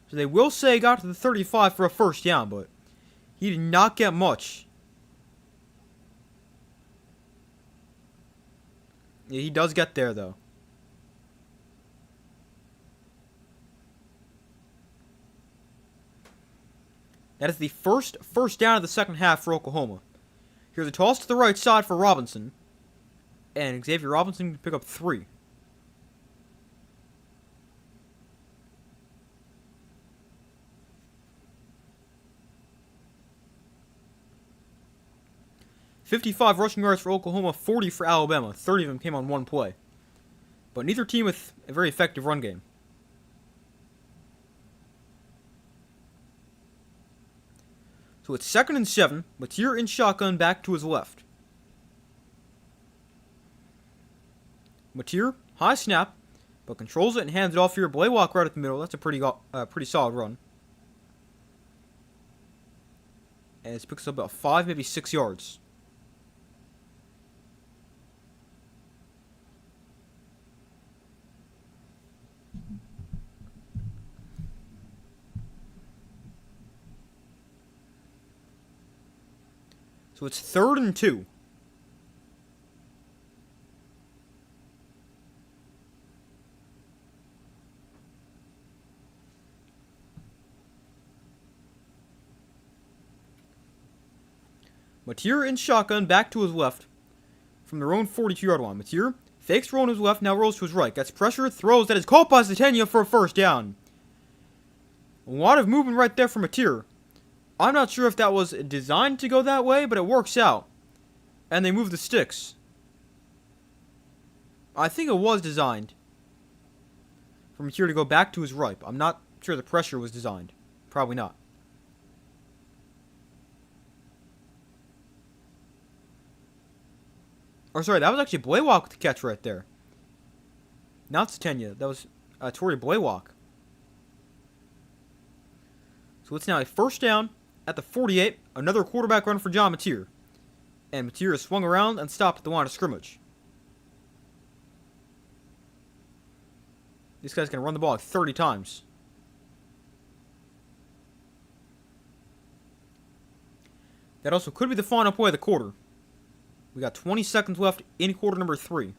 So they will say he got to the 35 for a first down, but he did not get much. Yeah, he does get there, though. That is the first down of the second half for Oklahoma. Here's a toss to the right side for Robinson. And Xavier Robinson can pick up 3. 55 rushing yards for Oklahoma, 40 for Alabama. 30 of them came on one play. But neither team with a very effective run game. So it's 2nd and 7. Mateer in shotgun back to his left. Mateer, high snap, but controls it and hands it off here. Blaylock right at the middle. That's a pretty solid run. And it picks up about 5, maybe 6 yards. So it's 3rd and 2. Mateer in shotgun back to his left from their own 42-yard line. Mateer fakes roll on his left, now rolls to his right. Gets pressure, throws, that is caught by Zatenia for a first down. A lot of movement right there from Mateer. I'm not sure if that was designed to go that way, but it works out. And they move the sticks. I think it was designed for Mateer to go back to his right. I'm not sure the pressure was designed. Probably not. Or sorry, that was actually Blaylock with the catch right there. Not Zatenia. That was Torrey Blaylock. So it's now a first down at the 48. Another quarterback run for John Mateer. And Mateer is swung around and stopped at the line of scrimmage. This guy's going to run the ball like 30 times. That also could be the final play of the quarter. We got 20 seconds left in quarter number 3.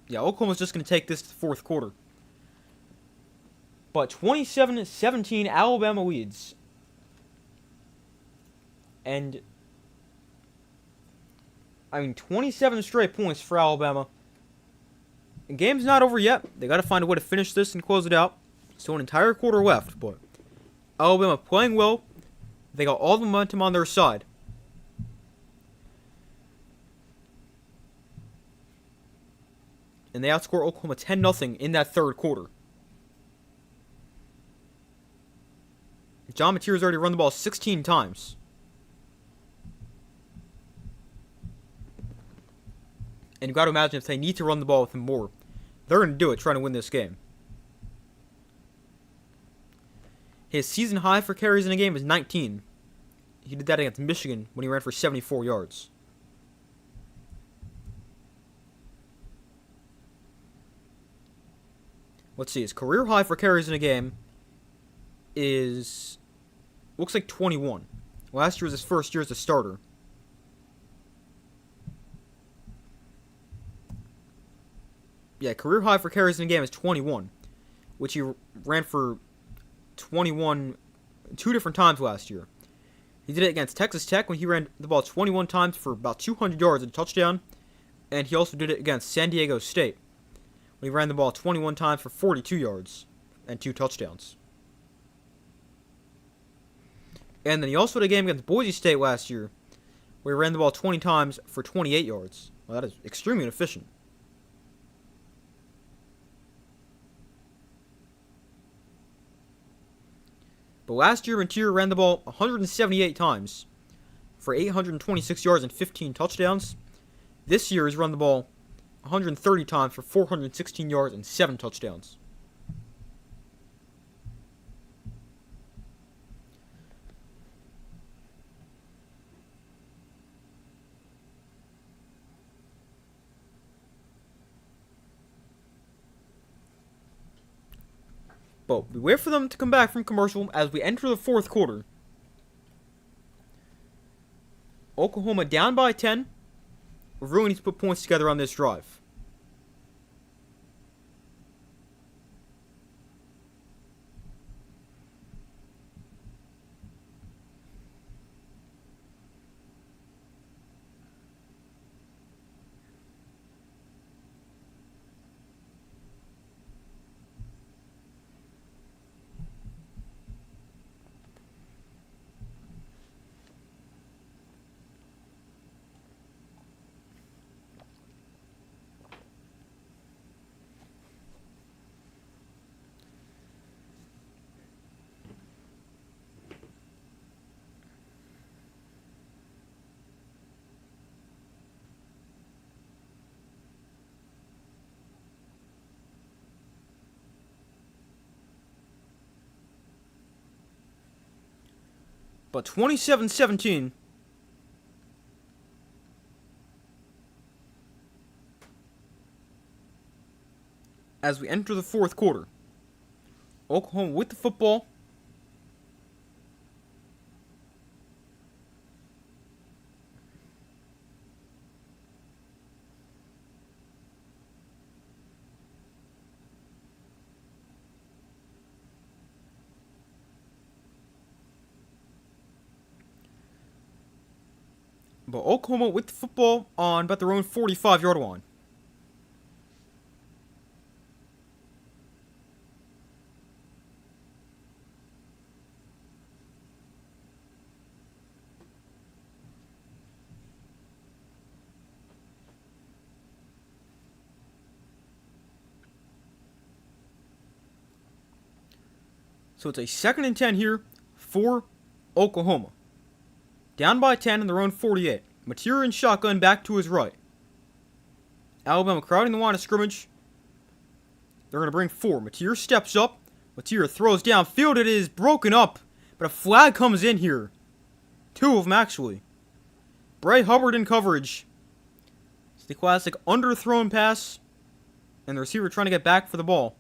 Yeah, Oklahoma's just going to take this to the fourth quarter. But 27-17, Alabama leads. And, 27 straight points for Alabama. The game's not over yet. They got to find a way to finish this and close it out. So an entire quarter left, but Alabama playing well. They got all the momentum on their side. And they outscore Oklahoma 10-0 in that third quarter. John Mateer's already run the ball 16 times. And you've got to imagine if they need to run the ball with him more, they're going to do it trying to win this game. His season high for carries in a game is 19. He did that against Michigan when he ran for 74 yards. Let's see, his career high for carries in a game is, looks like 21. Last year was his first year as a starter. Yeah, career high for carries in a game is 21, which he ran for 21 2 different times last year. He did it against Texas Tech when he ran the ball 21 times for about 200 yards and a touchdown, and he also did it against San Diego State when he ran the ball 21 times for 42 yards and 2 touchdowns. And then he also had a game against Boise State last year where he ran the ball 20 times for 28 yards. Well, that is extremely inefficient. But last year, Mateer ran the ball 178 times for 826 yards and 15 touchdowns. This year, he's run the ball 130 times for 416 yards and 7 touchdowns. But we wait for them to come back from commercial as we enter the fourth quarter. Oklahoma down by 10. We really need to put points together on this drive. But 27-17. As we enter the fourth quarter. Oklahoma with the football. But Oklahoma with the football on about their own 45-yard line. So it's a 2nd and 10 here for Oklahoma. Down by 10 in their own 48. Mateer in shotgun back to his right. Alabama crowding the line of scrimmage. They're going to bring 4. Mateer steps up. Mateer throws downfield. It is broken up. But a flag comes in here. 2 of them, actually. Bray Hubbard in coverage. It's the classic underthrown pass. And the receiver trying to get back for the ball.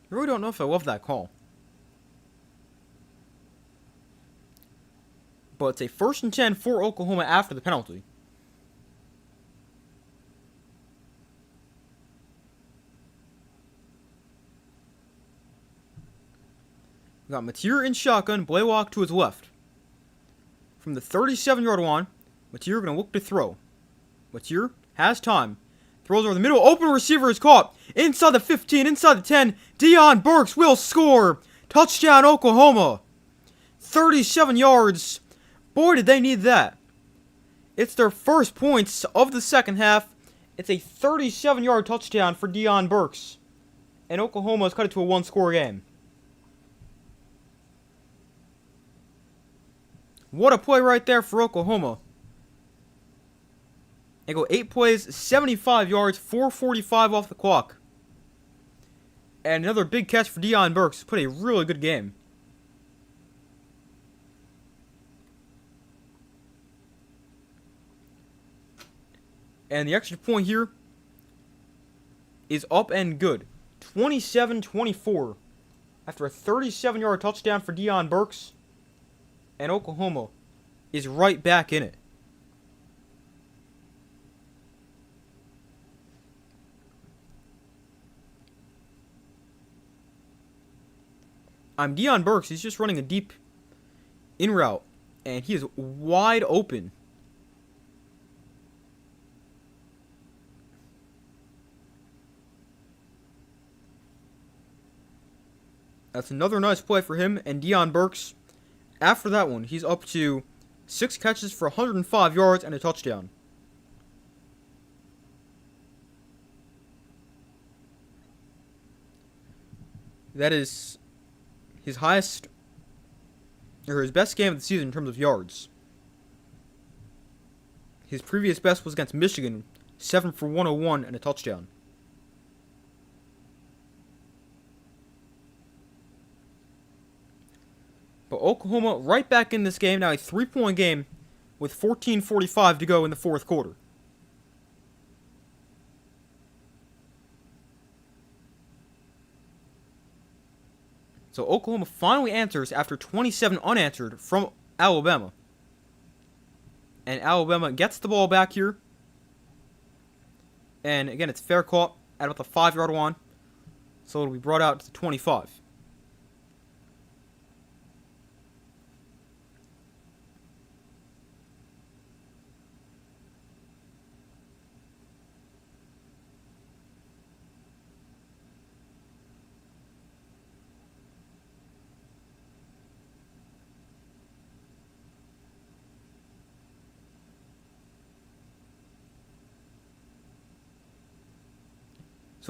I really don't know if I love that call. But it's a 1st and 10 for Oklahoma after the penalty. We got Mateer in shotgun, Blaylock to his left. From the 37-yard line, Mateer going to look to throw. Mateer has time. Throws over the middle. Open receiver is caught. Inside the 15, inside the 10. Deion Burks will score. Touchdown, Oklahoma. 37 yards. Boy, did they need that. It's their first points of the second half. It's a 37-yard touchdown for Deion Burks. And Oklahoma has cut it to a one-score game. What a play right there for Oklahoma. They go 8 plays, 75 yards, 4:45 off the clock. And another big catch for Deion Burks. Put a really good game. And the extra point here is up and good. 27-24. After a 37-yard touchdown for Deion Burks. And Oklahoma is right back in it. Deion Burks. He's just running a deep in route. And he is wide open. That's another nice play for him and Deion Burks. After that one, he's up to 6 catches for 105 yards and a touchdown. That is his highest, or his best game of the season in terms of yards. His previous best was against Michigan, 7 for 101 and a touchdown. But Oklahoma right back in this game, now a 3-point game with 14:45 to go in the fourth quarter. So Oklahoma finally answers after 27 unanswered from Alabama. And Alabama gets the ball back here. And again, it's fair caught at about the 5-yard line. So it'll be brought out to the 25.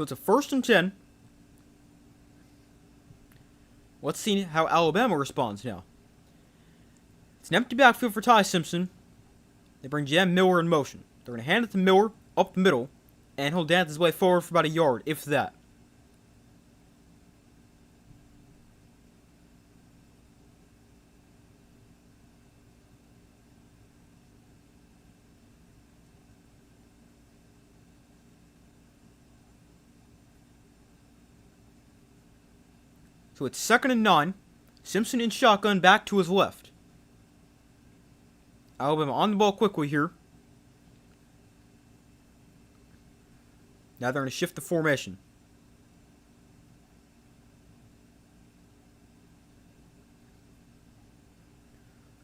So it's a 1st and 10. Let's see how Alabama responds now. It's an empty backfield for Ty Simpson. They bring Jam Miller in motion. They're going to hand it to Miller up the middle, and he'll dance his way forward for about a yard, if that. So it's 2nd and 9. Simpson in shotgun back to his left. Alabama on the ball quickly here. Now they're going to shift the formation.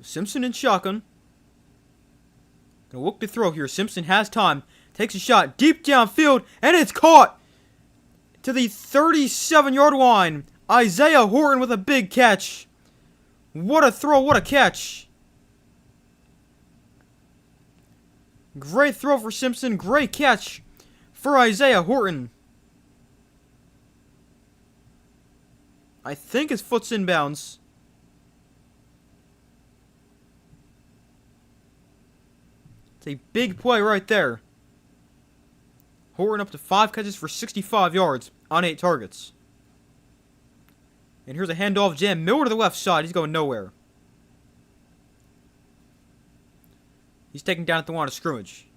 Simpson in shotgun. Going to look to throw here. Simpson has time. Takes a shot deep downfield, and it's caught to the 37-yard line. Isaiah Horton with a big catch. What a throw, what a catch. Great throw for Simpson, great catch for Isaiah Horton. I think his foot's inbounds. It's a big play right there. Horton up to 5 catches for 65 yards on 8 targets. And here's a handoff, Jam Miller to the left side. He's going nowhere. He's taken down at the line of scrimmage.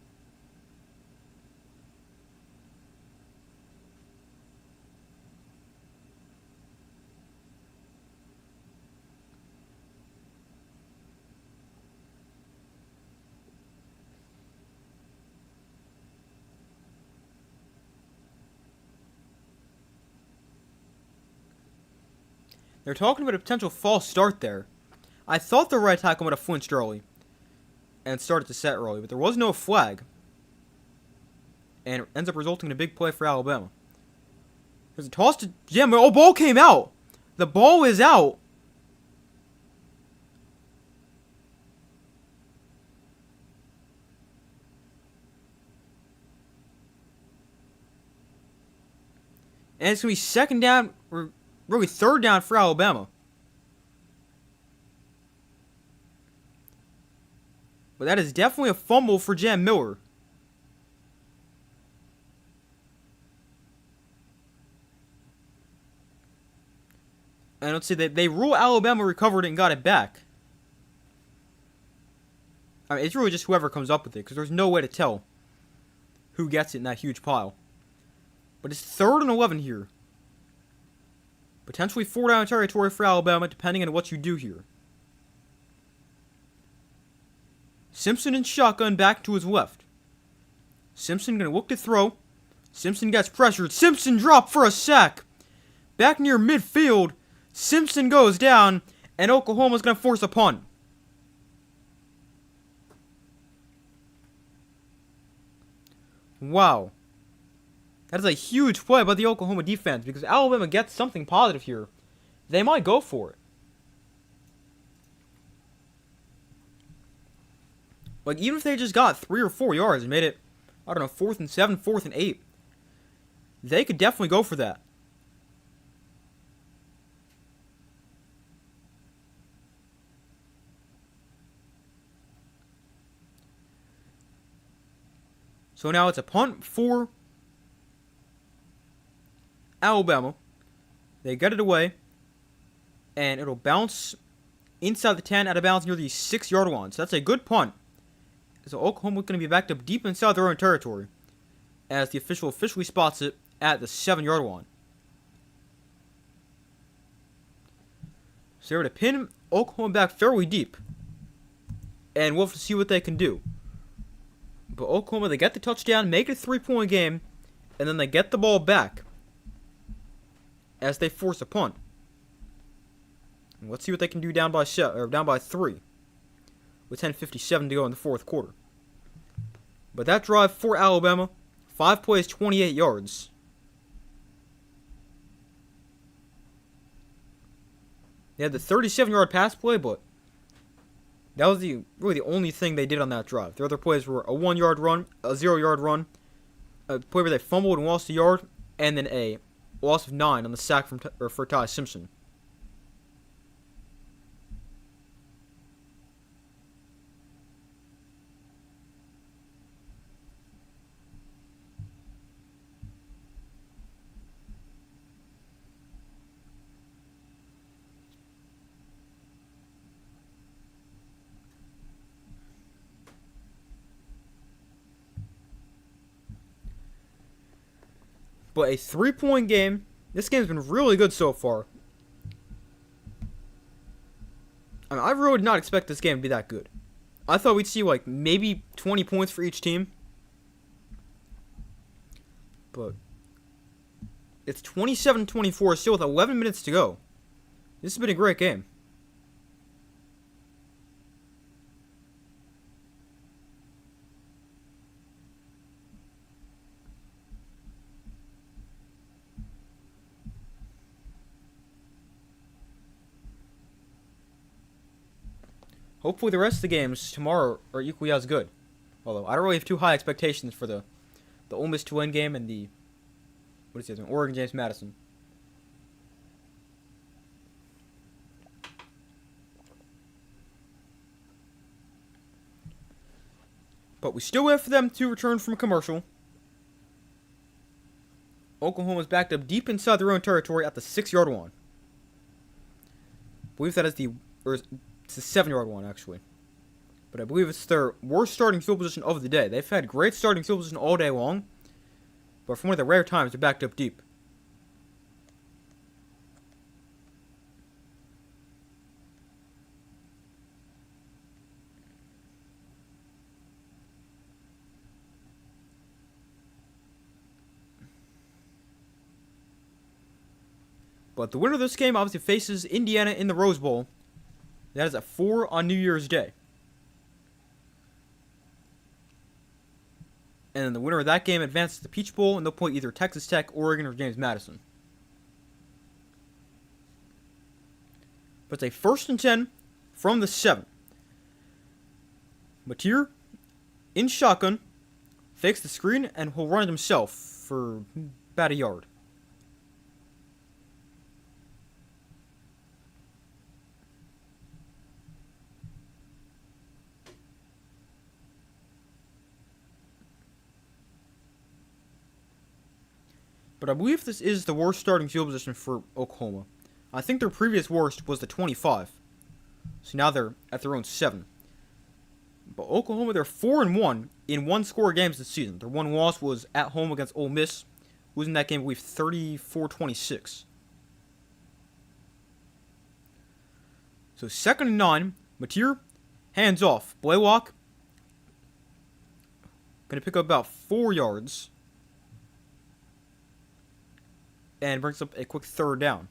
They're talking about a potential false start there. I thought the right tackle would have flinched early and started to set early, but there was no flag. And it ends up resulting in a big play for Alabama. There's a toss to Jam. Oh, ball came out. The ball is out. And it's going to be 2nd down, or really 3rd down for Alabama. But that is definitely a fumble for Jam Miller. And let's see, they rule Alabama recovered it and got it back. I mean, it's really just whoever comes up with it, because there's no way to tell who gets it in that huge pile. But it's 3rd and 11 here. Potentially 4-down territory for Alabama, depending on what you do here. Simpson in shotgun back to his left. Simpson going to look to throw. Simpson gets pressured. Simpson dropped for a sack. Back near midfield. Simpson goes down, and Oklahoma's going to force a punt. Wow. That is a huge play by the Oklahoma defense, because Alabama gets something positive here. They might go for it. Like, even if they just got 3 or 4 yards and made it, I don't know, 4th and 7, 4th and 8, they could definitely go for that. So now it's a punt for Alabama. They get it away, and it'll bounce inside the 10 out of bounds near the 6-yard line. So that's a good punt. So Oklahoma's going to be backed up deep inside their own territory, as the official officially spots it at the 7-yard line. So they're going to pin Oklahoma back fairly deep, and we'll have to see what they can do. But Oklahoma, they get the touchdown, make it a 3-point game, and then they get the ball back as they force a punt. And let's see what they can do down by 3 with 10:57 to go in the 4th quarter. But that drive for Alabama, 5 plays, 28 yards. They had the 37-yard pass play, but that was really the only thing they did on that drive. The other plays were a 1-yard run, a 0-yard run, a play where they fumbled and lost a yard, and then a loss of 9 on the sack for Ty Simpson. But a 3-point game. This game's been really good so far. I mean, I really did not expect this game to be that good. I thought we'd see like maybe 20 points for each team. But it's 27-24 still with 11 minutes to go. This has been a great game. Hopefully the rest of the games tomorrow are equally as good. Although, I don't really have too high expectations for the Ole Miss Tulane game and the Oregon James Madison. But we still wait for them to return from commercial. Oklahoma's backed up deep inside their own territory at the 6-yard line. I believe that is it's the 7-yard line, actually. But I believe it's their worst starting field position of the day. They've had great starting field position all day long. But for one of the rare times, they're backed up deep. But the winner of this game obviously faces Indiana in the Rose Bowl. That is at 4 on New Year's Day. And then the winner of that game advances to the Peach Bowl, and they'll play either Texas Tech, Oregon, or James Madison. But it's a 1st and 10 from the 7. Mateer, in shotgun, fakes the screen, and will run it himself for about a yard. But I believe this is the worst starting field position for Oklahoma. I think their previous worst was the 25. So now they're at their own 7. But Oklahoma, they're 4-1 in one-score games this season. Their one loss was at home against Ole Miss, losing that game, I believe, 34-26. So 2nd and 9, Mateer, hands off. Blaylock, going to pick up about 4 yards. And brings up a quick 3rd down.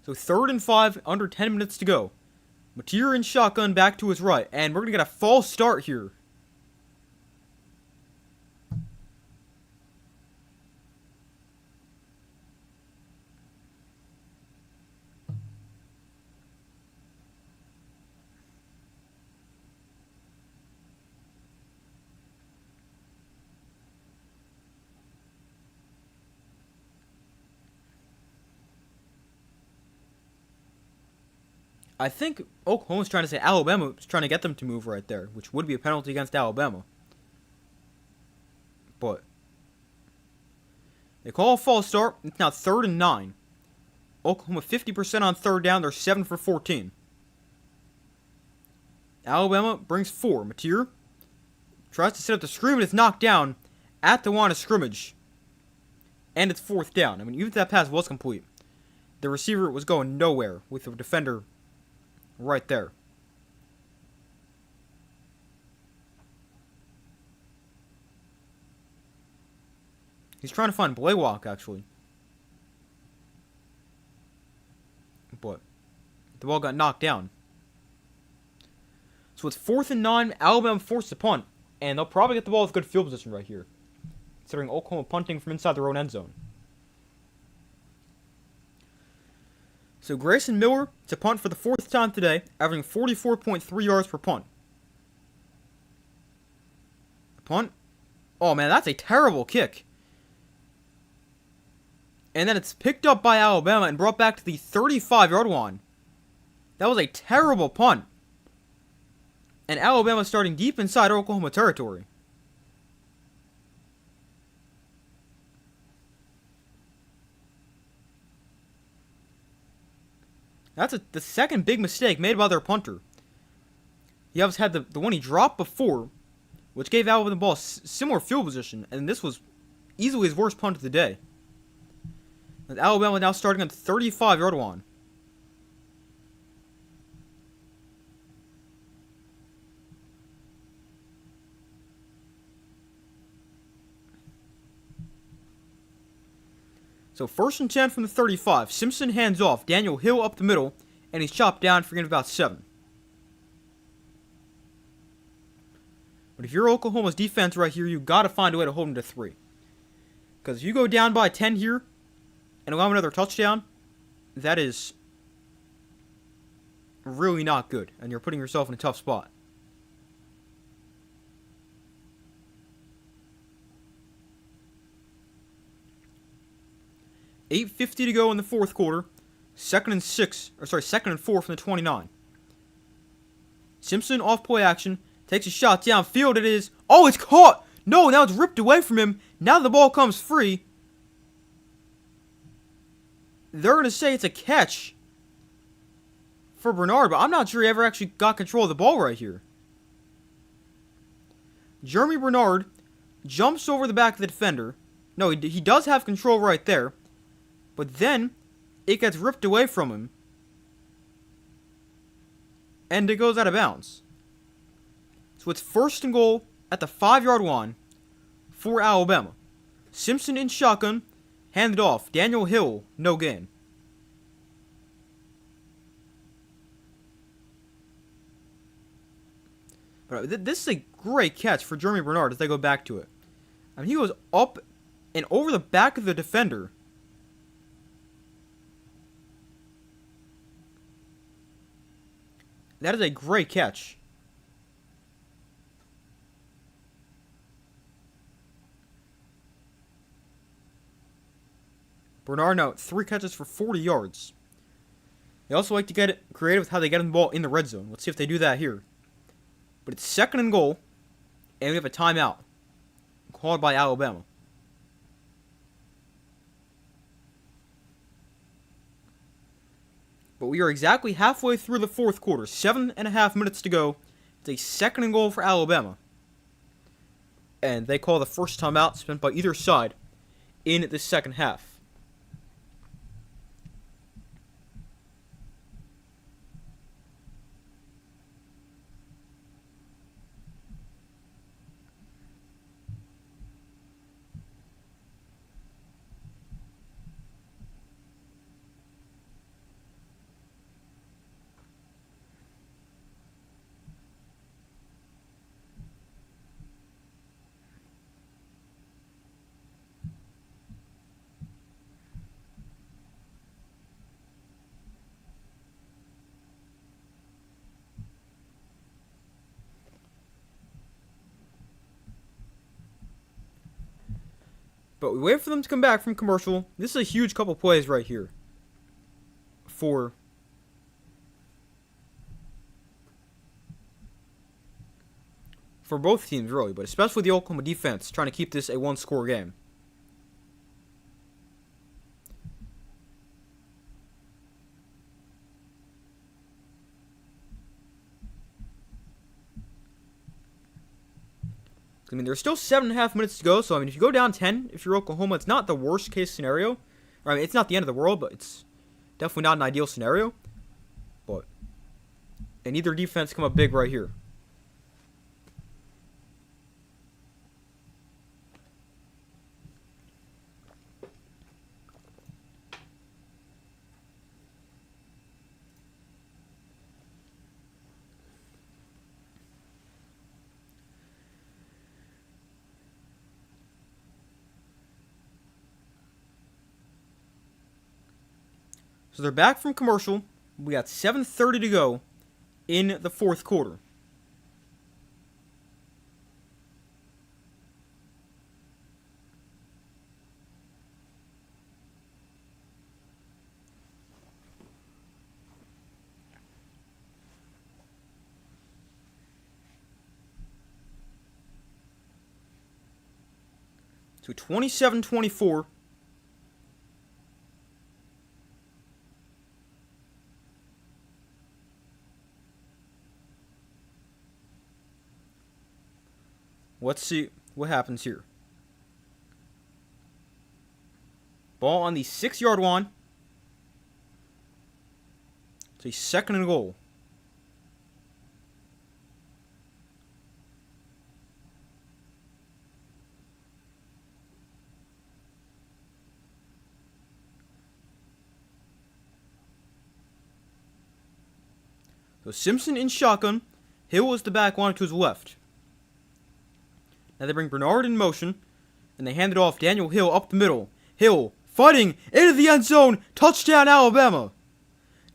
So 3rd and 5, under 10 minutes to go. Mateer in shotgun back to his right. And we're going to get a false start here. I think Oklahoma's trying to say Alabama's trying to get them to move right there, which would be a penalty against Alabama. But they call a false start. It's now 3rd and 9. Oklahoma 50% on 3rd down. They're 7 for 14. Alabama brings 4. Mateer tries to set up the screen and is knocked down at the line of scrimmage. And it's 4th down. I mean, even if that pass was complete, the receiver was going nowhere with the defender right there. He's trying to find Blaylock, actually. But the ball got knocked down. So it's 4th and 9. Alabama forced a punt. And they'll probably get the ball with good field position right here, considering Oklahoma punting from inside their own end zone. So So Grayson Miller to punt for the 4th time today, averaging 44.3 yards per punt. Punt. Oh man, that's a terrible kick. And then it's picked up by Alabama and brought back to the 35-yard line. That was a terrible punt. And Alabama starting deep inside Oklahoma territory. That's the second big mistake made by their punter. He obviously had the one he dropped before, which gave Alabama the ball similar field position, and this was easily his worst punt of the day. And Alabama now starting on the 35-yard line. So 1st and 10 from the 35. Simpson hands off. Daniel Hill up the middle, and he's chopped down for about 7. But if you're Oklahoma's defense right here, you've got to find a way to hold him to 3. Because if you go down by 10 here and allow another touchdown, that is really not good, and you're putting yourself in a tough spot. $8:50 to go in the 4th quarter. 2nd and 4 from the 29. Simpson off play action. Takes a shot downfield. It is. Oh, it's caught! No, now it's ripped away from him. Now the ball comes free. They're going to say it's a catch for Bernard, but I'm not sure he ever actually got control of the ball right here. Jeremy Bernard jumps over the back of the defender. No, he does have control right there. But then, it gets ripped away from him. And it goes out of bounds. So it's 1st and goal at the 5-yard line for Alabama. Simpson in shotgun, handed off. Daniel Hill, no gain. But this is a great catch for Jeremy Bernard as they go back to it. I mean, he goes up and over the back of the defender. That is a great catch. Bernard now 3 catches for 40 yards. They also like to get creative with how they get the ball in the red zone. Let's see if they do that here. But it's 2nd and goal, and we have a timeout called by Alabama. But we are exactly halfway through the 4th quarter. 7.5 minutes to go. It's a 2nd and goal for Alabama. And they call the first timeout spent by either side in the second half. But we wait for them to come back from commercial. This is a huge couple plays right here. For both teams, really. But especially the Oklahoma defense, trying to keep this a one-score game. I mean, there's still 7.5 minutes to go, so I mean, if you go down 10, if you're Oklahoma, it's not the worst case scenario. I mean, it's not the end of the world, but it's definitely not an ideal scenario. And either defense come up big right here. So they're back from commercial. We got 7:30 to go in the fourth quarter. So 27-24. Let's see what happens here. Ball on the 6-yard line. It's a second and goal. So Simpson in shotgun. Hill is the back one to his left. Now they bring Bernard in motion, and they hand it off Daniel Hill up the middle. Hill fighting into the end zone. Touchdown, Alabama.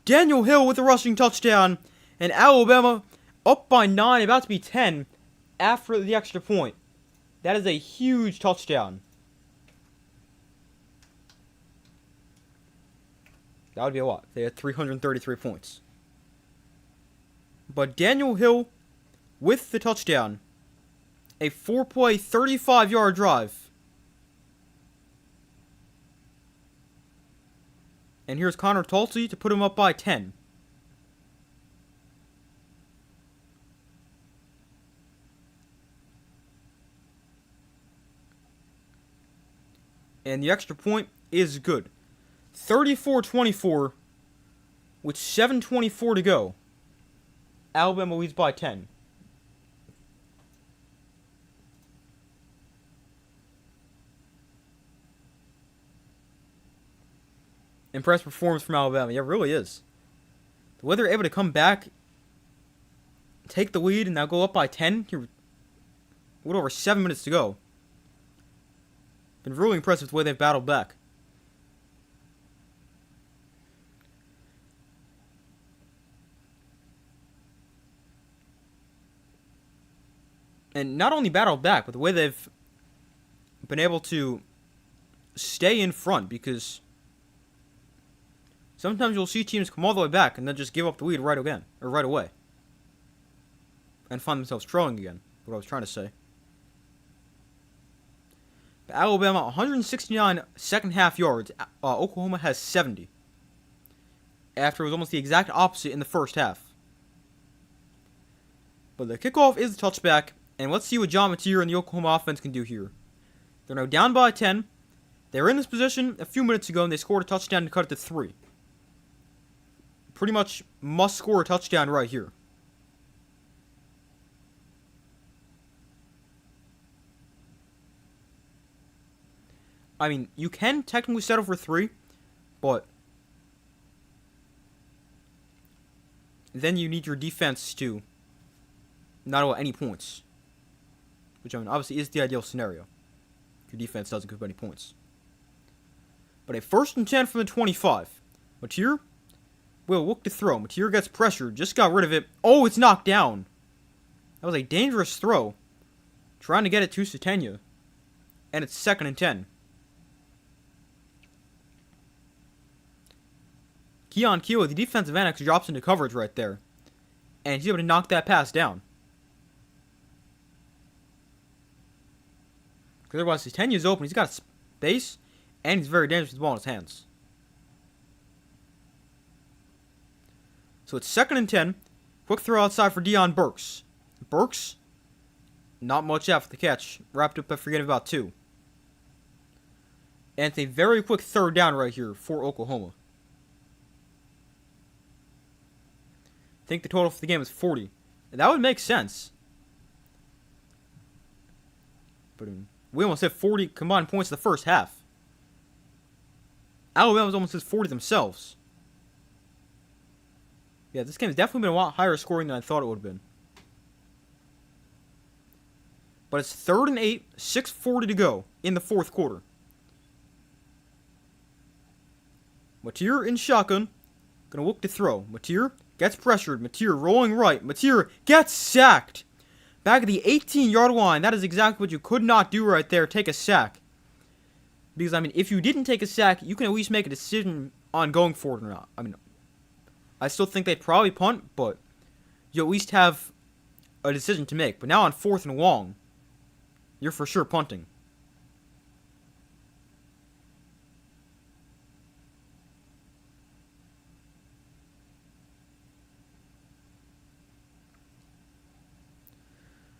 Daniel Hill with a rushing touchdown, and Alabama up by 9, about to be 10 after the extra point. That is a huge touchdown. That would be a lot. They had 333 points. But Daniel Hill with the touchdown. A 4-play, 35-yard drive. And here's Connor Tulsey to put him up by 10. And the extra point is good. 34-24 with 7:24 to go. Alabama leads by 10. Impressive performance from Alabama. Yeah, it really is. The way they're able to come back, take the lead, and now go up by 10. Here, a little over 7 minutes to go. Been really impressive the way they've battled back. And not only battled back, but the way they've been able to stay in front, because sometimes you'll see teams come all the way back and then just give up the lead right away. And find themselves trailing again, what I was trying to say. But Alabama, 169 second half yards. Oklahoma has 70. After it was almost the exact opposite in the first half. But the kickoff is the touchback. And let's see what John Mateer and the Oklahoma offense can do here. They're now down by 10. They were in this position a few minutes ago, and they scored a touchdown to cut it to 3. Pretty much must score a touchdown right here. I mean, you can technically settle for 3, but then you need your defense to not allow any points. Which, I mean, obviously is the ideal scenario. Your defense doesn't give up any points. But a 1st and 10 from the 25. Mateer will look to throw. Mateer gets pressured. Just got rid of it. Oh, it's knocked down. That was a dangerous throw. Trying to get it to Satania. And it's 2nd and 10. Keon Keel, the defensive end, actually drops into coverage right there. And he's able to knock that pass down. Because otherwise, his 10 is open. He's got space, and he's very dangerous with the ball in his hands. So it's 2nd and 10. Quick throw outside for Deion Burks. Burks, not much after the catch. Wrapped up by forgetting about 2. And it's a very quick 3rd down right here for Oklahoma. I think the total for the game is 40. And that would make sense. But we almost hit 40 combined points in the first half. Alabama's almost hit 40 themselves. Yeah, this game has definitely been a lot higher scoring than I thought it would have been. But it's 3rd and 8, 6:40 to go in the fourth quarter. Mateer in shotgun. Gonna look to throw. Mateer gets pressured. Mateer rolling right. Mateer gets sacked. Back at the 18-yard line. That is exactly what you could not do right there. Take a sack. Because, I mean, if you didn't take a sack, you can at least make a decision on going for it or not. I mean, I still think they'd probably punt, but you at least have a decision to make. But now on 4th and long, you're for sure punting.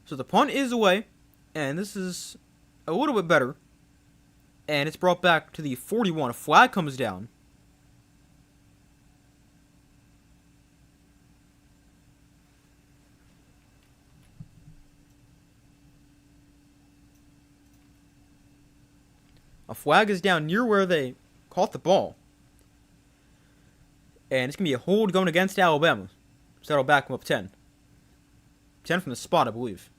So the punt is away, and this is a little bit better. And it's brought back to the 41. A flag comes down. A flag is down near where they caught the ball. And it's going to be a hold going against Alabama. So that'll back them up 10. 10 from the spot, I believe.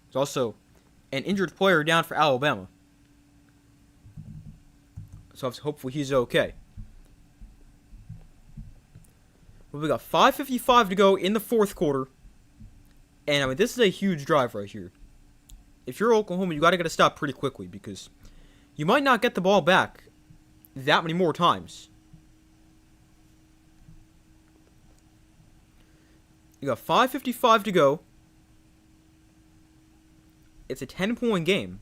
There's also an injured player down for Alabama. So hopefully he's okay. But we got 5:55 to go in the 4th quarter. And I mean, this is a huge drive right here. If you're Oklahoma, you got to get a stop pretty quickly because you might not get the ball back that many more times. You got 5:55 to go. It's a 10-point game.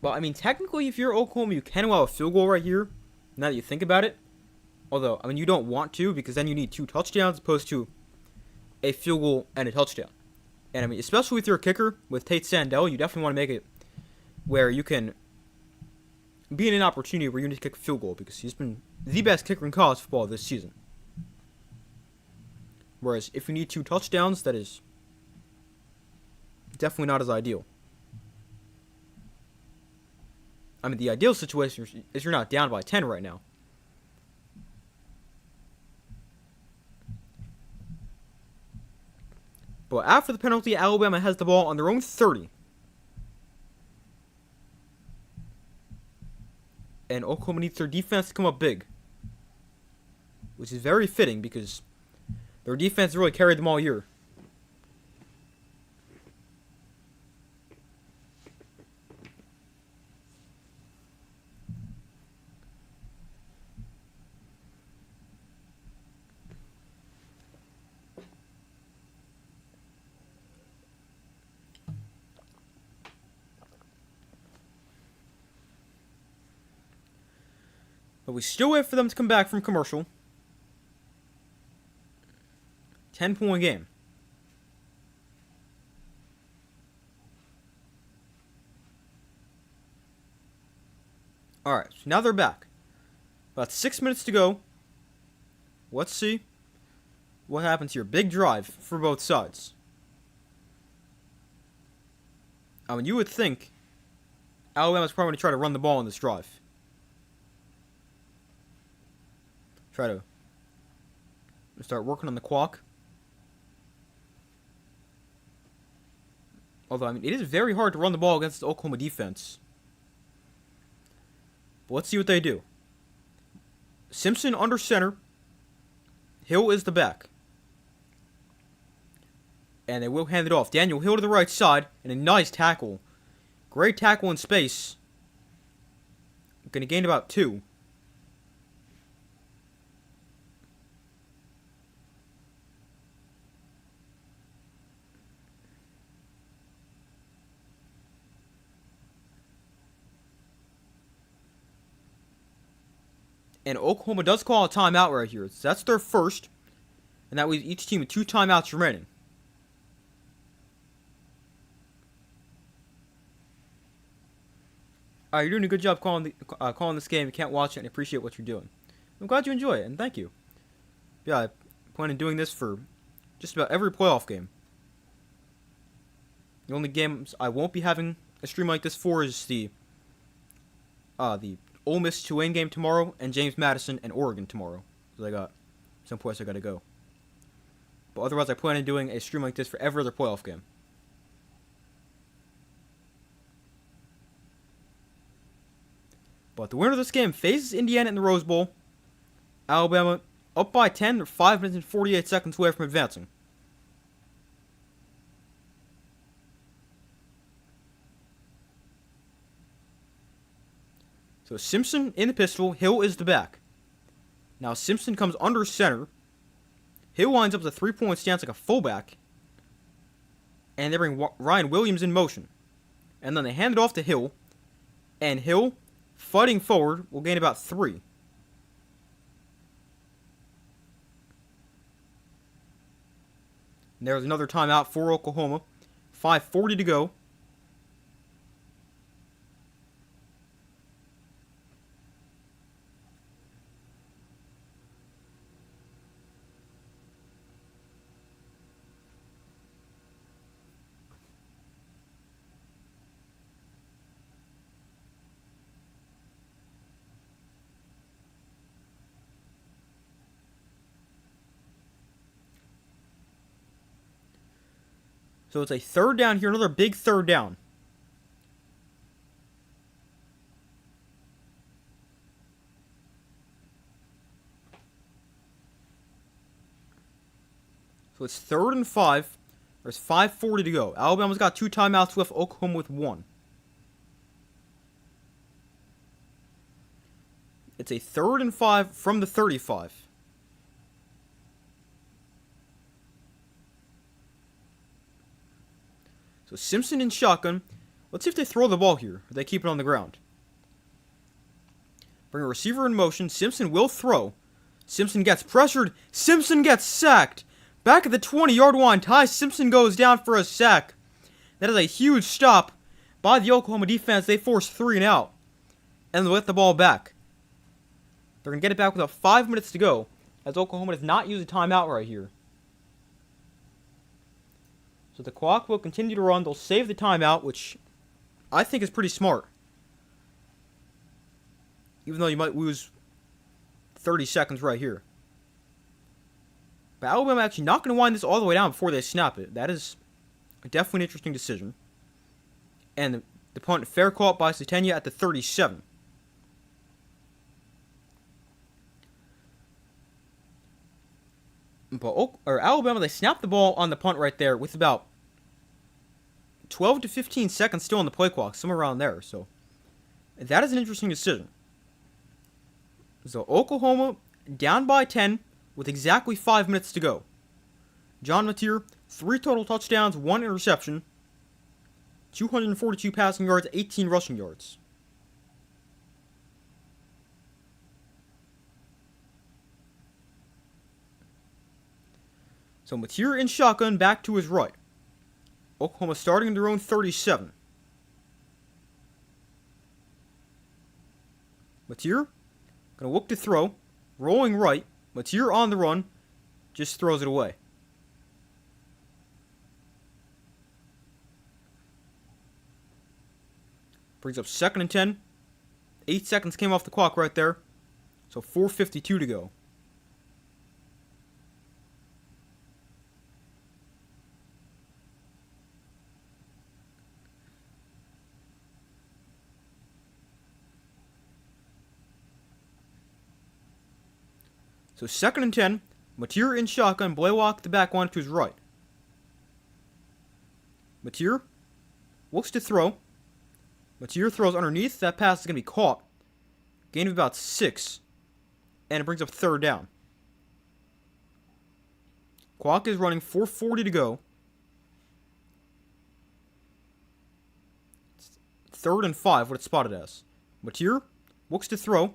Well, I mean, technically, if you're Oklahoma, you can allow a field goal right here, now that you think about it. Although, I mean, you don't want to, because then you need 2 touchdowns, as opposed to a field goal and a touchdown. And, I mean, especially with your kicker, with Tate Sandell, you definitely want to make it where you can be in an opportunity where you need to kick a field goal, because he's been the best kicker in college football this season. Whereas, if you need 2 touchdowns, that is definitely not as ideal. I mean, the ideal situation is you're not down by 10 right now. But after the penalty, Alabama has the ball on their own 30. And Oklahoma needs their defense to come up big. Which is very fitting because their defense really carried them all year. But we still wait for them to come back from commercial. 10-point game. Alright, so now they're back. About 6 minutes to go. Let's see what happens here. Big drive for both sides. I mean, you would think Alabama's probably going to try to run the ball in this drive. Try to start working on the clock. Although, I mean, it is very hard to run the ball against the Oklahoma defense. But let's see what they do. Simpson under center. Hill is the back. And they will hand it off. Daniel Hill to the right side. And a nice tackle. Great tackle in space. Going to gain about 2. And Oklahoma does call a timeout right here. So that's their first. And that leaves each team with 2 timeouts remaining. Alright, you're doing a good job calling this game. You can't watch it and appreciate what you're doing. I'm glad you enjoy it, and thank you. Yeah, I plan on doing this for just about every playoff game. The only games I won't be having a stream like this for is the Ole Miss Tulane game tomorrow and James Madison and Oregon tomorrow. Because I got some place I gotta go. But otherwise, I plan on doing a stream like this for every other playoff game. But the winner of this game faces Indiana in the Rose Bowl. Alabama up by 10. They're 5 minutes and 48 seconds away from advancing. So Simpson in the pistol. Hill is the back. Now Simpson comes under center. Hill lines up as a 3-point stance like a fullback. And they bring Ryan Williams in motion. And then they hand it off to Hill. And Hill, fighting forward, will gain about 3. And there's another timeout for Oklahoma. 5:40 to go. So it's a third down here, another big third down. So it's 3rd and 5. There's 5:40 to go. Alabama's got 2 timeouts left, Oklahoma with 1. It's a 3rd and 5 from the 35. So Simpson in shotgun. Let's see if they throw the ball here, or they keep it on the ground. Bring a receiver in motion. Simpson will throw. Simpson gets pressured. Simpson gets sacked. Back at the 20-yard line, Ty Simpson goes down for a sack. That is a huge stop by the Oklahoma defense. They force 3 and out. And they let the ball back. They're going to get it back with about 5 minutes to go, as Oklahoma does not use a timeout right here. So the clock will continue to run. They'll save the timeout, which I think is pretty smart. Even though you might lose 30 seconds right here. But Alabama actually not going to wind this all the way down before they snap it. That is definitely an interesting decision. And the punt fair call by Satenia at the 37. But Alabama, they snapped the ball on the punt right there with about 12 to 15 seconds still on the play clock, somewhere around there. So that is an interesting decision. So Oklahoma down by 10 with exactly 5 minutes to go. John Mateer, 3 total touchdowns, 1 interception, 242 passing yards, 18 rushing yards. So Mateer in shotgun, back to his right. Oklahoma starting in their own 37. Mateer, gonna look to throw, rolling right. Mateer on the run, just throws it away. Brings up 2nd and 10. 8 seconds came off the clock right there. So 4:52 to go. So 2nd and 10. Mateer in shotgun. Blaylock the back one to his right. Mateer looks to throw. Mateer throws underneath. That pass is going to be caught. Gain of about 6. And it brings up 3rd down. Clock is running. 4:40 to go. 3rd and 5, what it's spotted as. Mateer looks to throw.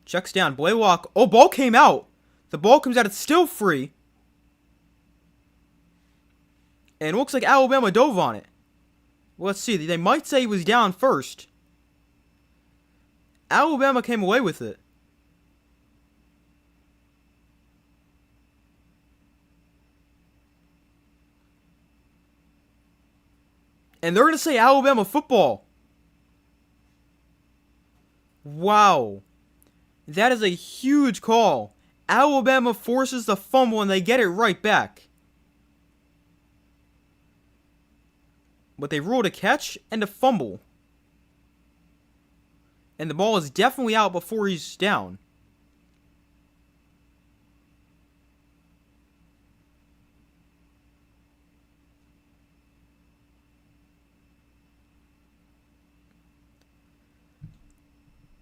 Checks down. Blaylock. Oh, ball came out. The ball comes out. It's still free. And it looks like Alabama dove on it. Well, let's see. They might say he was down first. Alabama came away with it. And they're going to say Alabama football. Wow. That is a huge call. Alabama forces the fumble and they get it right back. But they ruled a catch and a fumble. And the ball is definitely out before he's down.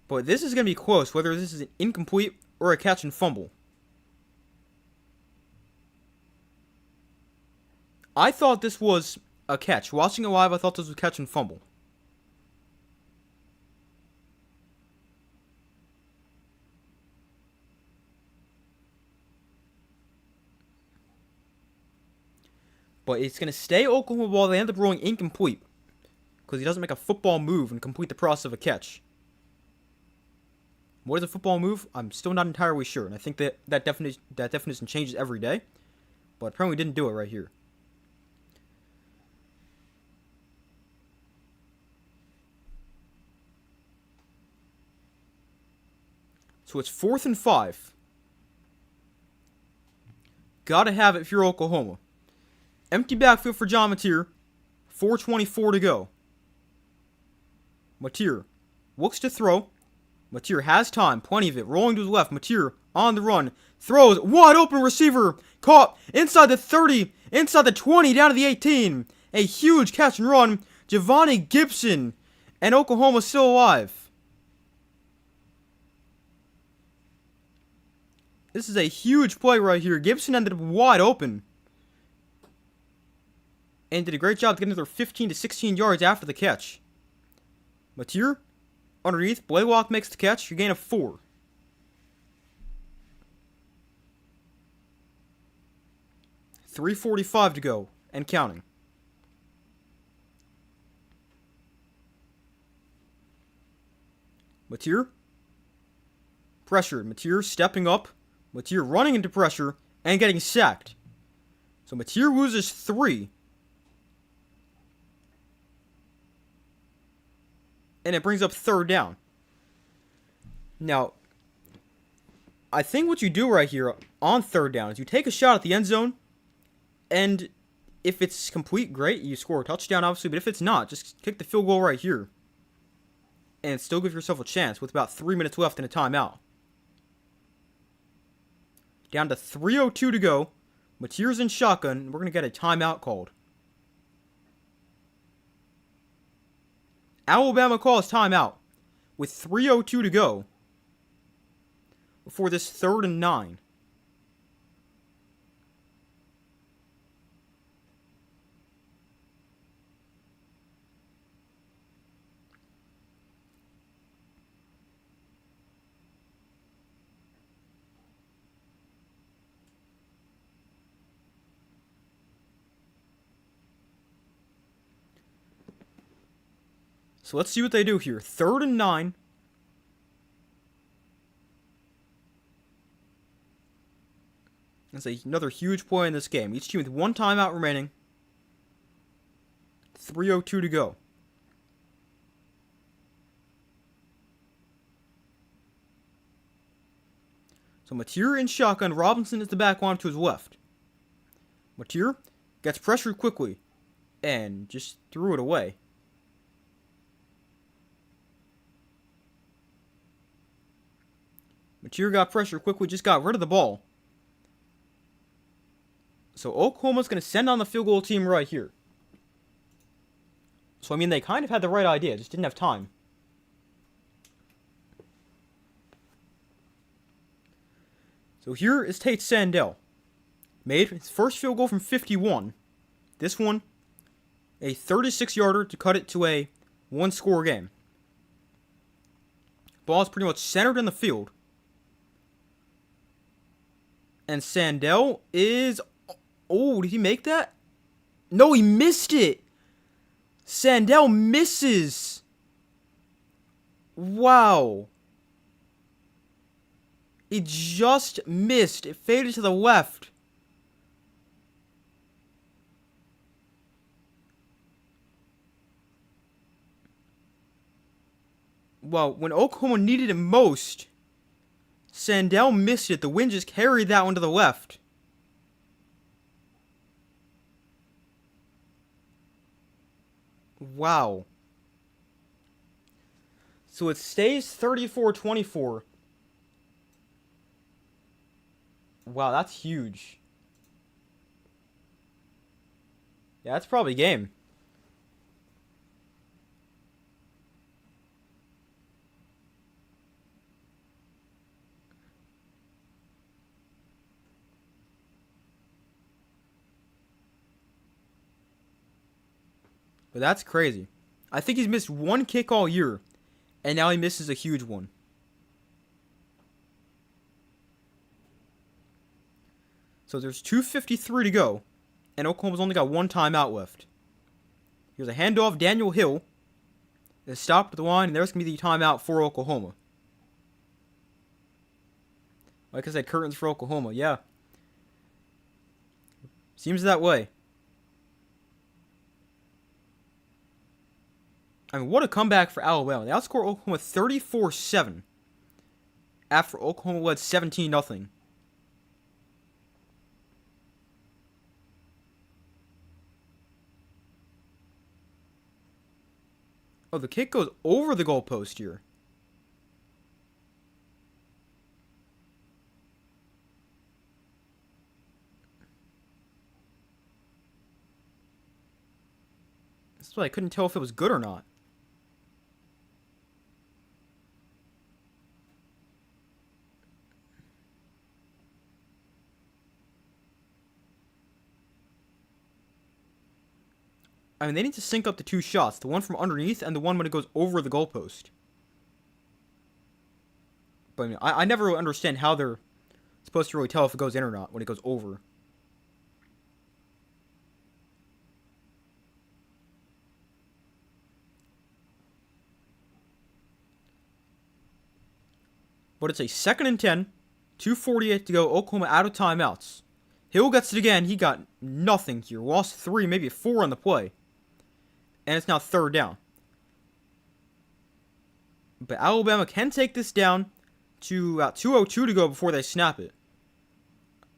But this is going to be close, whether this is an incomplete or a catch and fumble. I thought this was a catch. Watching it live, I thought this was catch and fumble. But it's going to stay Oklahoma ball. They end up ruling incomplete because he doesn't make a football move and complete the process of a catch. What is a football move? I'm still not entirely sure, and I think that definition changes every day. But apparently didn't do it right here. So it's 4th and 5. Gotta have it if you're Oklahoma. Empty backfield for John Mateer. 4:24 to go. Mateer looks to throw. Mateer has time, plenty of it. Rolling to his left. Mateer on the run. Throws. Wide open receiver. Caught inside the 30. Inside the 20. Down to the 18. A huge catch and run. Giovanni Gibson. And Oklahoma still alive. This is a huge play right here. Gibson ended up wide open. And did a great job to get another 15 to 16 yards after the catch. Mateer underneath. Blaylock makes the catch. You gain a 4. $3:45 to go and counting. Mateer pressured. Mateer stepping up. Mateer running into pressure and getting sacked. So Mateer loses 3. And it brings up 3rd down. Now, I think what you do right here on 3rd down is you take a shot at the end zone. And if it's complete, great. You score a touchdown, obviously. But if it's not, just kick the field goal right here. And still give yourself a chance with about 3 minutes left in a timeout. Down to 3:02 to go. Mateer's in shotgun. And we're going to get a timeout called. Alabama calls timeout with 3:02 to go before this 3rd and 9. So let's see what they do here. 3rd and 9. That's another huge play in this game. Each team with 1 timeout remaining. 3:02 to go. So Mateer in shotgun. Robinson is the back one to his left. Mateer gets pressured quickly and just threw it away. Mateer got pressure quickly, just got rid of the ball. So Oklahoma's going to send on the field goal team right here. So, I mean, they kind of had the right idea, just didn't have time. So here is Tate Sandell. Made his first field goal from 51. This one, a 36-yarder to cut it to a 1-score game. Ball is pretty much centered in the field. And Sandell is... Oh, did he make that? No, he missed it. Sandell misses. Wow. He just missed. It faded to the left. Well, when Oklahoma needed it most, Sandell missed it. The wind just carried that one to the left. Wow. So it stays 34-24. Wow, that's huge. Yeah, that's probably game. But that's crazy. I think he's missed one kick all year, and now he misses a huge one. So there's 2:53 to go, and Oklahoma's only got one timeout left. Here's a handoff, Daniel Hill. It's stopped at the line, and there's going to be the timeout for Oklahoma. Like I said, curtains for Oklahoma, yeah. Seems that way. I mean, what a comeback for Alabama. They outscored Oklahoma 34-7 after Oklahoma led 17-0. Oh, the kick goes over the goalpost here. That's why I couldn't tell if it was good or not. I mean, they need to sync up the two shots. The one from underneath and the one when it goes over the goalpost. But I mean, I never really understand how they're supposed to really tell if it goes in or not when it goes over. But it's a 2nd and 10. 2:48 to go. Oklahoma out of timeouts. Hill gets it again. He got nothing here. Lost 3, maybe 4 on the play. And it's now 3rd down. But Alabama can take this down to about 2:02 to go before they snap it.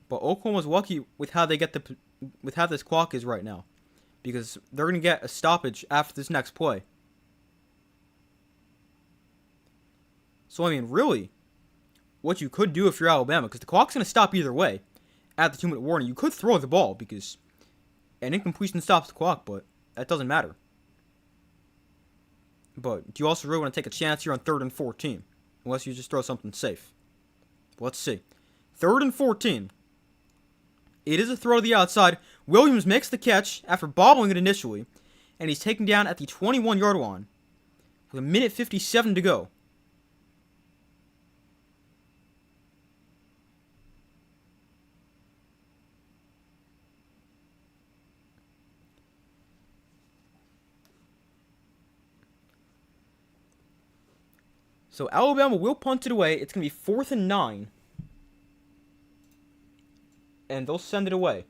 But Oklahoma's lucky with how they get with how this clock is right now, because they're going to get a stoppage after this next play. So I mean, really, what you could do if you're Alabama, because the clock's going to stop either way at the 2-minute warning, you could throw the ball because an incompletion stops the clock, but that doesn't matter. But do you also really want to take a chance here on 3rd and 14? Unless you just throw something safe. Let's see. 3rd and 14. It is a throw to the outside. Williams makes the catch after bobbling it initially. And he's taken down at the 21-yard line with 1:57 to go. So Alabama will punt it away. It's going to be 4th and 9. And they'll send it away.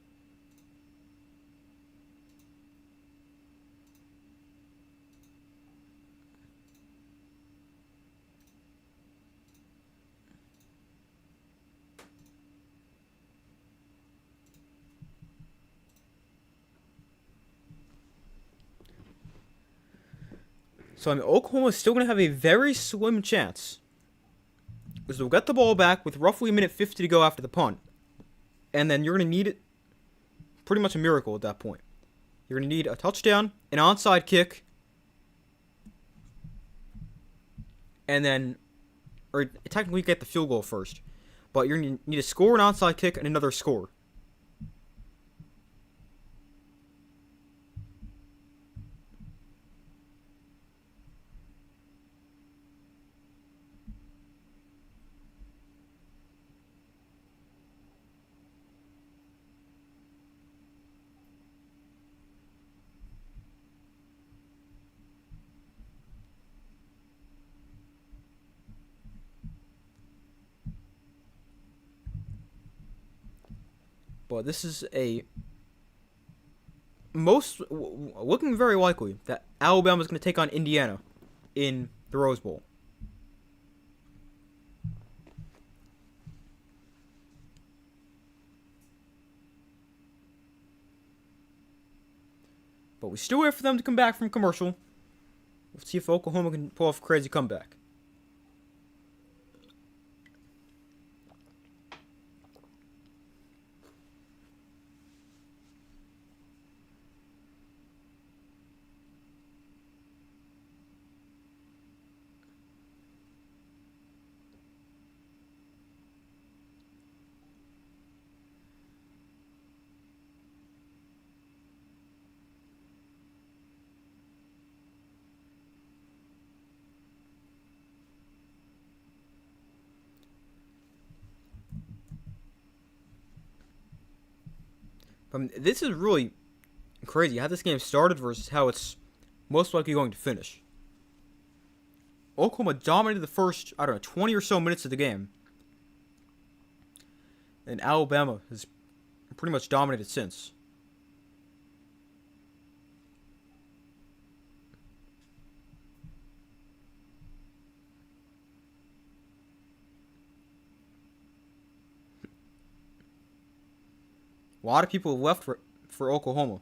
So I mean, Oklahoma is still going to have a very slim chance, because they'll get the ball back with roughly 1:50 to go after the punt. And then you're going to need it, pretty much a miracle at that point. You're going to need a touchdown, an onside kick, and then, or technically get the field goal first. But you're going to need to score an onside kick and another score. But this is looking very likely that Alabama's going to take on Indiana in the Rose Bowl. But we still wait for them to come back from commercial. Let's see if Oklahoma can pull off a crazy comeback. This is really crazy how this game started versus how it's most likely going to finish. Oklahoma dominated the first, 20 or so minutes of the game. And Alabama has pretty much dominated since. A lot of people have left for Oklahoma.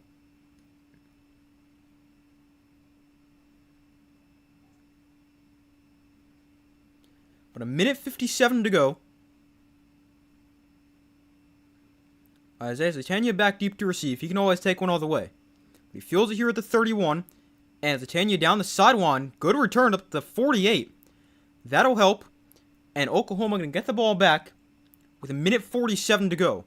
But a minute 57 to go. Isaiah Zatania back deep to receive. He can always take one all the way. But he fields it here at the 31. And Zatania down the sideline. Good return up to the 48. That'll help. And Oklahoma going to get the ball back with a minute 47 to go.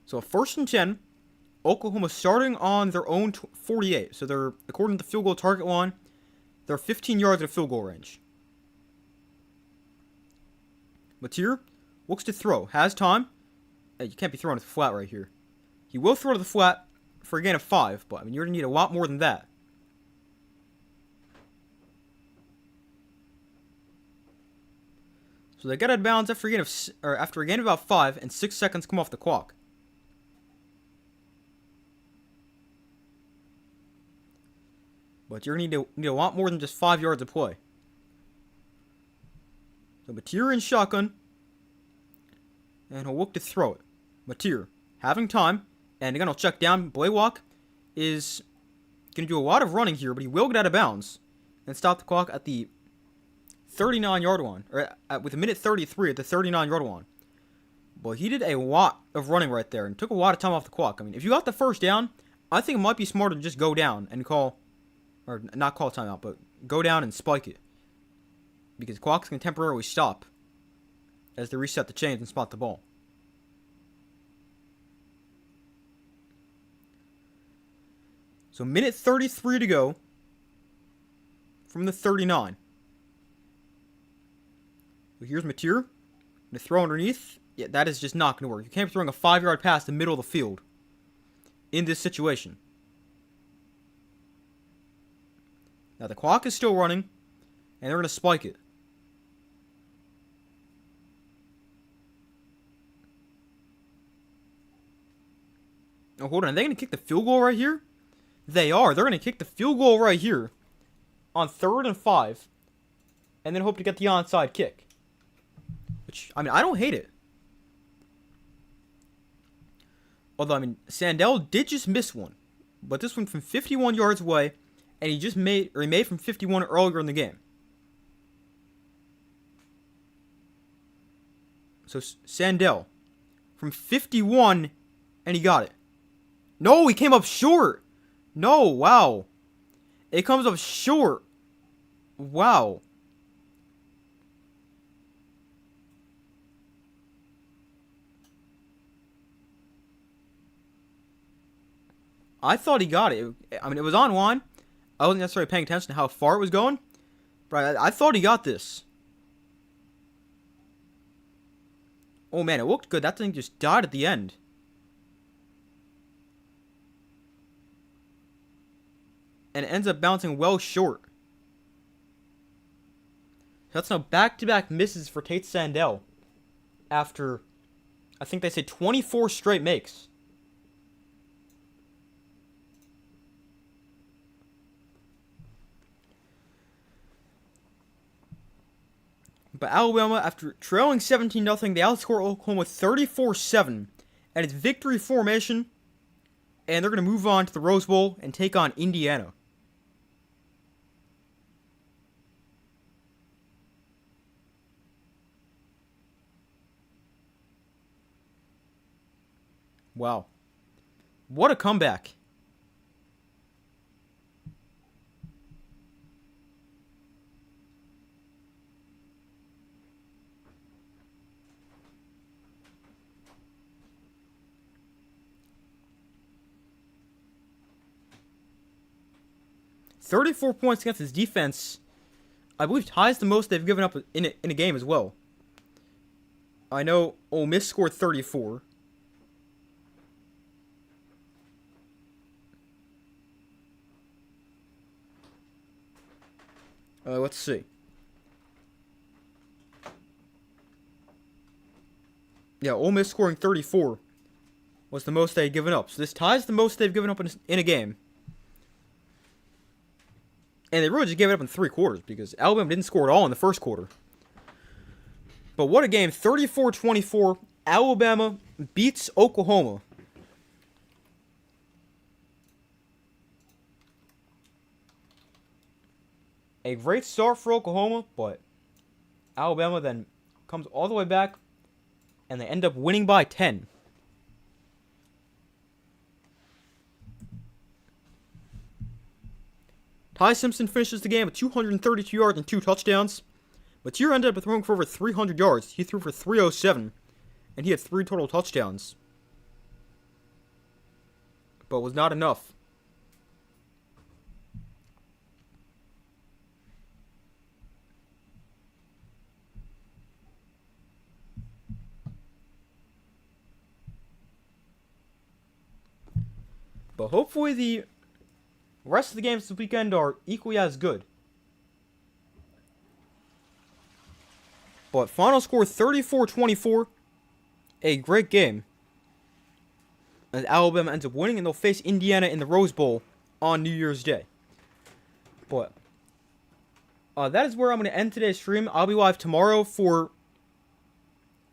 So 1st and 10, Oklahoma starting on their own 48. So they're, according to the field goal target line, they're 15 yards at field goal range. Mateer looks to throw. Has time. You can't be throwing to the flat right here. He will throw to the flat for a gain of 5, but you're going to need a lot more than that. So they get out of bounds after a gain of about 5, and 6 seconds come off the clock. But you're going to need a lot more than just 5 yards of play. So Mateer in shotgun. And he'll look to throw it. Mateer having time. And again, he'll check down. Blaylock is going to do a lot of running here, but he will get out of bounds. And stop the clock at the 39-yard line. Or with a minute 33 at the 39-yard line. Well, he did a lot of running right there and took a lot of time off the clock. I mean, if you got the first down, I think it might be smarter to just go down and or not call timeout, but go down and spike it. Because clocks can temporarily stop as they reset the chains and spot the ball. So minute 33 to go from the 39. So here's Mateer. Going to throw underneath. Yeah, that is just not going to work. You can't be throwing a 5-yard pass in the middle of the field in this situation. Now the clock is still running, and they're going to spike it. Oh, hold on. Are they going to kick the field goal right here? They are. They're going to kick the field goal right here on 3rd and 5, and then hope to get the onside kick. Which, I don't hate it. Although, Sandell did just miss one. But this one from 51 yards away, and he made from 51 earlier in the game. So Sandell from 51, and he got it. No, he came up short. No, wow. It comes up short. Wow. I thought he got it. It was on line. I wasn't necessarily paying attention to how far it was going, but I thought he got this. Oh man, it looked good. That thing just died at the end. And it ends up bouncing well short. That's now back-to-back misses for Tate Sandell. After, I think they say 24 straight makes. But Alabama, after trailing 17-0, they outscore Oklahoma 34-7. And it's victory formation. And they're going to move on to the Rose Bowl and take on Indiana. Wow. What a comeback. "34 points against his defense, I believe ties the most they've given up in a game as well. I know Ole Miss scored 34. Let's see. Yeah, Ole Miss scoring 34 was the most they had given up. So this ties the most they've given up in a game. And they really just gave it up in 3 quarters because Alabama didn't score at all in the first quarter. But what a game. 34-24. Alabama beats Oklahoma. A great start for Oklahoma, but Alabama then comes all the way back, and they end up winning by 10. Ty Simpson finishes the game with 232 yards and 2 touchdowns. Mateer ended up throwing for over 300 yards. He threw for 307, and he had 3 total touchdowns. But was not enough. But hopefully the rest of the games this weekend are equally as good. But final score 34-24. A great game. And Alabama ends up winning, and they'll face Indiana in the Rose Bowl on New Year's Day. But that is where I'm going to end today's stream. I'll be live tomorrow for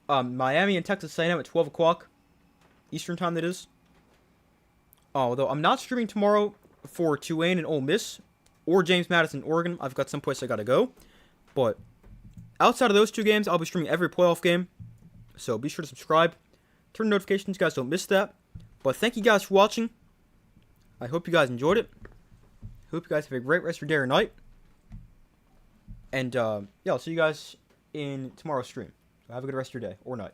Miami and Texas A&M at 12 o'clock Eastern time, that is. Although I'm not streaming tomorrow for Tulane and Ole Miss or James Madison, Oregon. I've got someplace I gotta go. But outside of those 2 games, I'll be streaming every playoff game. So be sure to subscribe. Turn notifications, you guys don't miss that. But thank you guys for watching. I hope you guys enjoyed it. Hope you guys have a great rest of your day or night. And yeah, I'll see you guys in tomorrow's stream. So have a good rest of your day or night.